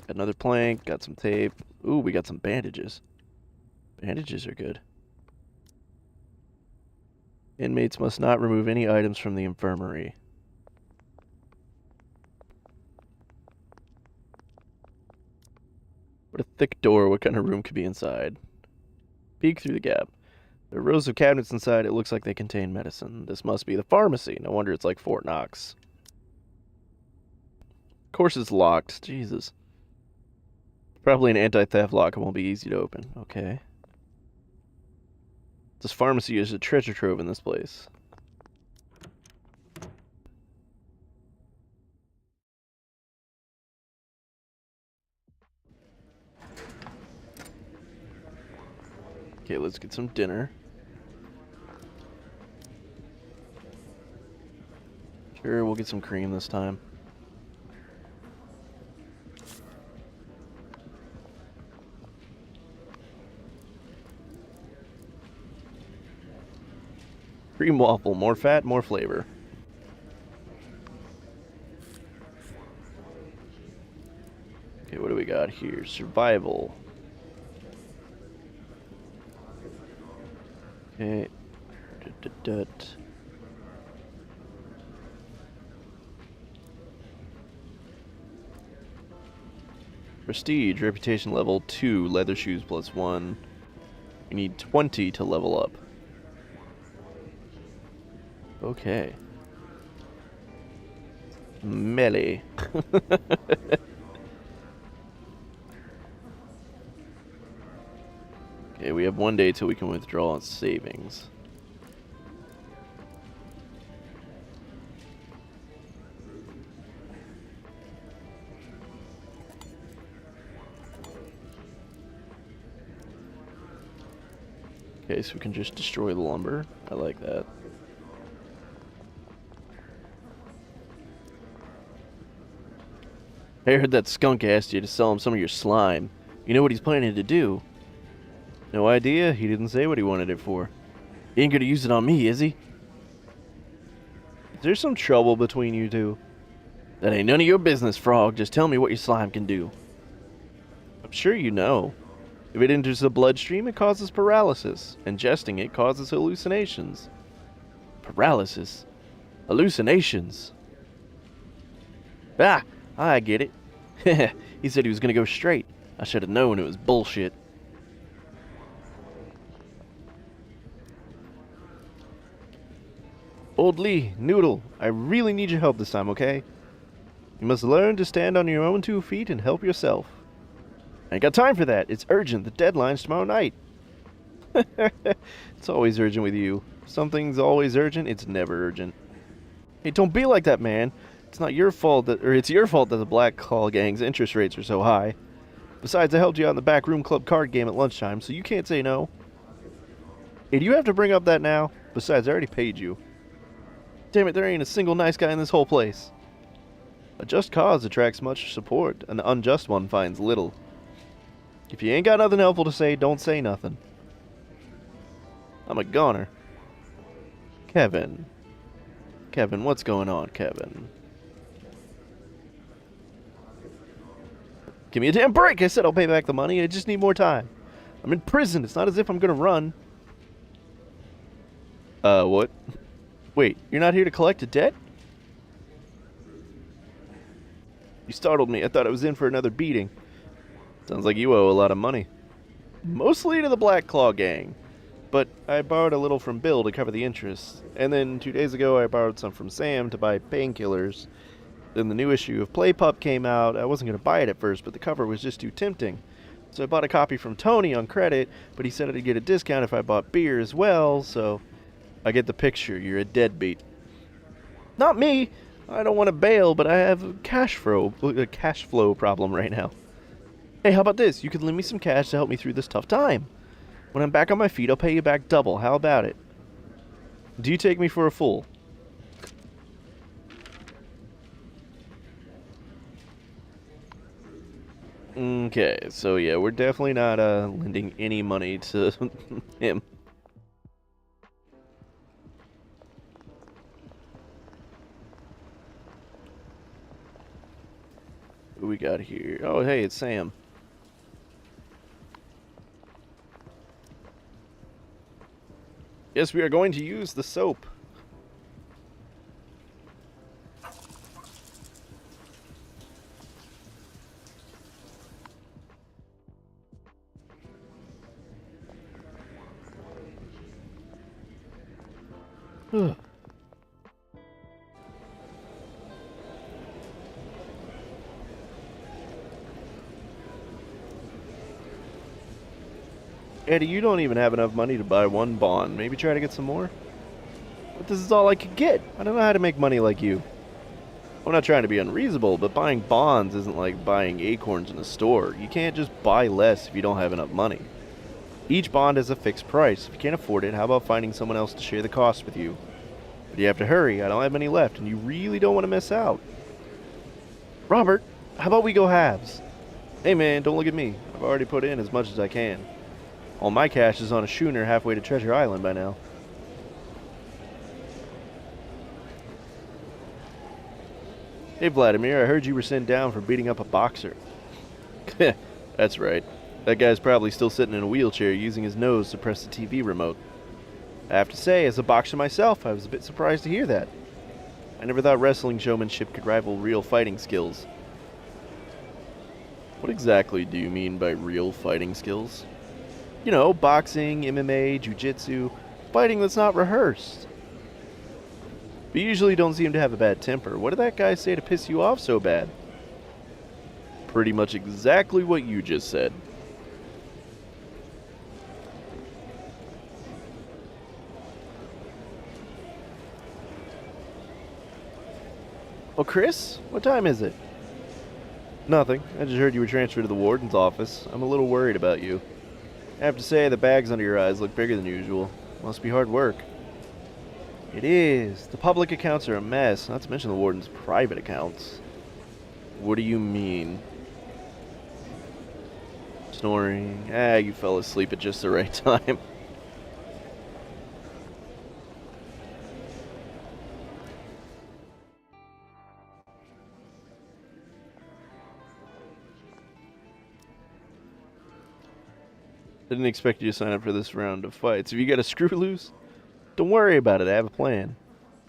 Got another plank, got some tape. Ooh, we got some bandages. Bandages are good. Inmates must not remove any items from the infirmary. What a thick door. What kind of room could be inside? Peek through the gap. There are rows of cabinets inside. It looks like they contain medicine. This must be the pharmacy. No wonder it's like Fort Knox. Of course it's locked. Jesus. Probably an anti-theft lock. It won't be easy to open. Okay. This pharmacy is a treasure trove in this place. Okay, let's get some dinner. Sure, we'll get some cream this time. Cream waffle, more fat, more flavor. Okay, what do we got here? Survival. Okay. Dut. Prestige, reputation level 2, leather shoes plus 1. We need 20 to level up. Okay. Melee. Okay, we have 1 day till we can withdraw on savings. Okay, so we can just destroy the lumber. I like that. I heard that skunk asked you to sell him some of your slime. You know what he's planning to do? No idea. He didn't say what he wanted it for. He ain't gonna use it on me, is he? Is there some trouble between you two? That ain't none of your business, Frog. Just tell me what your slime can do. I'm sure you know. If it enters the bloodstream, it causes paralysis. Ingesting it causes hallucinations. Paralysis? Hallucinations? Ah! I get it. He said he was gonna go straight. I should have known it was bullshit. Old Lee, Noodle, I really need your help this time, okay? You must learn to stand on your own 2 feet and help yourself. I ain't got time for that. It's urgent. The deadline's tomorrow night. It's always urgent with you. If something's always urgent, it's never urgent. Hey, don't be like that, man. It's not your fault that, or it's your fault that the Black Claw gang's interest rates are so high. Besides, I helped you out in the back room club card game at lunchtime, so you can't say no. Hey, do you have to bring up that now? Besides, I already paid you. Damn it, there ain't a single nice guy in this whole place. A just cause attracts much support, an unjust one finds little. If you ain't got nothing helpful to say, don't say nothing. I'm a goner. Kevin. Kevin, what's going on, Kevin? Give me a damn break! I said I'll pay back the money, I just need more time. I'm in prison, it's not as if I'm gonna run. What? Wait, you're not here to collect a debt? You startled me, I thought I was in for another beating. Sounds like you owe a lot of money. Mostly to the Black Claw gang. But I borrowed a little from Bill to cover the interest. And then 2 days ago I borrowed some from Sam to buy painkillers. Then the new issue of Play Pup came out. I wasn't going to buy it at first, but the cover was just too tempting. So I bought a copy from Tony on credit, but he said I'd get a discount if I bought beer as well, so I get the picture. You're a deadbeat. Not me! I don't want to bail, but I have a cash flow problem right now. Hey, how about this? You could lend me some cash to help me through this tough time. When I'm back on my feet, I'll pay you back double. How about it? Do you take me for a fool? Okay, so yeah, we're definitely not lending any money to him. Who we got here? Oh, hey, it's Sam. Yes, we are going to use the soap. Eddie, you don't even have enough money to buy one bond. Maybe try to get some more? But this is all I could get. I don't know how to make money like you. I'm not trying to be unreasonable, but buying bonds isn't like buying acorns in a store. You can't just buy less if you don't have enough money. Each bond has a fixed price. If you can't afford it, how about finding someone else to share the cost with you? But you have to hurry. I don't have any left, and you really don't want to miss out. Robert, how about we go halves? Hey man, don't look at me. I've already put in as much as I can. All my cash is on a schooner halfway to Treasure Island by now. Hey Vladimir, I heard you were sent down for beating up a boxer. That's right. That guy's probably still sitting in a wheelchair using his nose to press the TV remote. I have to say, as a boxer myself, I was a bit surprised to hear that. I never thought wrestling showmanship could rival real fighting skills. What exactly do you mean by real fighting skills? You know, boxing, MMA, jiu-jitsu, fighting that's not rehearsed. But you usually don't seem to have a bad temper. What did that guy say to piss you off so bad? Pretty much exactly what you just said. Well, Chris, what time is it? Nothing. I just heard you were transferred to the warden's office. I'm a little worried about you. I have to say, the bags under your eyes look bigger than usual. Must be hard work. It is. The public accounts are a mess, not to mention the warden's private accounts. What do you mean? Snoring. You fell asleep at just the right time. I didn't expect you to sign up for this round of fights. Have you got a screw loose? Don't worry about it, I have a plan.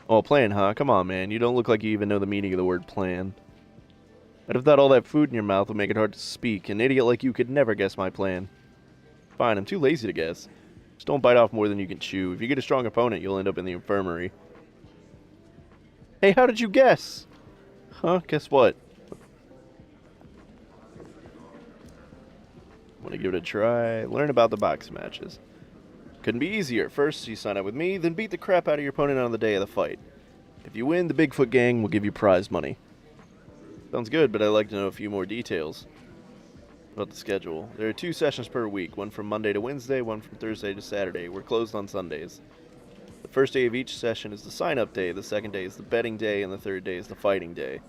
Oh, a plan, huh? Come on, man. You don't look like you even know the meaning of the word plan. I'd have thought all that food in your mouth would make it hard to speak. An idiot like you could never guess my plan. Fine, I'm too lazy to guess. Just don't bite off more than you can chew. If you get a strong opponent, you'll end up in the infirmary. Hey, how did you guess? Huh? Guess what? Want to give it a try? Learn about the box matches. Couldn't be easier. First, you sign up with me, then beat the crap out of your opponent on the day of the fight. If you win, the Bigfoot gang will give you prize money. Sounds good, but I'd like to know a few more details about the schedule. There are 2 sessions per week, one from Monday to Wednesday, one from Thursday to Saturday. We're closed on Sundays. The first day of each session is the sign-up day, the second day is the betting day, and the third day is the fighting day.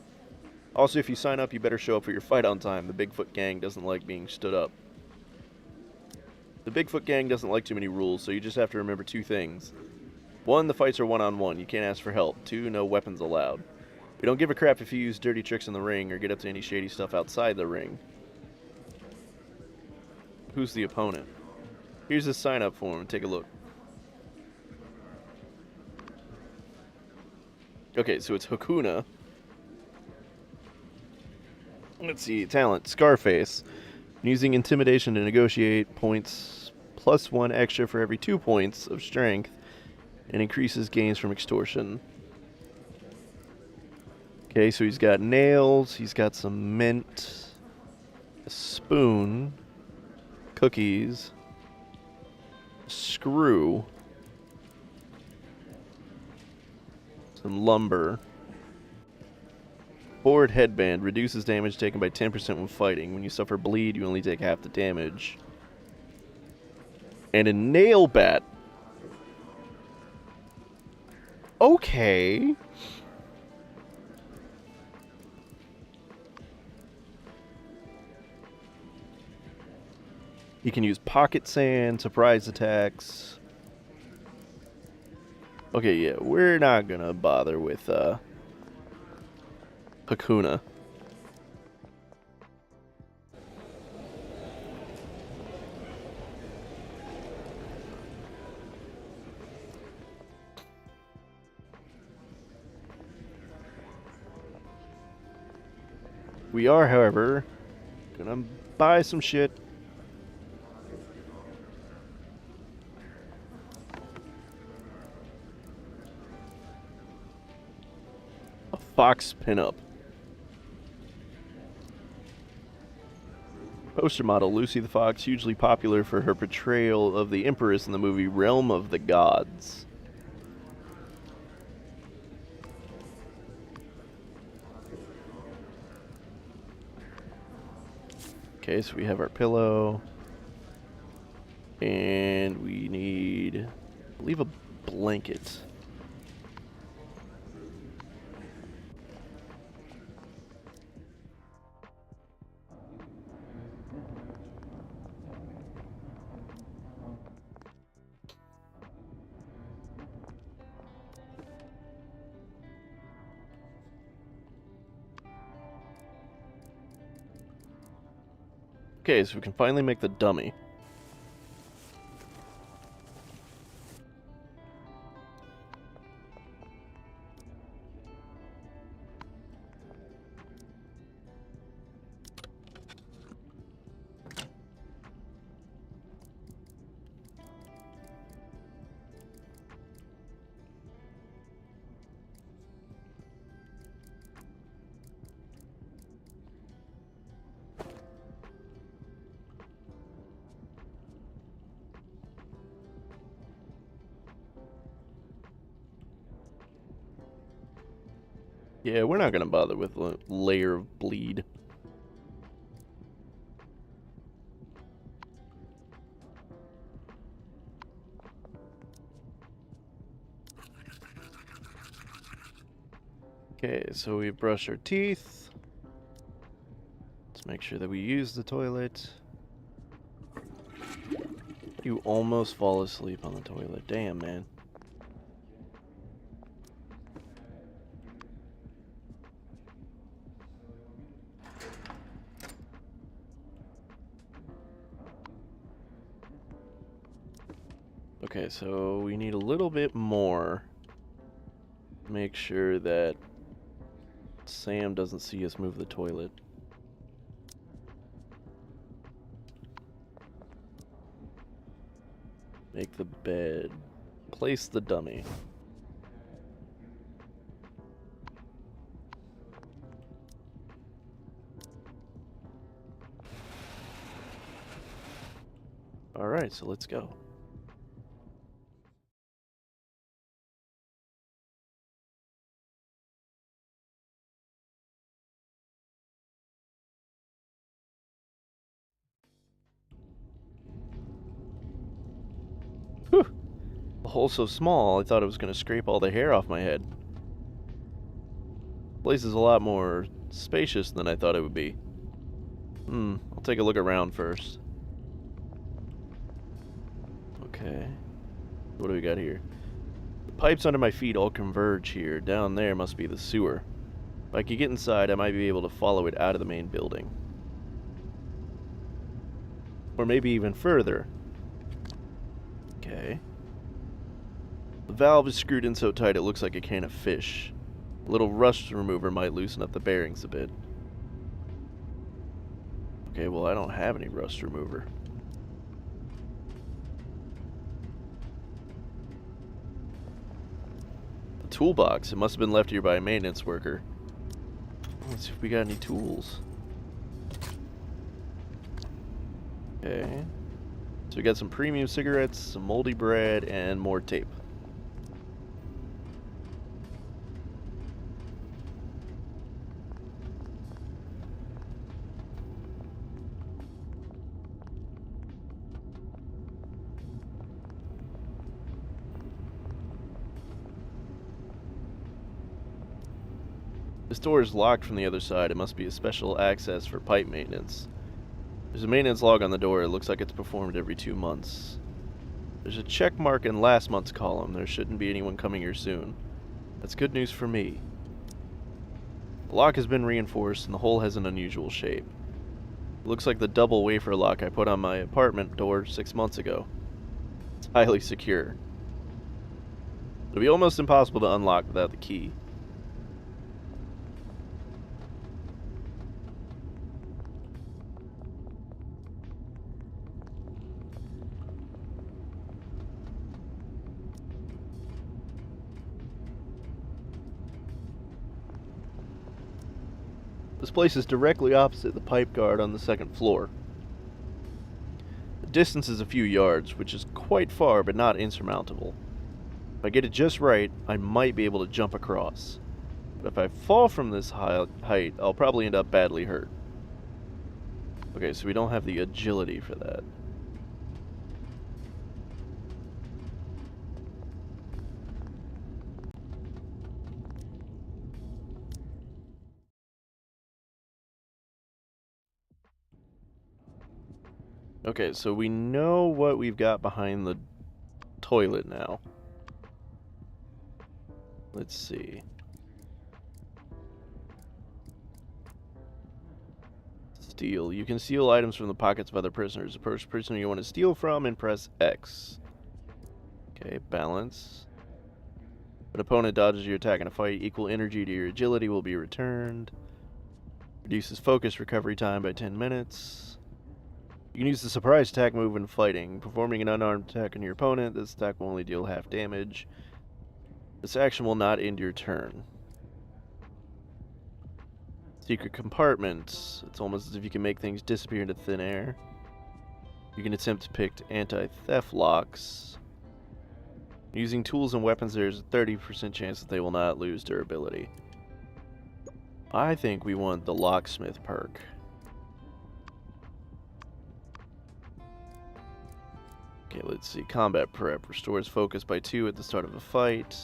Also, if you sign up, you better show up for your fight on time. The Bigfoot gang doesn't like being stood up. The Bigfoot gang doesn't like too many rules, so you just have to remember 2 things. 1, the fights are one-on-one. You can't ask for help. 2, no weapons allowed. We don't give a crap if you use dirty tricks in the ring or get up to any shady stuff outside the ring. Who's the opponent? Here's his sign-up form. Take a look. Okay, so it's Hakuna. Let's see. Talent. Scarface. Using intimidation to negotiate points +1 extra for every 2 points of strength and increases gains from extortion. Okay, so he's got nails, he's got some mint, a spoon, cookies, a screw, some lumber. Forward headband reduces damage taken by 10% when fighting. When you suffer bleed, you only take half the damage. And a nail bat. Okay. You can use pocket sand, surprise attacks. Okay, yeah, we're not gonna bother with Hakuna. We are, however, gonna buy some shit. A fox pinup. Poster model Lucy the Fox, hugely popular for her portrayal of the Empress in the movie Realm of the Gods. Okay, so we have our pillow. And we need, I believe, a blanket. Okay, so we can finally make the dummy. Yeah, we're not gonna bother with a layer of bleed. Okay, so we brush our teeth. Let's make sure that we use the toilet. You almost fall asleep on the toilet. Damn, man. Okay, so we need a little bit more. Make sure that Sam doesn't see us move the toilet. Make the bed. Place the dummy. Alright, so let's go. hole so small, I thought it was going to scrape all the hair off my head. The place is a lot more spacious than I thought it would be. I'll take a look around first. Okay. What do we got here? The pipes under my feet all converge here. Down there must be the sewer. If I could get inside, I might be able to follow it out of the main building. Or maybe even further. Okay. The valve is screwed in so tight it looks like a can of fish. A little rust remover might loosen up the bearings a bit. Okay, well, I don't have any rust remover. The toolbox. It must have been left here by a maintenance worker. Let's see if we got any tools. Okay. So we got some premium cigarettes, some moldy bread, and more tape. This door is locked from the other side. It must be a special access for pipe maintenance. There's a maintenance log on the door. It looks like it's performed every 2 months. There's a check mark in last month's column. There shouldn't be anyone coming here soon. That's good news for me. The lock has been reinforced and the hole has an unusual shape. It looks like the double wafer lock I put on my apartment door 6 months ago. It's highly secure. It'll be almost impossible to unlock without the key. This place is directly opposite the pipe guard on the second floor. The distance is a few yards, which is quite far but not insurmountable. If I get it just right, I might be able to jump across. But if I fall from this height, I'll probably end up badly hurt. Okay, so we don't have the agility for that. Okay, so we know what we've got behind the toilet now. Let's see. Steal. You can steal items from the pockets of other prisoners. Approach the prisoner you want to steal from and press X. Okay, balance. If an opponent dodges your attack in a fight, equal energy to your agility will be returned. Reduces focus recovery time by 10 minutes. You can use the surprise attack move when fighting. Performing an unarmed attack on your opponent, this attack will only deal half damage. This action will not end your turn. Secret compartments. It's almost as if you can make things disappear into thin air. You can attempt to pick anti-theft locks. Using tools and weapons, there's a 30% chance that they will not lose durability. I think we want the locksmith perk. Okay, let's see. Combat prep. Restores focus by 2 at the start of a fight.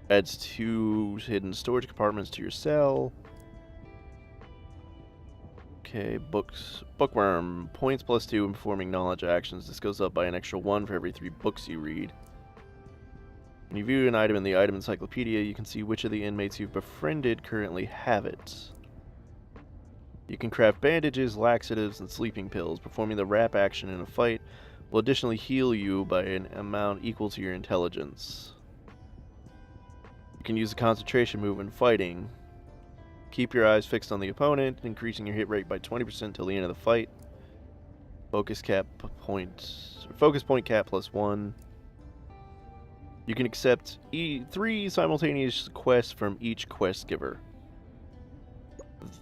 Adds 2 hidden storage compartments to your cell. Okay, books. Bookworm. Points plus 2 in performing knowledge actions. This goes up by an extra 1 for every 3 books you read. When you view an item in the item encyclopedia, you can see which of the inmates you've befriended currently have it. You can craft bandages, laxatives, and sleeping pills. Performing the wrap action in a fight will additionally heal you by an amount equal to your intelligence. You can use the concentration move when fighting. Keep your eyes fixed on the opponent, increasing your hit rate by 20% till the end of the fight. Focus point cap plus 1. You can accept 3 simultaneous quests from each quest giver.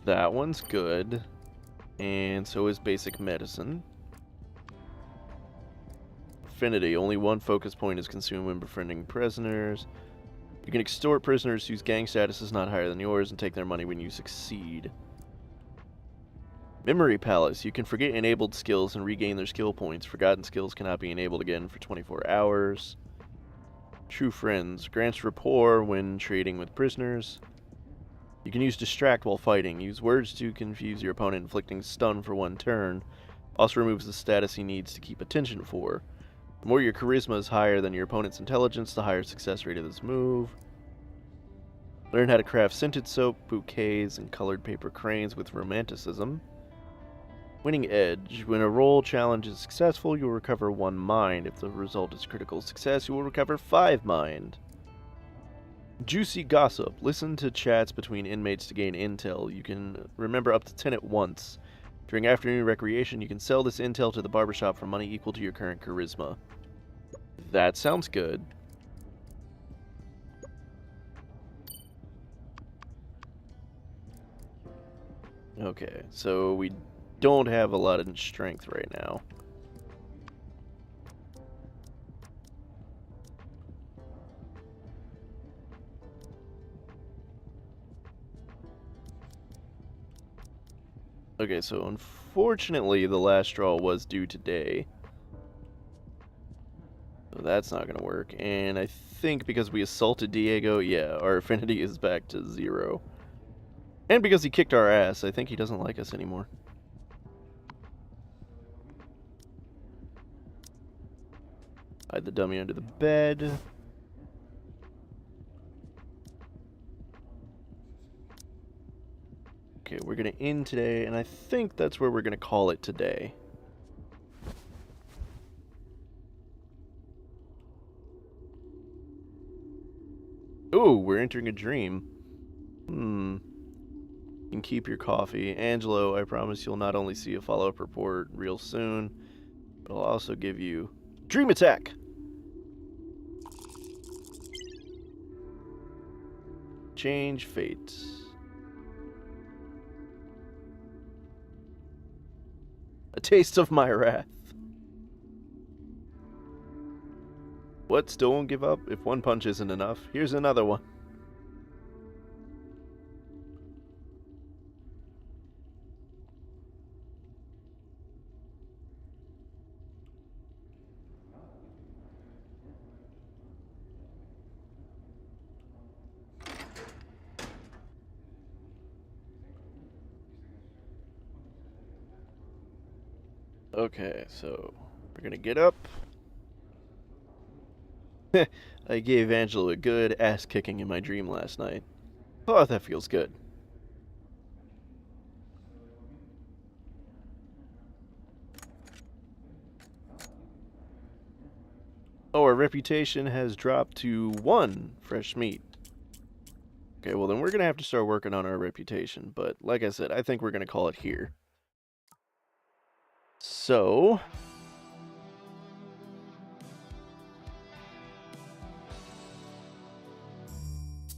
That one's good. And so is basic medicine. Affinity. Only 1 focus point is consumed when befriending prisoners. You can extort prisoners whose gang status is not higher than yours and take their money when you succeed. Memory Palace. You can forget enabled skills and regain their skill points. Forgotten skills cannot be enabled again for 24 hours. True friends. Grants rapport when trading with prisoners. You can use distract while fighting. Use words to confuse your opponent, inflicting stun for 1 turn. Also removes the status he needs to keep attention for. The more your charisma is higher than your opponent's intelligence, the higher success rate of this move. Learn how to craft scented soap, bouquets, and colored paper cranes with romanticism. Winning edge. When a roll challenge is successful, you'll recover 1 mind. If the result is critical success, you will recover 5 mind. Juicy gossip. Listen to chats between inmates to gain intel. You can remember up to 10 at once. During afternoon recreation, you can sell this intel to the barbershop for money equal to your current charisma. That sounds good. Okay, so we don't have a lot of strength right now. Okay, so unfortunately the last draw was due today. So that's not gonna work. And I think because we assaulted Diego, yeah, our affinity is back to 0. And because he kicked our ass, I think he doesn't like us anymore. Hide the dummy under the bed. Okay, we're gonna end today, and I think that's where we're gonna call it today. Ooh, we're entering a dream. You can keep your coffee. Angelo, I promise you'll not only see a follow-up report real soon, but I'll also give you Dream Attack! Change fate. A taste of my wrath. What? Still won't give up? If 1 punch isn't enough, here's another one. Okay, so we're gonna get up. I gave Angelo a good ass kicking in my dream last night. Oh, that feels good. Oh, our reputation has dropped to 1 fresh meat. Okay, well then we're gonna have to start working on our reputation, but like I said, I think we're gonna call it here. So,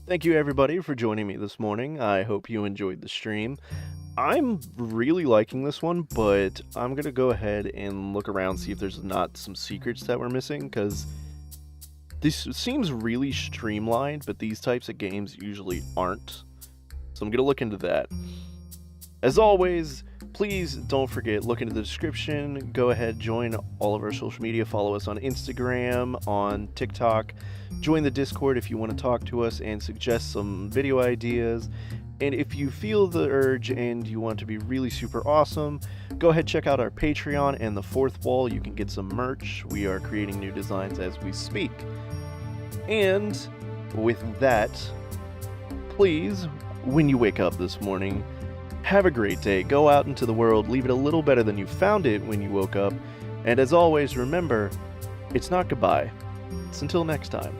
thank you everybody for joining me this morning. I hope you enjoyed the stream. I'm really liking this one, but I'm gonna go ahead and look around, see if there's not some secrets that we're missing, because this seems really streamlined, but these types of games usually aren't. So I'm gonna look into that. As always, please don't forget, look into the description, go ahead, join all of our social media, follow us on Instagram, on TikTok, join the Discord if you want to talk to us and suggest some video ideas, and if you feel the urge and you want to be really super awesome, go ahead, check out our Patreon and the 4th Wall. You can get some merch. We are creating new designs as we speak. And with that, please, when you wake up this morning, have a great day. Go out into the world, leave it a little better than you found it when you woke up. And as always, remember, it's not goodbye. It's until next time.